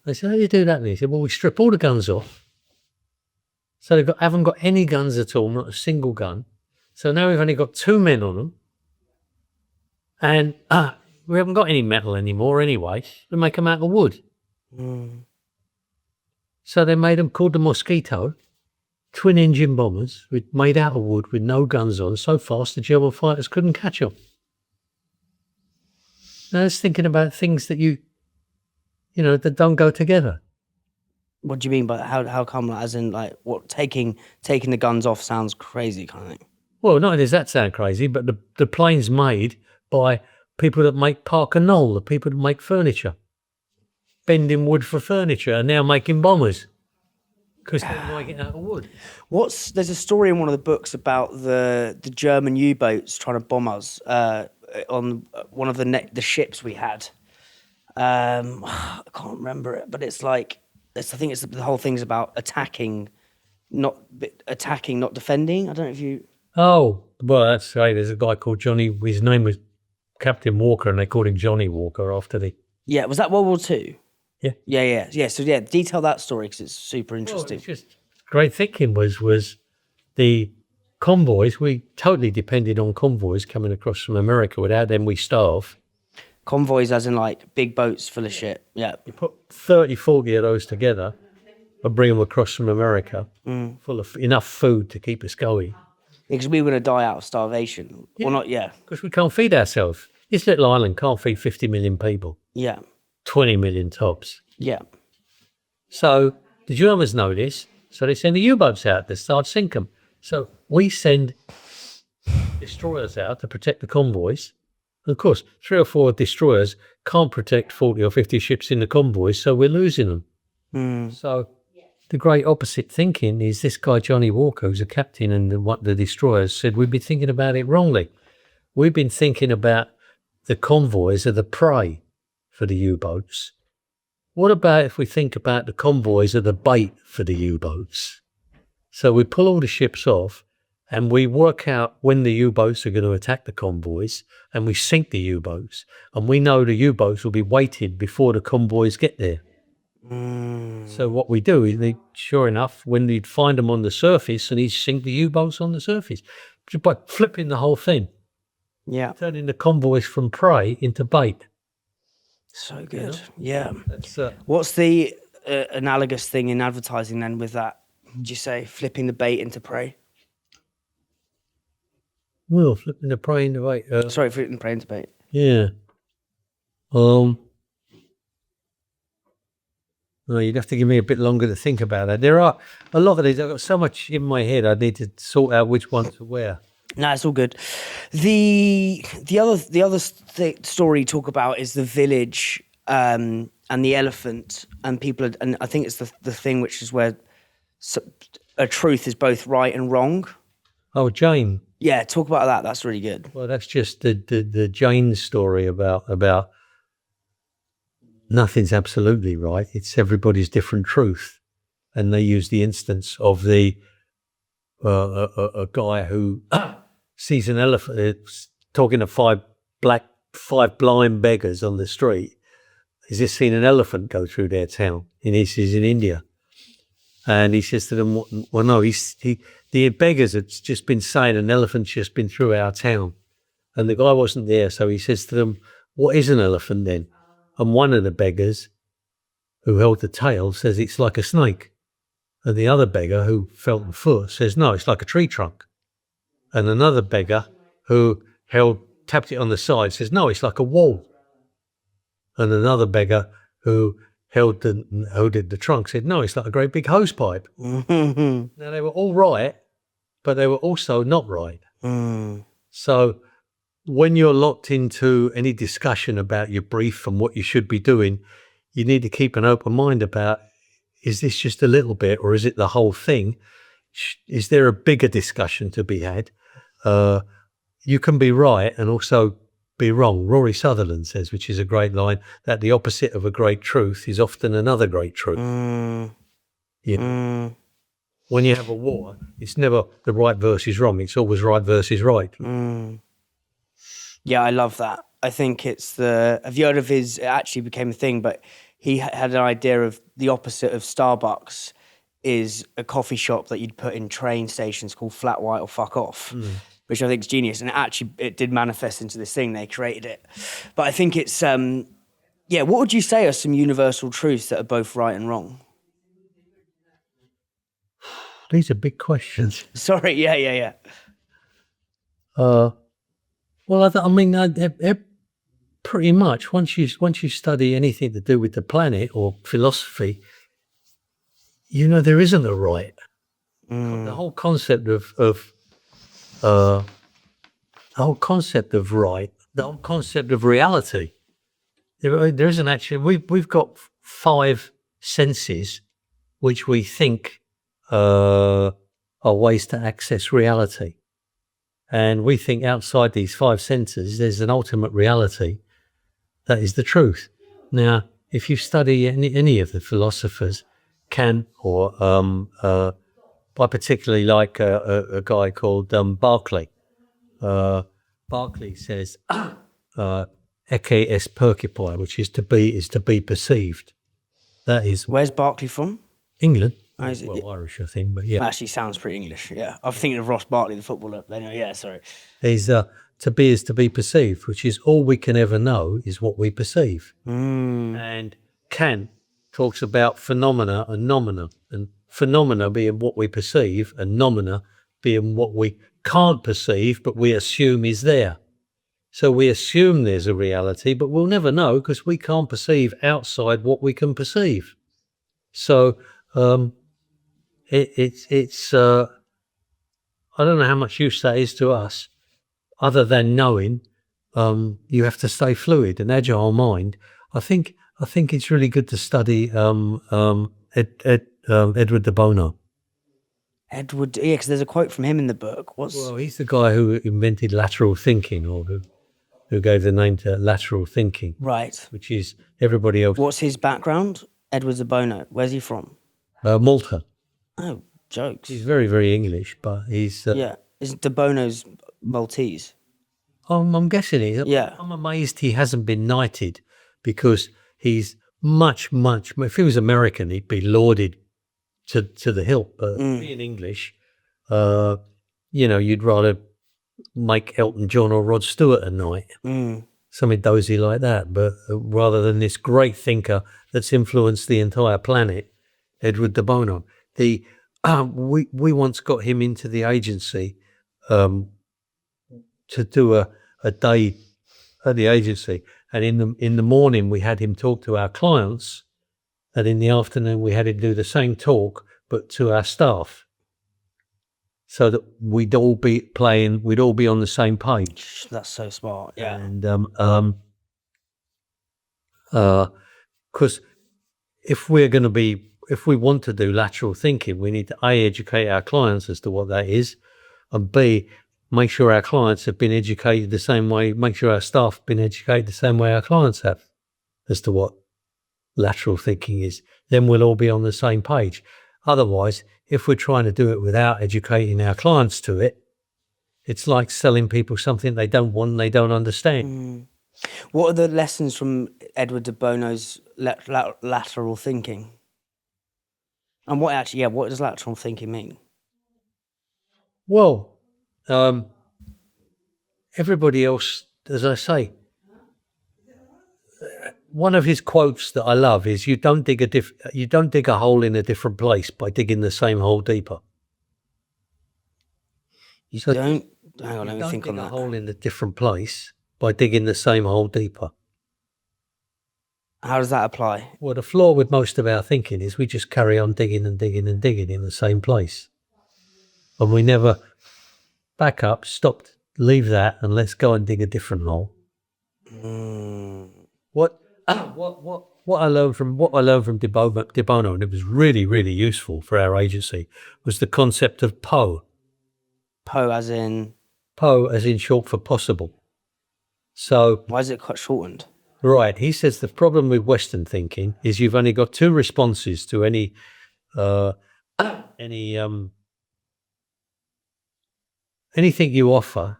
They said, how do you do that? And he said, well, we strip all the guns off. So they haven't got any guns at all, not a single gun. So now we've only got 2 men on them. And we haven't got any metal anymore anyway. We make them out of wood. So they made them called the Mosquito, twin engine bombers made out of wood with no guns on, so fast the German fighters couldn't catch them. Now I was thinking about things that that don't go together. What do you mean by how come? As in, like, what taking the guns off sounds crazy, kind of thing. Well, not only does that sound crazy, but the plane's made by people that make Parker Knoll, the people that make furniture, bending wood for furniture, and now making bombers because they're making it out of wood. There's a story in one of the books about the German U-boats trying to bomb us on one of the ships we had. I can't remember it, but it's like I think it's the whole thing's about attacking, not defending. I don't know if you. Oh, well, that's right. There's a guy called Johnny. His name was Captain Walker, and they called him Johnny Walker after the. Yeah, was that World War II? Yeah. Yeah. So detail that story because it's super interesting. Well, it's just great thinking was the convoys. We totally depended on convoys coming across from America. Without them, we starve. Convoys as in like big boats full of shit. Yeah. You put 30, 40 of those together and bring them across from America full of enough food to keep us going. Because we were going to die out of starvation. Yeah. Well, not, yeah. Because we can't feed ourselves. This little island can't feed 50 million people. Yeah. 20 million tops. Yeah. So the Germans know this, so they send the U-boats out to start sink them. So we send destroyers out to protect the convoys. And of course, 3 or 4 destroyers can't protect 40 or 50 ships in the convoys, so we're losing them. So the great opposite thinking is this guy, Johnny Walker, who's a captain and what the destroyers said, we've been thinking about it wrongly. We've been thinking about the convoys are the prey for the U-boats. What about if we think about the convoys are the bait for the U-boats? So we pull all the ships off and we work out when the U-boats are going to attack the convoys and we sink the U-boats. And we know the U-boats will be waiting before the convoys get there. So what we do is, sure enough, when we'd find them on the surface and he'd sink the U-boats on the surface, just by flipping the whole thing. Yeah. Turning the convoys from prey into bait. So good. Yeah. That's, what's the analogous thing in advertising then with that? Would you say flipping the bait into prey? Well, flipping the prey into bait. Flipping the prey into bait. Yeah. Well, you'd have to give me a bit longer to think about that. There are a lot of these. I've got so much in my head. I need to sort out which one to wear. No, it's all good. The other story you talk about is the village and the elephant and people. And I think it's the thing which is where a truth is both right and wrong. Oh, Jane. Yeah, talk about that. That's really good. Well, that's just the Jane story about nothing's absolutely right. It's everybody's different truth. And they use the instance of a guy who sees an elephant, talking to five blind beggars on the street. He's just seen an elephant go through their town. And he's in India. And he says to them, well, no, the beggars had just been saying an elephant's just been through our town. And the guy wasn't there. So he says to them, what is an elephant then? And one of the beggars who held the tail says it's like a snake. And the other beggar who felt the foot says, no, it's like a tree trunk. And another beggar who tapped it on the side says, no, it's like a wall. And another beggar who held the trunk said, no, it's like a great big hose pipe. Now, they were all right, but they were also not right. So when you're locked into any discussion about your brief and what you should be doing, you need to keep an open mind about, is this just a little bit or is it the whole thing? Is there a bigger discussion to be had? You can be right and also be wrong. Rory Sutherland says, which is a great line, that the opposite of a great truth is often another great truth. You know? When you have a war, it's never the right versus wrong. It's always right versus right. Yeah, I love that. I think it's have you heard of it actually became a thing, but he had an idea of the opposite of Starbucks is a coffee shop that you'd put in train stations called Flat White or Fuck Off, which I think is genius. And it did manifest into this thing. They created it. But I think it's, what would you say are some universal truths that are both right and wrong? These are big questions. Sorry, yeah. Well, I mean, they're pretty much once you study anything to do with the planet or philosophy, there isn't a right. The whole concept of right, the whole concept of reality. There isn't actually. We've got 5 senses, which we think are ways to access reality. And we think outside these 5 senses, there's an ultimate reality that is the truth. Now, if you study any of the philosophers, Kant or I particularly like a guy called Berkeley. Berkeley says, "Ecce est percipi," which is to be perceived. That is. Where's Berkeley from? England. Oh, is it? Well, Irish, I think, but yeah. Actually sounds pretty English, yeah. I'm thinking of Ross Barkley, the footballer. Anyway, yeah, sorry. He's to be is to be perceived, which is all we can ever know is what we perceive. And Kant talks about phenomena and nomina, and phenomena being what we perceive and nomina being what we can't perceive, but we assume is there. So we assume there's a reality, but we'll never know because we can't perceive outside what we can perceive. So it's I don't know how much use that is to us, other than knowing you have to stay fluid and agile mind. I think it's really good to study Edward de Bono. Edward, yeah, because there's a quote from him in the book. Well, he's the guy who invented lateral thinking, or who gave the name to lateral thinking. Right. Which is everybody else. What's his background? Edward de Bono. Where's he from? Malta. Oh, jokes. He's very, very English, but he's... yeah. Is de Bono's Maltese? I'm guessing he is. Yeah. I'm amazed he hasn't been knighted, because he's much, if he was American, he'd be lauded to the hilt. But being English, you'd rather make Elton John or Rod Stewart a knight. Something dozy like that. But rather than this great thinker that's influenced the entire planet, Edward de Bono. We once got him into the agency to do a day at the agency, and in the morning we had him talk to our clients, and in the afternoon we had him do the same talk but to our staff, so that we'd all be on the same page. That's so smart. Yeah. And because if we want to do lateral thinking, we need to A, educate our clients as to what that is, and B, make sure our clients have been educated the same way, make sure our staff have been educated the same way our clients have as to what lateral thinking is. Then we'll all be on the same page. Otherwise, if we're trying to do it without educating our clients to it, it's like selling people something they don't want and they don't understand. What are the lessons from Edward de Bono's lateral thinking? And what does lateral thinking mean? Well, everybody else, as I say, one of his quotes that I love is, you don't dig a hole in a different place by digging the same hole deeper. Hang on, let me think on that. You don't dig a hole in a different place by digging the same hole deeper. How does that apply? Well, the flaw with most of our thinking is we just carry on digging and digging and digging in the same place. And we never back up, stop, leave that, and let's go and dig a different hole. What I learned from De Bono, and it was really, really useful for our agency, was the concept of PO. PO as in short for possible. So why is it quite shortened? Right. He says the problem with Western thinking is you've only got 2 responses to anything you offer.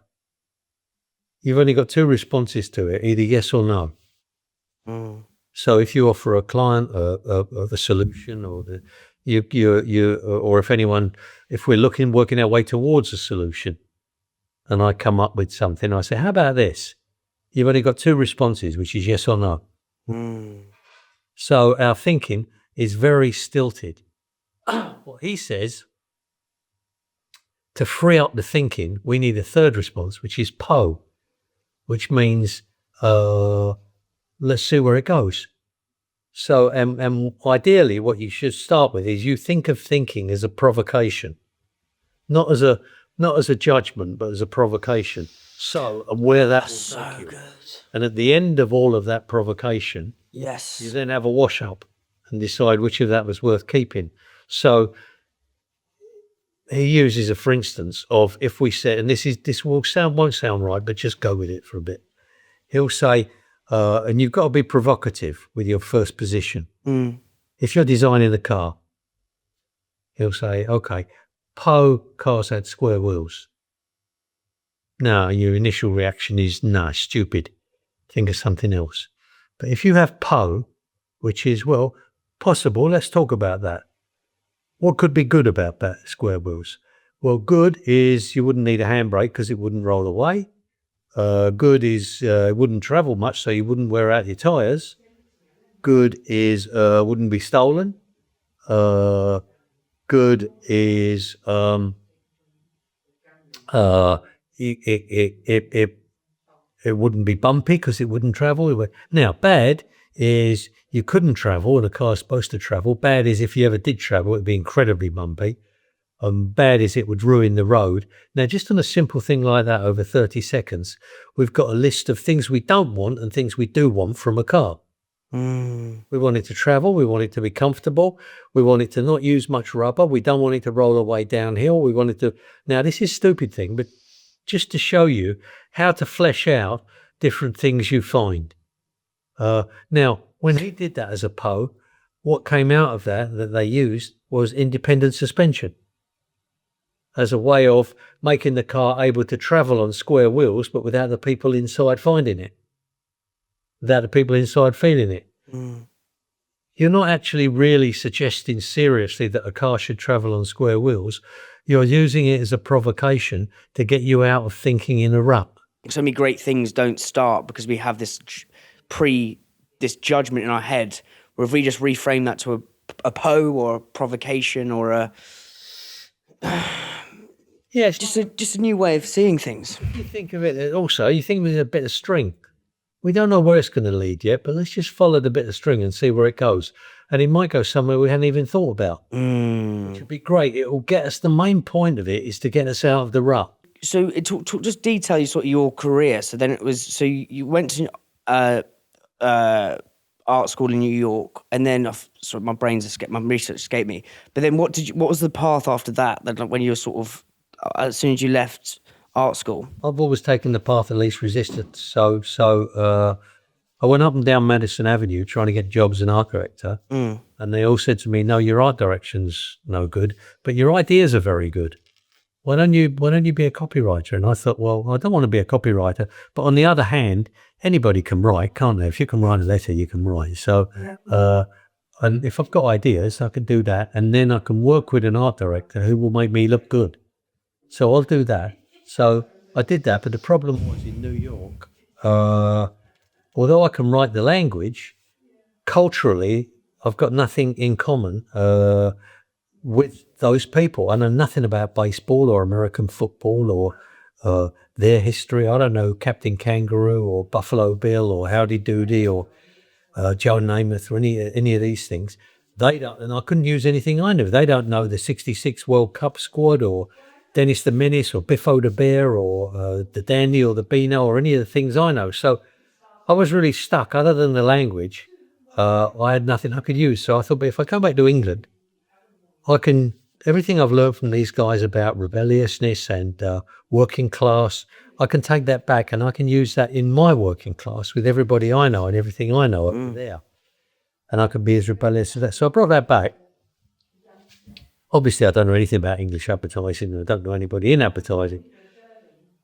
you've only got two responses to it, either yes or no. So if you offer a client the solution, or if we're working our way towards a solution, and I come up with something, I say, how about this? You've only got two responses, which is yes or no. So our thinking is very stilted. What he says, to free up the thinking, we need a third response, which is Po, which means let's see where it goes. So, and ideally, what you should start with is you think of thinking as a provocation, not as a judgment, but as a provocation. So, and where that will take you. Good. And at the end of all of that provocation, Yes, you then have a wash up and decide which of that was worth keeping. So he uses a for instance of, if we said, and this won't sound right, but just go with it for a bit. He'll say, and you've got to be provocative with your first position. If you're designing the car, he'll say, okay, Po cars had square wheels. Now your initial reaction is, nah, stupid. Think of something else. But if you have Po, which is, well, possible, let's talk about that. What could be good about that, square wheels? Well, good is you wouldn't need a handbrake because it wouldn't roll away. Good is it wouldn't travel much, so you wouldn't wear out your tyres. Good is wouldn't be stolen. Good is it wouldn't be bumpy because it wouldn't travel. Now, bad is you couldn't travel and a car's supposed to travel. Bad is if you ever did travel, it'd be incredibly bumpy. Bad is it would ruin the road. Now, just on a simple thing like that over 30 seconds, we've got a list of things we don't want and things we do want from a car. We want it to travel. We want it to be comfortable. We want it to not use much rubber. We don't want it to roll away downhill. We want it to... Now, this is a stupid thing, but just to show you how to flesh out different things you find. Now, when he did that as a Po, what came out of that they used was independent suspension as a way of making the car able to travel on square wheels, but without the people inside finding it, without the people inside feeling it. You're not actually really suggesting seriously that a car should travel on square wheels. You're using it as a provocation to get you out of thinking in a rut. So many great things don't start because we have this judgment in our head, where if we just reframe that to a Po or a provocation or a... Yeah, it's just a new way of seeing things. You think of it also, you think with a bit of string. We don't know where it's going to lead yet, but let's just follow the bit of string and see where it goes. And it might go somewhere we hadn't even thought about, which would be great. It will get us, the main point of it is to get us out of the rut. So just detail your career. So then it was, so you went to art school in New York, and then sorry, my research escaped me. But then what was the path after that? Like when you were sort of, as soon as you left art school? I've always taken the path of least resistance. So I went up and down Madison Avenue trying to get jobs as an art director, and they all said to me, "No, your art direction's no good, but your ideas are very good. Why don't you be a copywriter?" And I thought, well, I don't want to be a copywriter, but on the other hand, anybody can write, can't they? If you can write a letter, you can write. So, and if I've got ideas, I can do that, and then I can work with an art director who will make me look good. So I'll do that. So I did that, but the problem was in New York, although I can write the language, culturally, I've got nothing in common with those people. I know nothing about baseball or American football or their history. I don't know Captain Kangaroo or Buffalo Bill or Howdy Doody or Joe Namath or any of these things. They don't, and I couldn't use anything I knew. They don't know the '66 World Cup squad or Dennis the Menace or Biffo the Bear or the Dandy or the Beano or any of the things I know. So I was really stuck. Other than the language, I had nothing I could use. So I thought, but if I come back to England, everything I've learned from these guys about rebelliousness and working class, I can take that back and I can use that in my working class with everybody I know and everything I know over there. And I can be as rebellious as that. So I brought that back. Obviously, I don't know anything about English advertising. I don't know anybody in advertising.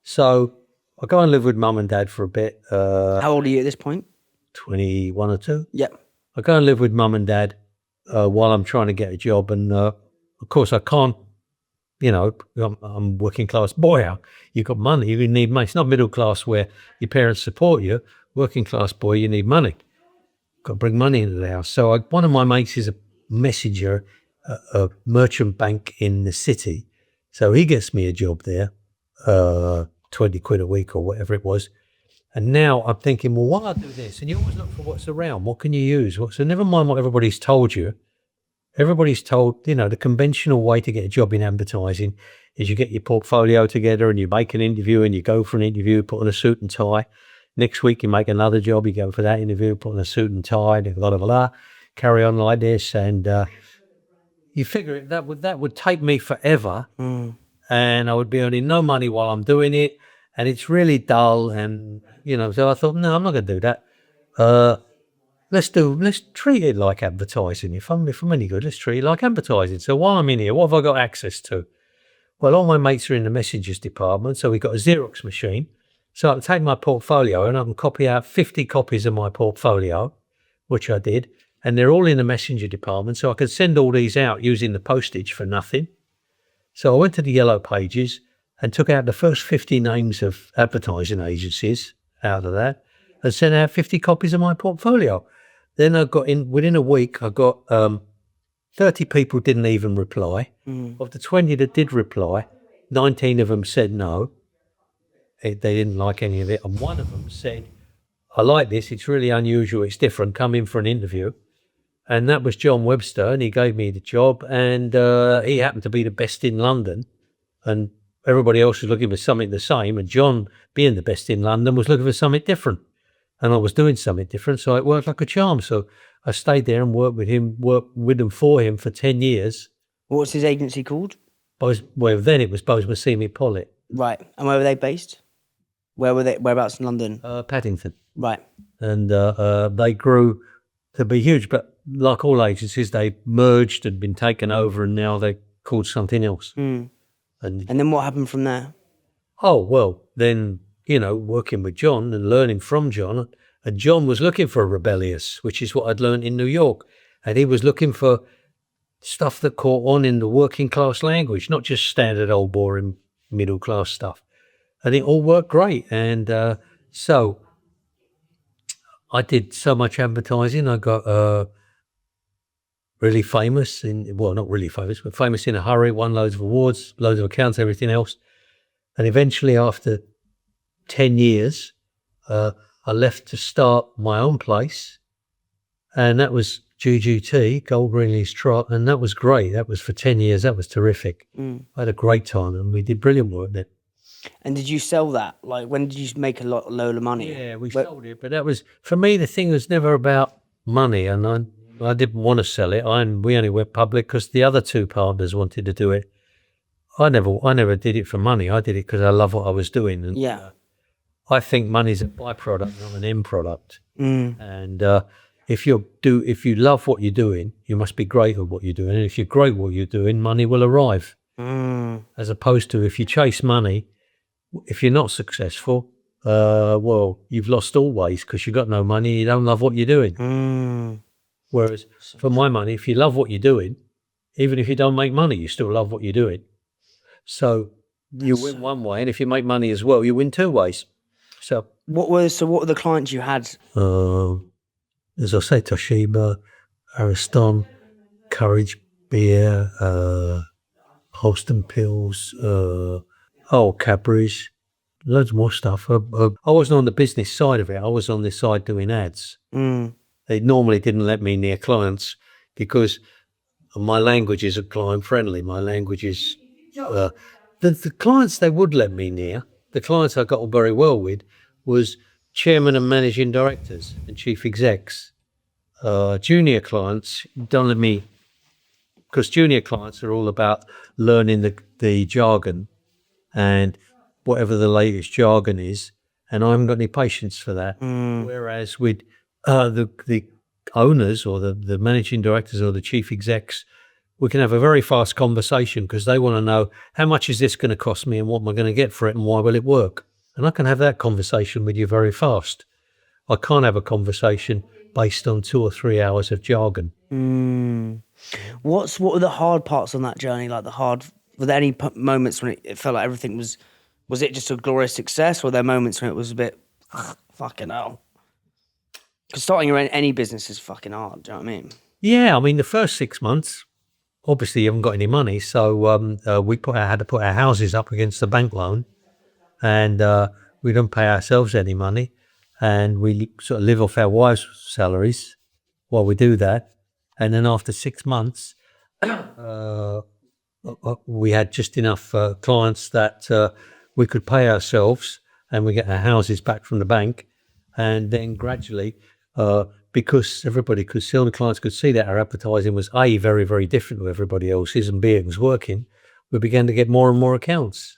So I go and live with mum and dad for a bit. How old are you at this point? 21 or 2. Yeah. I go and live with mum and dad while I'm trying to get a job. And of course, I can't, I'm working class boy. You got money, you need money. It's not middle class where your parents support you. Working class boy, you need money. Got to bring money into the house. So one of my mates is a messenger, a merchant bank in the city. So he gets me a job there, 20 quid a week or whatever it was. And now I'm thinking, well, why not do this? And you always look for what's around. What can you use? So never mind what everybody's told you. Everybody's told, the conventional way to get a job in advertising is you get your portfolio together and you make an interview and you go for an interview, put on a suit and tie. Next week you make another job, you go for that interview, put on a suit and tie, blah, blah, blah, carry on like this. And you figure that would take me forever. And I would be earning no money while I'm doing it. And it's really dull. And, so I thought, no, I'm not going to do that. Let's treat it like advertising. If I'm any good, let's treat it like advertising. So while I'm in here, what have I got access to? Well, all my mates are in the messengers department. So we've got a Xerox machine. So I can take my portfolio and I can copy out 50 copies of my portfolio, which I did. And they're all in the messenger department. So I could send all these out using the postage for nothing. So I went to the Yellow Pages and took out the first 50 names of advertising agencies out of that and sent out 50 copies of my portfolio. Then I got within a week, I got 30 people didn't even reply. Of the 20 that did reply, 19 of them said no. They didn't like any of it. And one of them said, I like this. It's really unusual. It's different. Come in for an interview. And that was John Webster, and he gave me the job, and he happened to be the best in London, and everybody else was looking for something the same, and John, being the best in London, was looking for something different, and I was doing something different, so it worked like a charm. So I stayed there and worked with them for him for 10 years. What's his agency called? Then it was Bose Massimi Pollitt. Right. And where were they based? Whereabouts in London? Paddington. Right. And they grew to be huge, but like all agencies, they merged and been taken over, and now they're called something else. And then what happened from there? Oh, well, then, working with John and learning from John, and John was looking for rebellious, which is what I'd learned in New York. And he was looking for stuff that caught on in the working class language, not just standard old boring middle class stuff. And it all worked great. And so I did so much advertising. I got really famous not really famous, but famous in a hurry, won loads of awards, loads of accounts, everything else. And eventually after 10 years, I left to start my own place. And that was GGT, Gold Greenleaf's Trot. And that was great. That was for 10 years. That was terrific. I had a great time and we did brilliant work then. And did you sell that? Like, when did you make a load of money? Yeah, we sold it. But that was, for me, the thing was never about money. And I didn't want to sell it. We only went public because the other two partners wanted to do it. I never did it for money. I did it because I love what I was doing. And, I think money's a byproduct, not an end product. And if you love what you're doing, you must be great at what you're doing. And if you're great at what you're doing, money will arrive. As opposed to if you chase money, if you're not successful, well, you've lost always because you've got no money. You don't love what you're doing. Whereas for my money, if you love what you're doing, even if you don't make money, you still love what you're doing. So you win one way, and if you make money as well, you win two ways. So what were the clients you had? As I say, Toshiba, Ariston, Courage Beer, Holston Pills, Cadbury's, loads more stuff. I wasn't on the business side of it. I was on this side doing ads. They normally didn't let me near clients because my language isn't client friendly. My language is the clients they would let me near. The clients I got on very well with was chairman and managing directors and chief execs. Junior clients don't let me, because junior clients are all about learning the jargon and whatever the latest jargon is, and I haven't got any patience for that. Whereas with the owners or the managing directors or the chief execs, we can have a very fast conversation because they want to know how much is this going to cost me and what am I going to get for it and why will it work? And I can have that conversation with you very fast. I can't have a conversation based on 2 or 3 hours of jargon. What were the hard parts on that journey? Like were there any moments when it felt like everything was it just a glorious success, or were there moments when it was a bit, fucking hell? Because starting any business is fucking hard, do you know what I mean? Yeah, I mean, the first 6 months, obviously you haven't got any money, so we had to put our houses up against the bank loan, and we don't pay ourselves any money, and we sort of live off our wives' salaries while we do that. And then after 6 months, we had just enough clients that we could pay ourselves, and we get our houses back from the bank. And then gradually, because everybody could see, all the clients could see that our advertising was A, very, very different to everybody else's, and B, it was working, we began to get more and more accounts.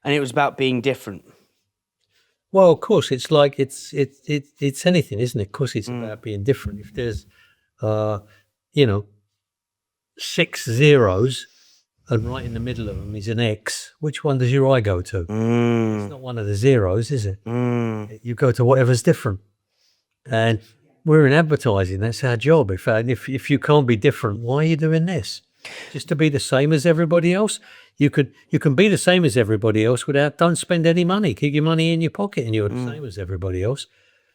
And it was about being different. Well, of course, it's like it's anything, isn't it? Of course, it's about being different. If there's, 6 zeros, and right in the middle of them is an X, which one does your eye go to? It's not one of the zeros, is it? You go to whatever's different. And we're in advertising. That's our job. If you can't be different, why are you doing this? Just to be the same as everybody else? You can be the same as everybody else don't spend any money. Keep your money in your pocket and you're the same as everybody else.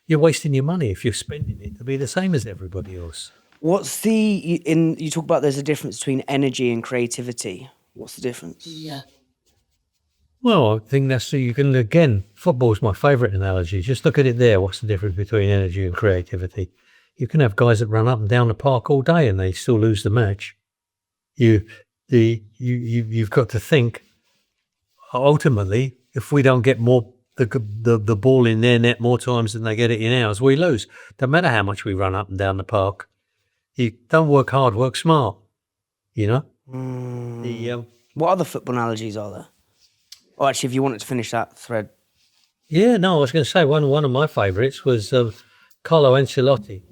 You're wasting your money if you're spending it to be the same as everybody else. What's you talk about there's a difference between energy and creativity. What's the difference? Yeah. Well, I think football's my favourite analogy. Just look at it there. What's the difference between energy and creativity? You can have guys that run up and down the park all day and they still lose the match. You've got to think, ultimately, if we don't get more the ball in their net more times than they get it in ours, we lose. Don't matter how much we run up and down the park. You don't work hard, work smart. You know. What other football analogies are there? Oh, actually, if you wanted to finish that thread. Yeah, no, I was going to say one of my favourites was Carlo Ancelotti.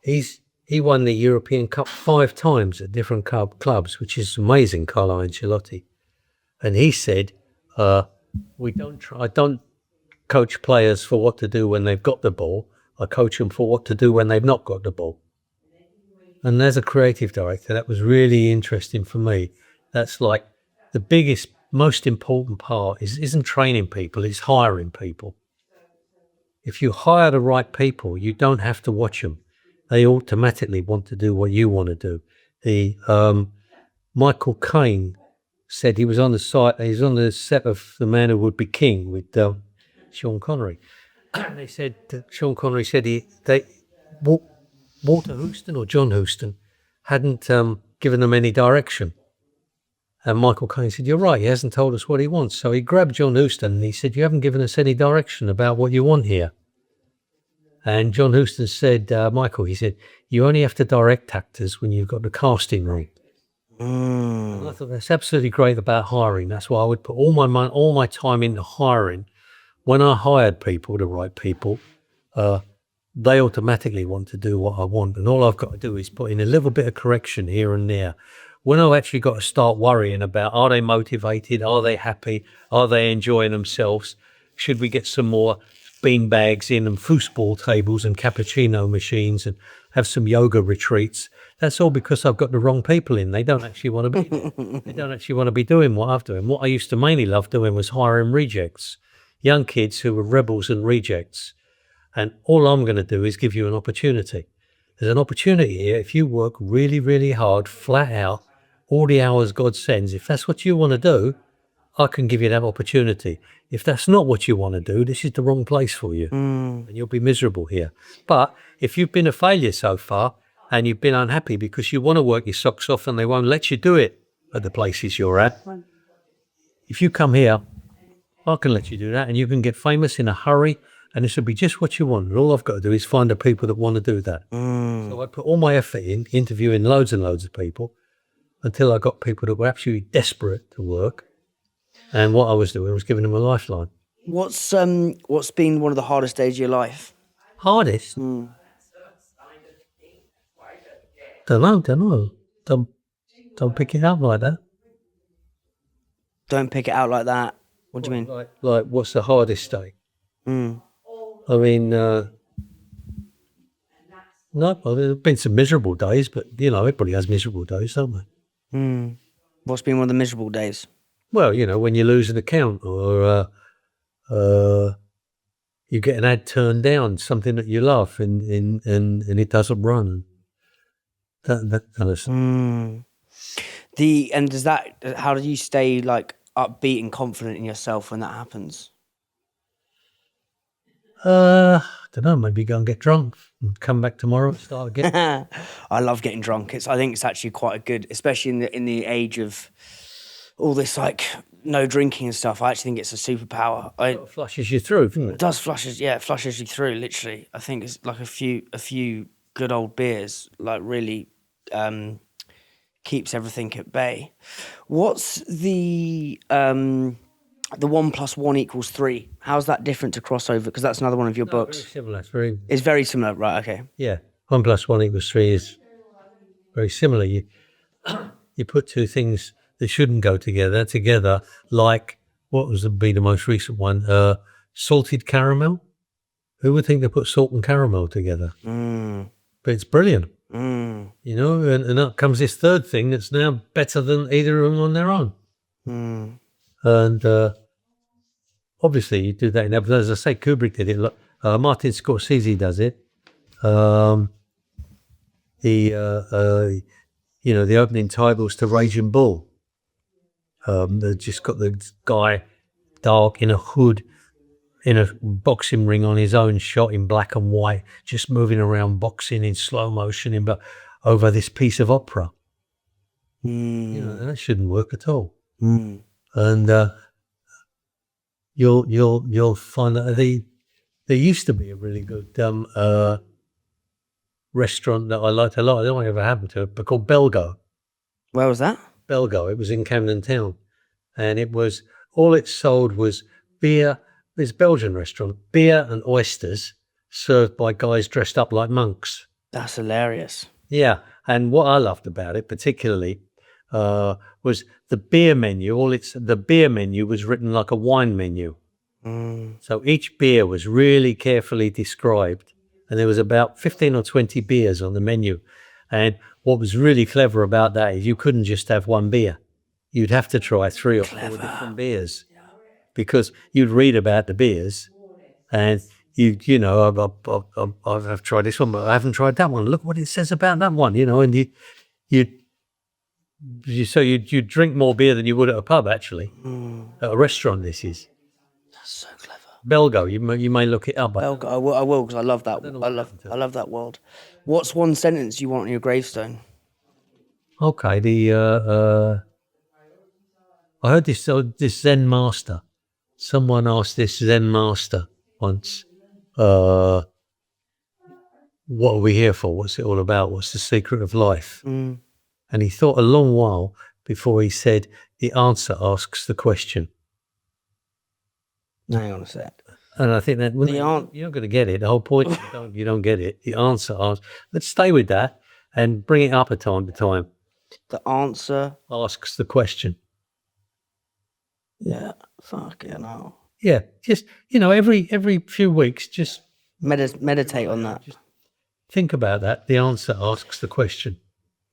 He won the European Cup 5 times at different clubs, which is amazing, Carlo Ancelotti. And he said, I don't coach players for what to do when they've got the ball. I coach them for what to do when they've not got the ball. And as a creative director, that was really interesting for me. That's like the biggest, most important part isn't training people, it's hiring people. If you hire the right people, you don't have to watch them. They automatically want to do what you want to do. Michael Caine said he was on the set of The Man Who Would Be King with Sean Connery. And they said that Sean Connery said Walter Houston or John Houston hadn't given them any direction. And Michael Caine said, "You're right, he hasn't told us what he wants." So he grabbed John Houston and he said, "You haven't given us any direction about what you want here." And John Houston said, Michael, he said, "You only have to direct actors when you've got the casting room." And I thought that's absolutely great about hiring. That's why I would put all my time into hiring. When I hired people, the right people, they automatically want to do what I want. And all I've got to do is put in a little bit of correction here and there. When I've actually got to start worrying about, are they motivated? Are they happy? Are they enjoying themselves? Should we get some more bean bags in and foosball tables and cappuccino machines and have some yoga retreats? That's all because I've got the wrong people in. They don't actually want to be there. They don't actually want to be doing what I've done. What I used to mainly love doing was hiring rejects, young kids who were rebels and rejects. And all I'm going to do is give you an opportunity. There's an opportunity here. If you work really, really hard, flat out, all the hours God sends, if that's what you want to do, I can give you that opportunity. If that's not what you want to do, this is the wrong place for you. And you'll be miserable here. But if you've been a failure so far and you've been unhappy because you want to work your socks off and they won't let you do it at the places you're at, if you come here, I can let you do that and you can get famous in a hurry and this will be just what you want. And all I've got to do is find the people that want to do that. So I put all my effort in interviewing loads and loads of people until I got people that were absolutely desperate to work. And what I was doing was giving them a lifeline. What's been one of the hardest days of your life? Hardest? Don't know. Don't pick it up like that. Don't pick it out like that. What do you mean? Like what's the hardest day? Mm. I mean, no, well, there have been some miserable days, but everybody has miserable days, don't they? Mm. What's been one of the miserable days? Well, when you lose an account or you get an ad turned down, something that you love, and it doesn't run. That kind of stuff. And does that? How do you stay like upbeat and confident in yourself when that happens? I don't know. Maybe go and get drunk and come back tomorrow and start again. I love getting drunk. I think it's actually quite a good, especially in the age of all this like no drinking and stuff. I actually think it's a superpower. It flushes you through, doesn't it? It does it flushes you through. Literally, I think it's like a few good old beers like really keeps everything at bay. What's the 1 + 1 = 3? How's that different to crossover? Because that's another one of your books. Very similar. It's very similar, right? Okay. Yeah, 1 + 1 = 3 is very similar. You put two things that shouldn't go together, like what be the most recent one? Salted caramel. Who would think they put salt and caramel together? But it's brilliant. And up comes this third thing that's now better than either of them on their own. And obviously you do that in episodes. As I say, Kubrick did it. Martin Scorsese does it. The opening titles to Raging Bull. They've just got the guy dark in a hood in a boxing ring on his own, shot in black and white, just moving around boxing in slow motion over this piece of opera. That shouldn't work at all. And you'll find that there used to be a really good restaurant that I liked a lot. I don't know what ever happened to it, but called Belgo. Where was that? Belgo. It was in Camden Town, and all it sold was beer. This Belgian restaurant, beer and oysters served by guys dressed up like monks. That's hilarious. Yeah, and what I loved about it particularly was the beer menu. The beer menu was written like a wine menu. So each beer was really carefully described, and there was about 15 or 20 beers on the menu. And what was really clever about that is you couldn't just have one beer. You'd have to try 3 or 4 different beers. Because you'd read about the beers, and I've tried this one, but I haven't tried that one. Look what it says about that one, and you drink more beer than you would at a pub, actually. At a restaurant, this is. That's so clever. Belgo, you may look it up. Belgo, I will, because I love that. I love that world. What's one sentence you want on your gravestone? Okay, I heard this Zen master. Someone asked this Zen master once, what are we here for? What's it all about? What's the secret of life? And he thought a long while before he said, the answer asks the question. Hang on a sec. And I think that you're not going to get it. The whole point is you don't get it. The answer asks. Let's stay with that and bring it up time to time. The answer asks the question. Yeah, fuck it, no. Yeah, just every few weeks, just meditate on that. Just think about that. The answer asks the question.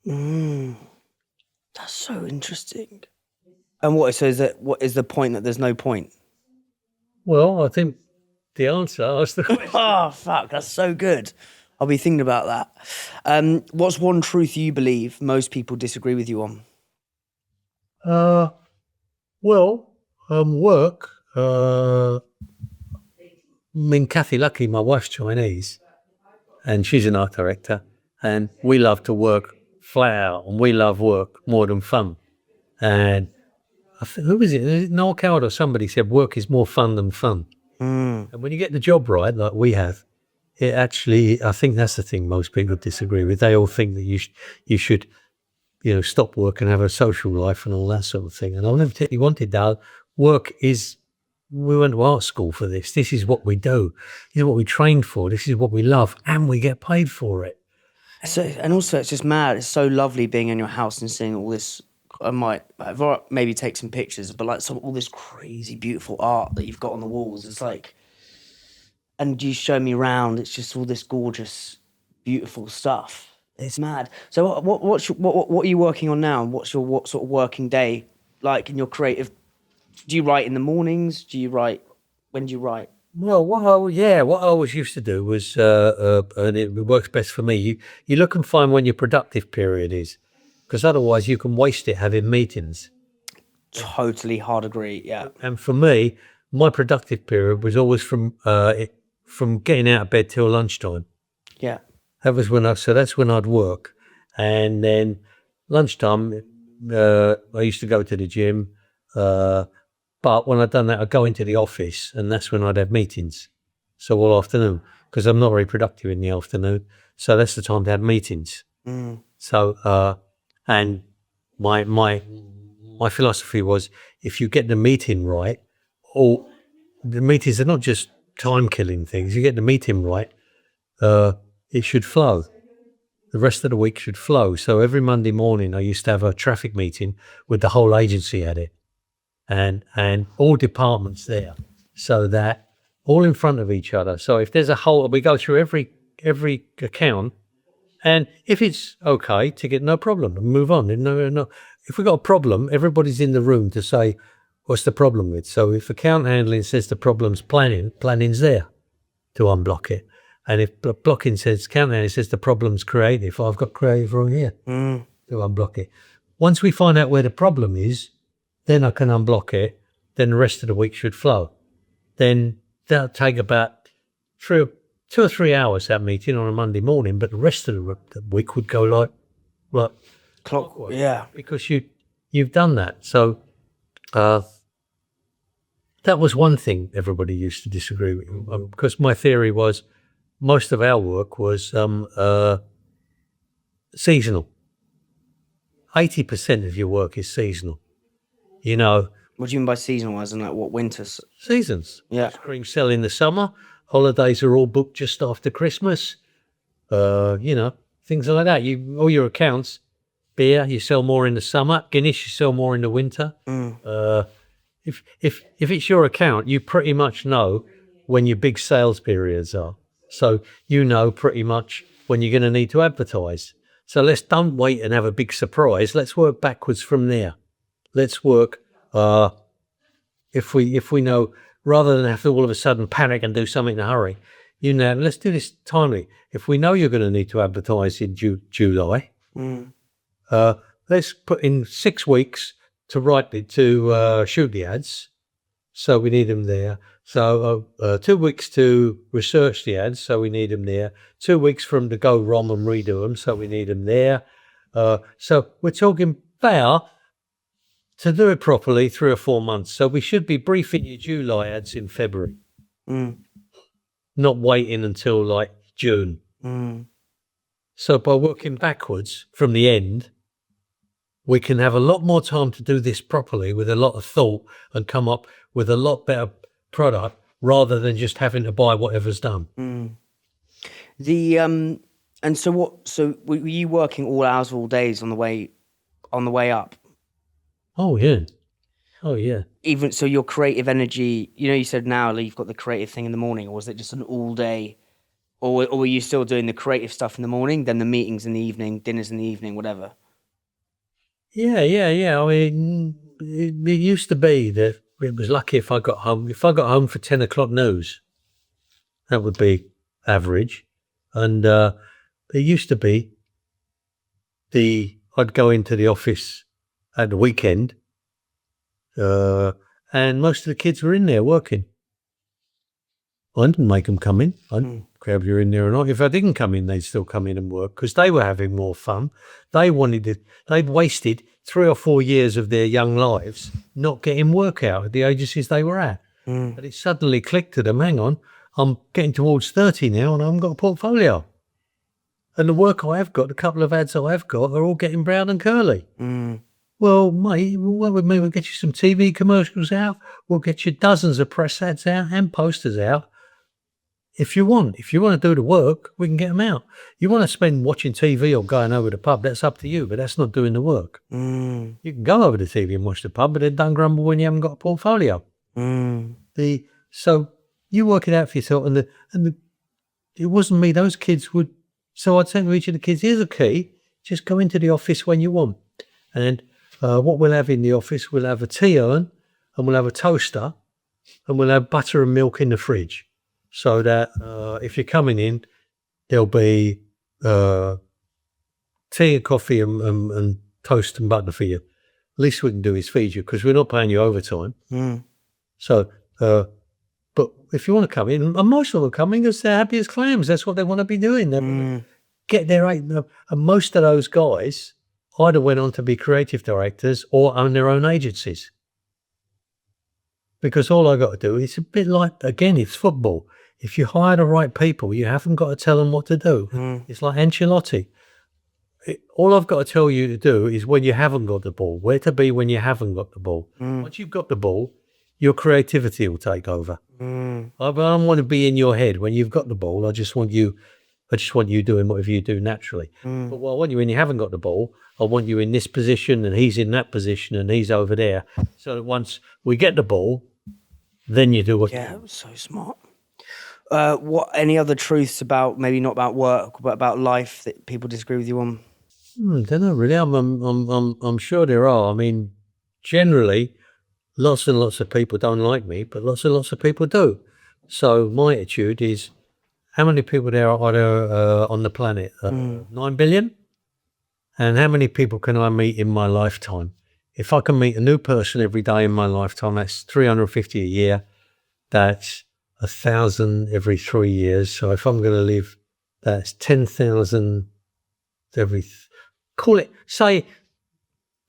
That's so interesting. And what is the point that there's no point? Well, I think the answer asks the question. Oh fuck, that's so good. I'll be thinking about that. What's one truth you believe most people disagree with you on? Work. I mean, Kathy Lucky, my wife's Chinese, and she's an art director, and we love to work flat out, and we love work more than fun. And who was it? Noel Coward or somebody said work is more fun than fun. And when you get the job right, like we have, it actually, I think that's the thing most people disagree with. They all think that you should stop work and have a social life and all that sort of thing. And I've never particularly wanted that. We went to art school for this. This is what we do. This is what we trained for. This is what we love, and we get paid for it. So, and also, it's just mad. It's so lovely being in your house and seeing all this I might maybe take some pictures, but like all this crazy beautiful art that you've got on the walls. It's like, and you show me around. It's just all this gorgeous, beautiful stuff. It's mad. So what are you working on now? What sort of working day like in your creative? Do you write in the mornings? When do you write? Well, what I always used to do was, and it works best for me, you look and find when your productive period is, because otherwise you can waste it having meetings. Totally hard agree, yeah. And for me, my productive period was always from getting out of bed till lunchtime. Yeah. That's when I'd work. And then lunchtime, I used to go to the gym, but when I'd done that, I'd go into the office, and that's when I'd have meetings. So all afternoon, because I'm not very productive in the afternoon. So that's the time to have meetings. So, and my philosophy was, if you get the meeting right, or the meetings are not just time-killing things, you get the meeting right, it should flow. The rest of the week should flow. So every Monday morning, I used to have a traffic meeting with the whole agency at it. And all departments there, so that all in front of each other. So if there's a hole, we go through every account, and if it's okay, ticket, no problem, and move on. No. If we've got a problem, everybody's in the room to say, what's the problem with? So if account handling says the problem's planning's there to unblock it. And if blocking says, account handling says the problem's creative, I've got creative wrong here to unblock it. Once we find out where the problem is, then I can unblock it. Then the rest of the week should flow. Then that'll take about 2 or 3 hours, that meeting on a Monday morning, but the rest of the week would go like clockwork. Yeah, because you've done that. So that was one thing everybody used to disagree with, because my theory was most of our work was seasonal. 80% of your work is seasonal. You know, what do you mean by seasonal? As in like what, winters? Seasons. Yeah. Ice cream sell in the summer. Holidays are all booked just after Christmas. Things like that. All your accounts, beer, you sell more in the summer. Guinness, you sell more in the winter. If it's your account, you pretty much know when your big sales periods are. So you know pretty much when you're going to need to advertise. So don't wait and have a big surprise. Let's work backwards from there. Let's work, if we know, rather than have to all of a sudden panic and do something in a hurry, let's do this timely. If we know you're going to need to advertise in July, let's put in 6 weeks to shoot the ads. So we need them there. So 2 weeks to research the ads. So we need them there. 2 weeks for them to go wrong and redo them. So we need them there. So we're talking about, to do it properly, 3 or 4 months. So we should be briefing your July ads in February. Not waiting until like June. So by working backwards from the end, we can have a lot more time to do this properly with a lot of thought and come up with a lot better product rather than just having to buy whatever's done. And so were you working all hours of all days on the way up? Oh yeah. Even so, your creative energy, you said now you've got the creative thing in the morning, or was it just an all day, or were you still doing the creative stuff in the morning, then the meetings in the evening, dinners in the evening, whatever? Yeah. I mean, it used to be that it was lucky if I got home. If I got home for 10 o'clock news, that would be average. And there used to be I'd go into the office at the weekend, and most of the kids were in there working. I didn't make them come in. I didn't care if you're in there or not. If I didn't come in, they'd still come in and work because they were having more fun. They'd wasted 3 or 4 years of their young lives not getting work out at the agencies they were at. But it suddenly clicked to them, hang on, I'm getting towards 30 now and I haven't got a portfolio. And the work I have got, the couple of ads I have got, are all getting brown and curly. Well, mate, we'll get you some TV commercials out. We'll get you dozens of press ads out and posters out. if you want to do the work, we can get them out. You want to spend watching TV or going over the pub, that's up to you, but that's not doing the work. You can go over the TV and watch the pub, but then don't grumble when you haven't got a portfolio. So you work it out for yourself, and it wasn't me. Those kids would. So I'd say to each of the kids, here's a key. Just go into the office when you want. And what we'll have in the office, we'll have a tea urn, and we'll have a toaster, and we'll have butter and milk in the fridge. So that if you're coming in, there'll be tea and coffee and toast and butter for you. Least we can do is feed you, because we're not paying you overtime. So, but if you want to come in, and most of them are coming because they're happy as clams. That's what they want to be doing. They want to get their and most of those guys either went on to be creative directors or own their own agencies. Because all I got to do is a bit like, again, it's football. If you hire the right people, you haven't got to tell them what to do. It's like Ancelotti. All I've got to tell you to do is when you haven't got the ball, where to be when you haven't got the ball. Once you've got the ball, your creativity will take over. I don't want to be in your head when you've got the ball. I just want you doing whatever you do naturally. But I want you when you haven't got the ball. I want you in this position, and he's in that position, and he's over there. So that once we get the ball, then you do what. Yeah, it was so smart. What any other truths about, maybe not about work, but about life that people disagree with you on? I don't know really. I'm sure there are. I mean, generally, lots and lots of people don't like me, but lots and lots of people do. So my attitude is, how many people there are there on the planet? 9 billion? And how many people can I meet in my lifetime? If I can meet a new person every day in my lifetime, that's 350 a year. That's 1,000 every 3 years. So if I'm going to live, that's 10,000 say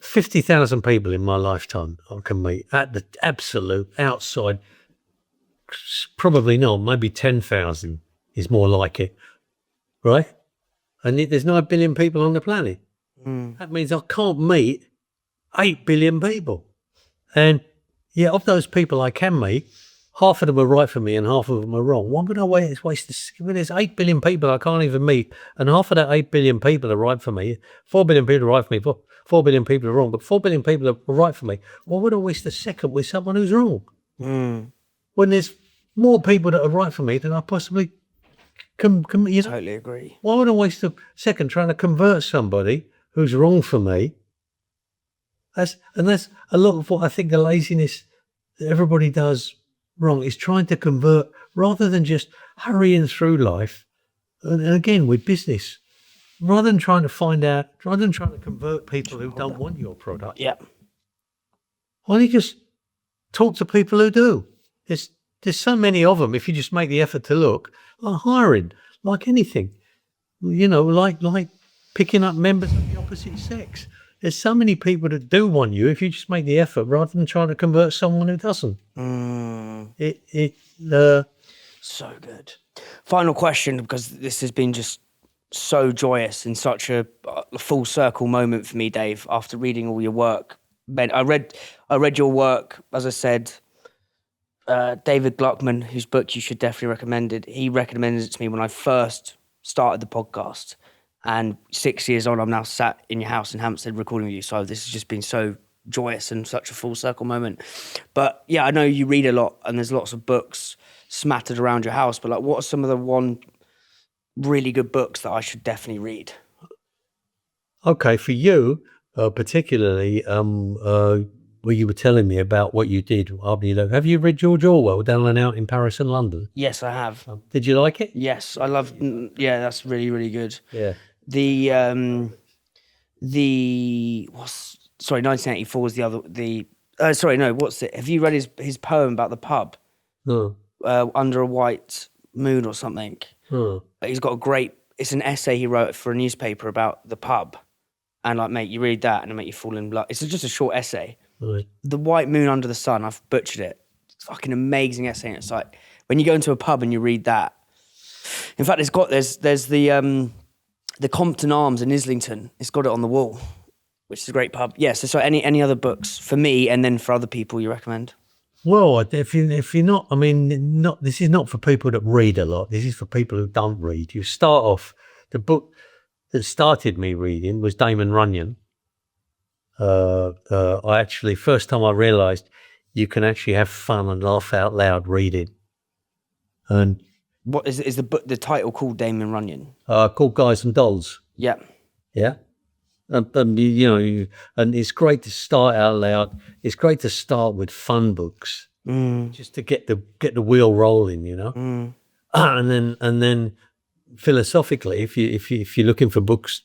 50,000 people in my lifetime I can meet at the absolute outside. Probably not, maybe 10,000 is more like it, right? And there's 9 billion people on the planet. That means I can't meet 8 billion people. And yeah, of those people I can meet, half of them are right for me and half of them are wrong. Why would I waste this? There's 8 billion people I can't even meet, and half of that 8 billion people are right for me. 4 billion people are right for me. 4 billion people are wrong, but 4 billion people are right for me. Why would I waste a second with someone who's wrong? When there's more people that are right for me than I possibly can Totally agree. Why would I waste a second trying to convert somebody who's wrong for me? That's a lot of what I think the laziness that everybody does wrong is trying to convert, rather than just hurrying through life. And again, with business, rather than trying to convert people who don't want your product. Yeah. Why don't you just talk to people who do? There's so many of them. If you just make the effort to look, like hiring, like anything, like picking up members of the opposite sex. There's so many people that do want you if you just make the effort, rather than trying to convert someone who doesn't. So good. Final question, because this has been just so joyous and such a full circle moment for me, Dave, after reading all your work. Ben, I read your work, as I said. David Gluckman, whose book you should definitely recommend it. He recommended it to me when I first started the podcast. And 6 years on, I'm now sat in your house in Hampstead recording with you. So this has just been so joyous and such a full circle moment. But yeah, I know you read a lot and there's lots of books smattered around your house. But like, what are some of the one really good books that I should definitely read? Okay, for you, particularly, where you were telling me about what you did after you left. Have you read George Orwell, Down and Out in Paris and London? Yes, I have. Did you like it? Yes, I love. Yeah, that's really, really good. Yeah. 1984 was the other. What's it? Have you read his poem about the pub? No. Under a White Moon or something. He's got it's an essay he wrote for a newspaper about the pub. And like, mate, you read that and it'll make you fall in love. It's just a short essay. Right. The White Moon Under the Sun, I've butchered it. It's a fucking amazing essay. And it's like, when you go into a pub and you read that. In fact, there's the Compton Arms in Islington. It's got it on the wall, which is a great pub. Yes. Yeah, so any other books for me and then for other people you recommend? Well, if you're not, I mean, not this is not for people that read a lot. This is for people who don't read. You start off. The book that started me reading was Damon Runyon. I actually first time I realised you can actually have fun and laugh out loud reading. And What is the book? The title called Damon Runyon? called Guys and Dolls. Yeah. Yeah. And and it's great to start out loud. It's great to start with fun books, just to get the wheel rolling, and then philosophically, if you're looking for books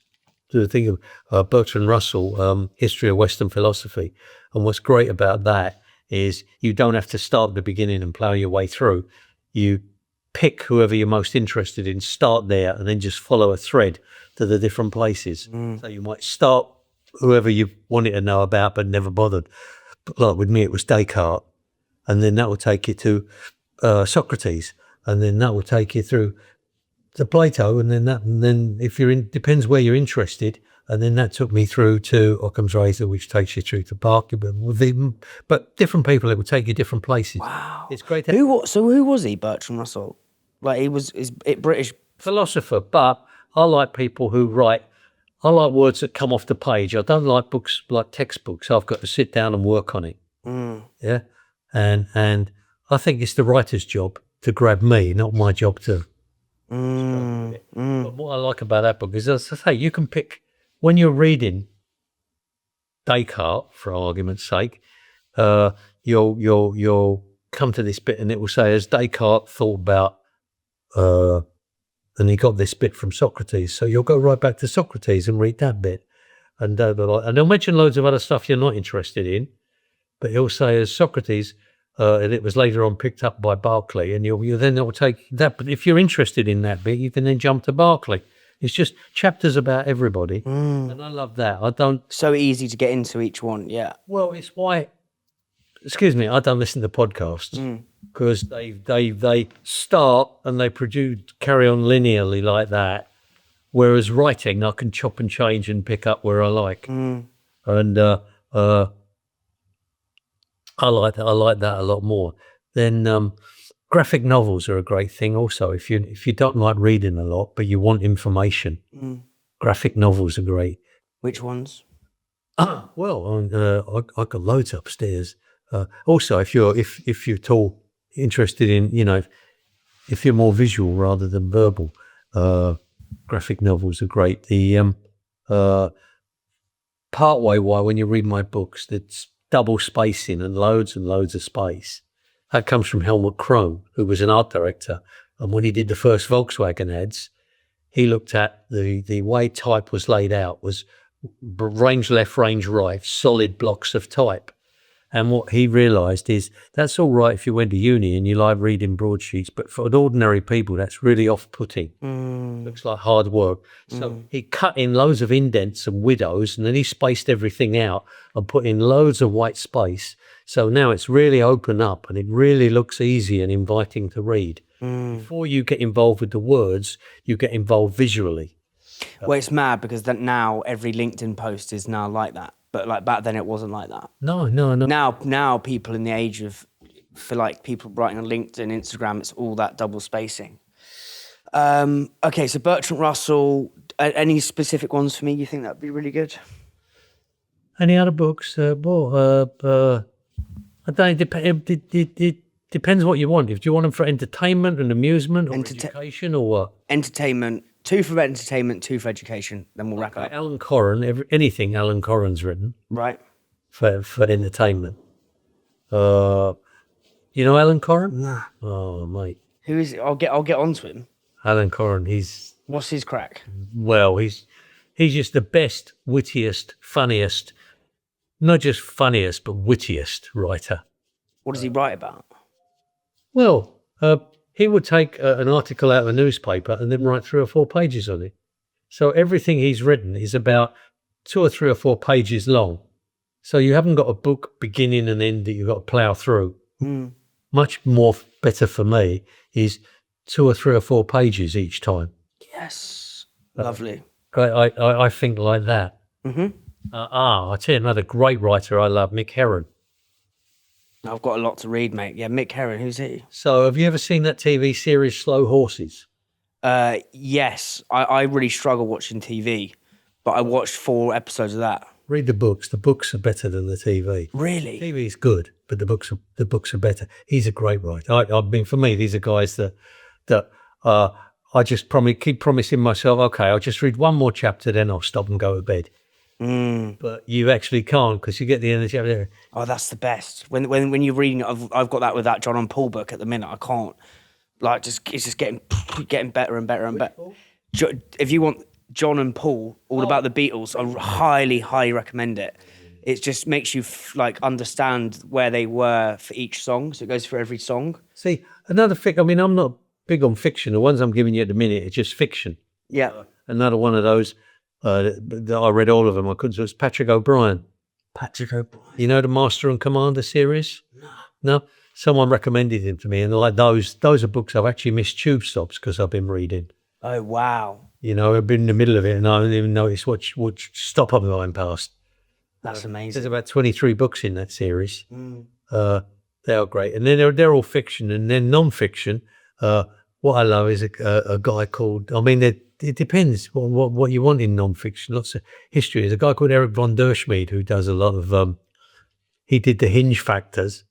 to think of, Bertrand Russell, History of Western Philosophy, and what's great about that is you don't have to start at the beginning and plow your way through. You pick whoever you're most interested in, start there, and then just follow a thread to the different places. So you might start whoever you wanted to know about but never bothered. But like with me, it was Descartes, and then that will take you to Socrates, and then that will take you through to Plato, and then if you're in, depends where you're interested, and then that took me through to Occam's Razor, which takes you through to Parker. But different people, it will take you different places. Wow, it's great. Who was he, Bertrand Russell? Like is it British philosopher, but I like people who write. I like words that come off the page. I don't like books like textbooks. I've got to sit down and work on it. Yeah, and I think it's the writer's job to grab me, not my job to. But what I like about that book is, as I say, you can pick when you're reading Descartes, for argument's sake. You'll come to this bit, and it will say, as Descartes thought about. And he got this bit from Socrates, so you'll go right back to Socrates and read that bit, and they'll mention loads of other stuff you're not interested in, but he'll say as Socrates, and it was later on picked up by Berkeley, and you then it will take that. But if you're interested in that bit, you can then jump to Berkeley. It's just chapters about everybody, and I love that. I don't. So easy to get into each one, yeah. Well, it's why. Excuse me, I don't listen to podcasts because they start and they carry on linearly like that. Whereas writing, I can chop and change and pick up where I like, and I like that. I like that a lot more. Then graphic novels are a great thing. Also, if you don't like reading a lot but you want information, graphic novels are great. Which ones? Well, I got loads upstairs. Also, if you're at all interested in, if you're more visual rather than verbal, graphic novels are great. The partway why when you read my books, it's double spacing and loads of space. That comes from Helmut Krohn, who was an art director, and when he did the first Volkswagen ads, he looked at the way type was laid out was range left, range right, solid blocks of type. And what he realised is that's all right if you went to uni and you like reading broadsheets, but for ordinary people, that's really off-putting. Looks like hard work. So he cut in loads of indents and widows, and then he spaced everything out and put in loads of white space. So now it's really open up and it really looks easy and inviting to read. Before you get involved with the words, you get involved visually. Well, it's mad because now every LinkedIn post is now like that. But like back then, it wasn't like that. No. Now people in the age of, for like people writing on LinkedIn, Instagram, it's all that double spacing. Okay, so Bertrand Russell. Any specific ones for me? You think that'd be really good? Any other books? I don't. It depends what you want. If you want them for entertainment and amusement or education or what? Entertainment. 2 for entertainment, 2 for education. Then we'll wrap up. Alan Coren, anything Alan Coren's written, right? For entertainment. You know Alan Coren? Nah. Oh, mate. Who is it? I'll get onto him. Alan Coren. What's his crack? Well, he's just the best, wittiest, funniest, not just funniest but wittiest writer. What does he write about? Well, he would take an article out of a newspaper and then write 3 or 4 pages on it. So everything he's written is about 2 or 3 or 4 pages long. So you haven't got a book beginning and end that you've got to plough through. Much more better for me is 2 or 3 or 4 pages each time. Yes. Lovely. I think like that. I'll tell you another great writer I love, Mick Herron. I've got a lot to read, mate. Yeah, Mick Herron, who's he? So have you ever seen that TV series Slow Horses? Yes, I really struggle watching TV, but I watched 4 episodes of that. Read the books. The books are better than the TV. Really? TV is good, but the books are better. He's a great writer. I mean, for me, these are guys that I just keep promising myself, okay, I'll just read one more chapter, then I'll stop and go to bed. But you actually can't, because you get the energy out there. Oh, that's the best. When you're reading, I've got that with that John and Paul book at the minute. I can't, like, it's just getting better and better and better. If you want John and Paul, all about the Beatles, I highly recommend it. It just makes you understand where they were for each song. So it goes for every song. See, another thing, I mean, I'm not big on fiction. The ones I'm giving you at the minute are just fiction. Yeah. Another one of those, that I read all of them. I couldn't. So it's Patrick O'Brien. Patrick O'Brien. You know the Master and Commander series? No. Someone recommended him to me, and like those are books I've actually missed tube stops because I've been reading. Oh wow! You know, I've been in the middle of it, and I didn't even notice what stop I'm going past. That's amazing. There's about 23 books in that series. They are great, and then they're all fiction, and then non-fiction. What I love is a guy called. I mean, it depends on what you want in non-fiction. Lots of history. There's a guy called Eric von der Schmied who does a lot of. He did the Hinge Factors,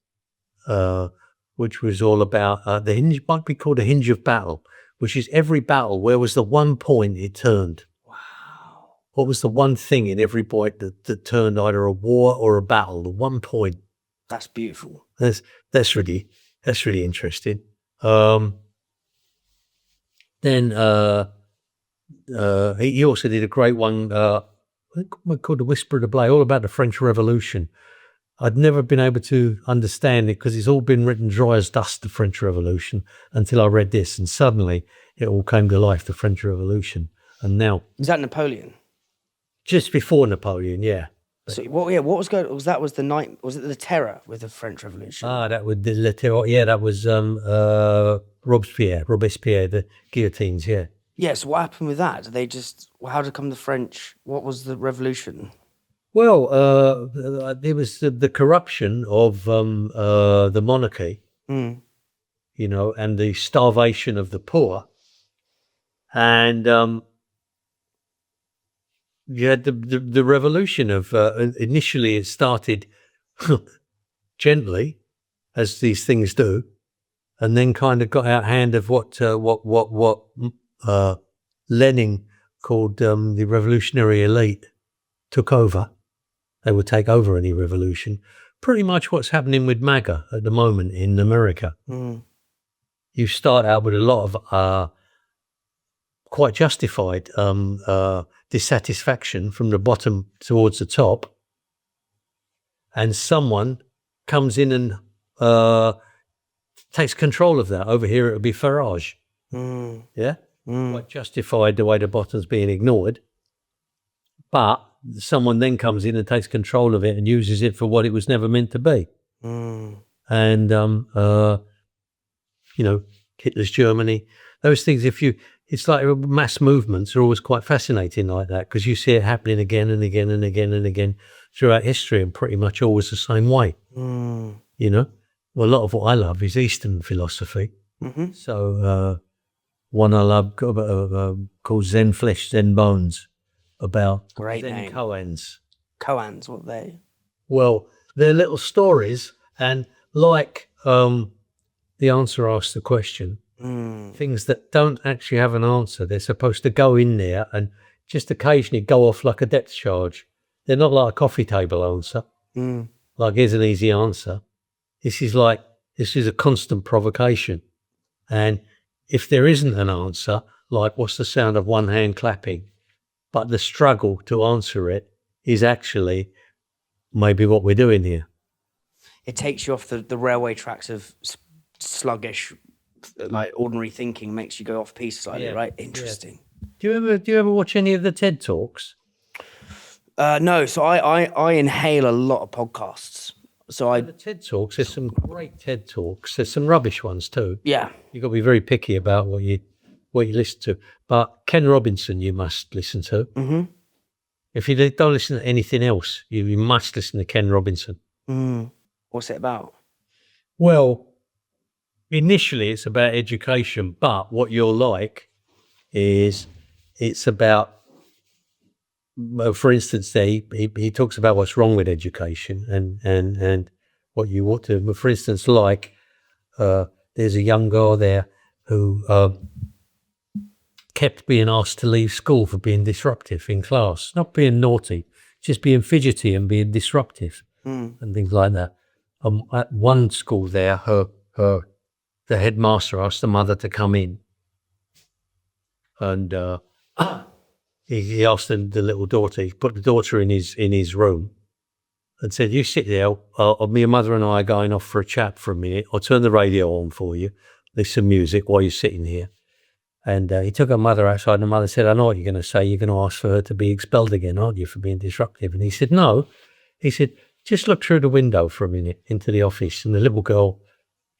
which was all about the hinge. Might be called a hinge of battle, which is every battle. Where was the one point it turned? Wow. What was the one thing in every point that turned either a war or a battle? The one point. That's beautiful. That's really interesting. Then he also did a great one called The Whisper of the Blade, all about the French Revolution. I'd never been able to understand it because it's all been written dry as dust, the French Revolution, until I read this, and suddenly it all came to life, the French Revolution. And now, is that Napoleon? Just before Napoleon, yeah. So what was going? Was it the Terror with the French Revolution? That was the Lateral. Yeah, that was Robespierre, the guillotines. Yeah. Yeah. So what happened with that? Did they just? How did come the French? What was the revolution? Well, there was the corruption of the monarchy, you know, and the starvation of the poor, and you had the revolution of initially it started gently, as these things do, and then kind of got out hand of what Lenin called the revolutionary elite took over. They would take over any revolution. Pretty much what's happening with MAGA at the moment in America. You start out with a lot of quite justified dissatisfaction from the bottom towards the top, and someone comes in and takes control of that. Over here it would be Farage. Yeah? Quite justified the way the bottom's being ignored. But someone then comes in and takes control of it and uses it for what it was never meant to be. And, you know, Hitler's Germany, those things, it's like mass movements are always quite fascinating like that, because you see it happening again and again and again and again throughout history, and pretty much always the same way. You know, well, a lot of what I love is Eastern philosophy. So one I love called Zen Flesh, Zen Bones, about Great Zen name. Koans. Koans, what are they? Well, they're little stories, and like the answer asks the question, things that don't actually have an answer. They're supposed to go in there and just occasionally go off like a depth charge. They're not like a coffee table answer. Like, here's an easy answer. This is a constant provocation. And if there isn't an answer, like what's the sound of one hand clapping, but the struggle to answer it is actually maybe what we're doing here. It takes you off the railway tracks of sluggish, like ordinary thinking, makes you go off piece slightly, right? Interesting. Yeah. Do you ever watch any of the TED Talks? No, so I inhale a lot of podcasts. So the TED Talks, there's some great TED Talks. There's some rubbish ones too. Yeah. You've got to be very picky about what you listen to. But Ken Robinson you must listen to. If you don't listen to anything else, you must listen to Ken Robinson. What's it about? Well, initially it's about education, but what you're like is it's about, for instance, he talks about what's wrong with education and what you ought to, for instance, like there's a young girl there who kept being asked to leave school for being disruptive in class, not being naughty, just being fidgety and being disruptive and things like that. At one school there, the headmaster asked the mother to come in, and he asked the little daughter. He put the daughter in his room and said, "You sit there. Me, and mother, and I are going off for a chat for a minute. I'll turn the radio on for you. There's some music while you're sitting here." And he took her mother outside, and the mother said, "I know what you're going to say. You're going to ask for her to be expelled again, aren't you, for being disruptive?" And he said, "No." He said, "Just look through the window for a minute into the office." And the little girl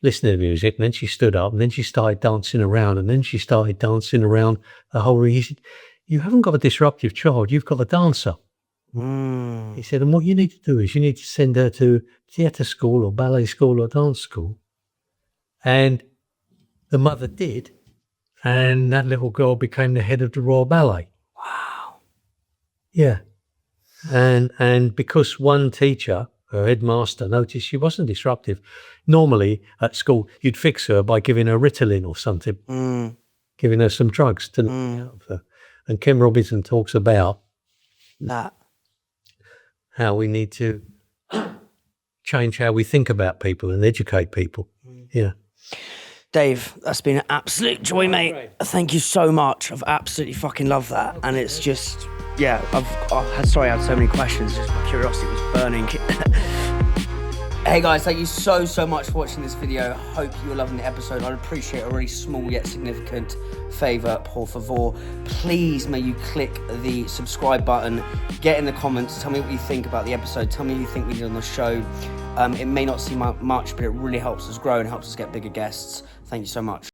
listened to the music, and then she stood up, and then she started dancing around, and then she started dancing around the whole room. He said, "You haven't got a disruptive child, you've got a dancer." He said, "And what you need to do is you need to send her to theatre school or ballet school or dance school." And the mother did, and that little girl became the head of the Royal Ballet. Wow. Yeah. And because one teacher, her headmaster, noticed she wasn't disruptive, normally at school you'd fix her by giving her Ritalin or something, giving her some drugs to knock it out of her. And Ken Robinson talks about That. how we need to change how we think about people and educate people. Yeah. Dave, that's been an absolute joy, mate. Thank you so much. I've absolutely fucking loved that. And it's just, yeah, I had so many questions. Just my curiosity was burning. Hey guys, thank you so much for watching this video. Hope you're loving the episode. I'd appreciate a really small yet significant favor, por favor. Please, may you click the subscribe button, get in the comments, tell me what you think about the episode, tell me what you think we did on the show. It may not seem much, but it really helps us grow and helps us get bigger guests. Thank you so much.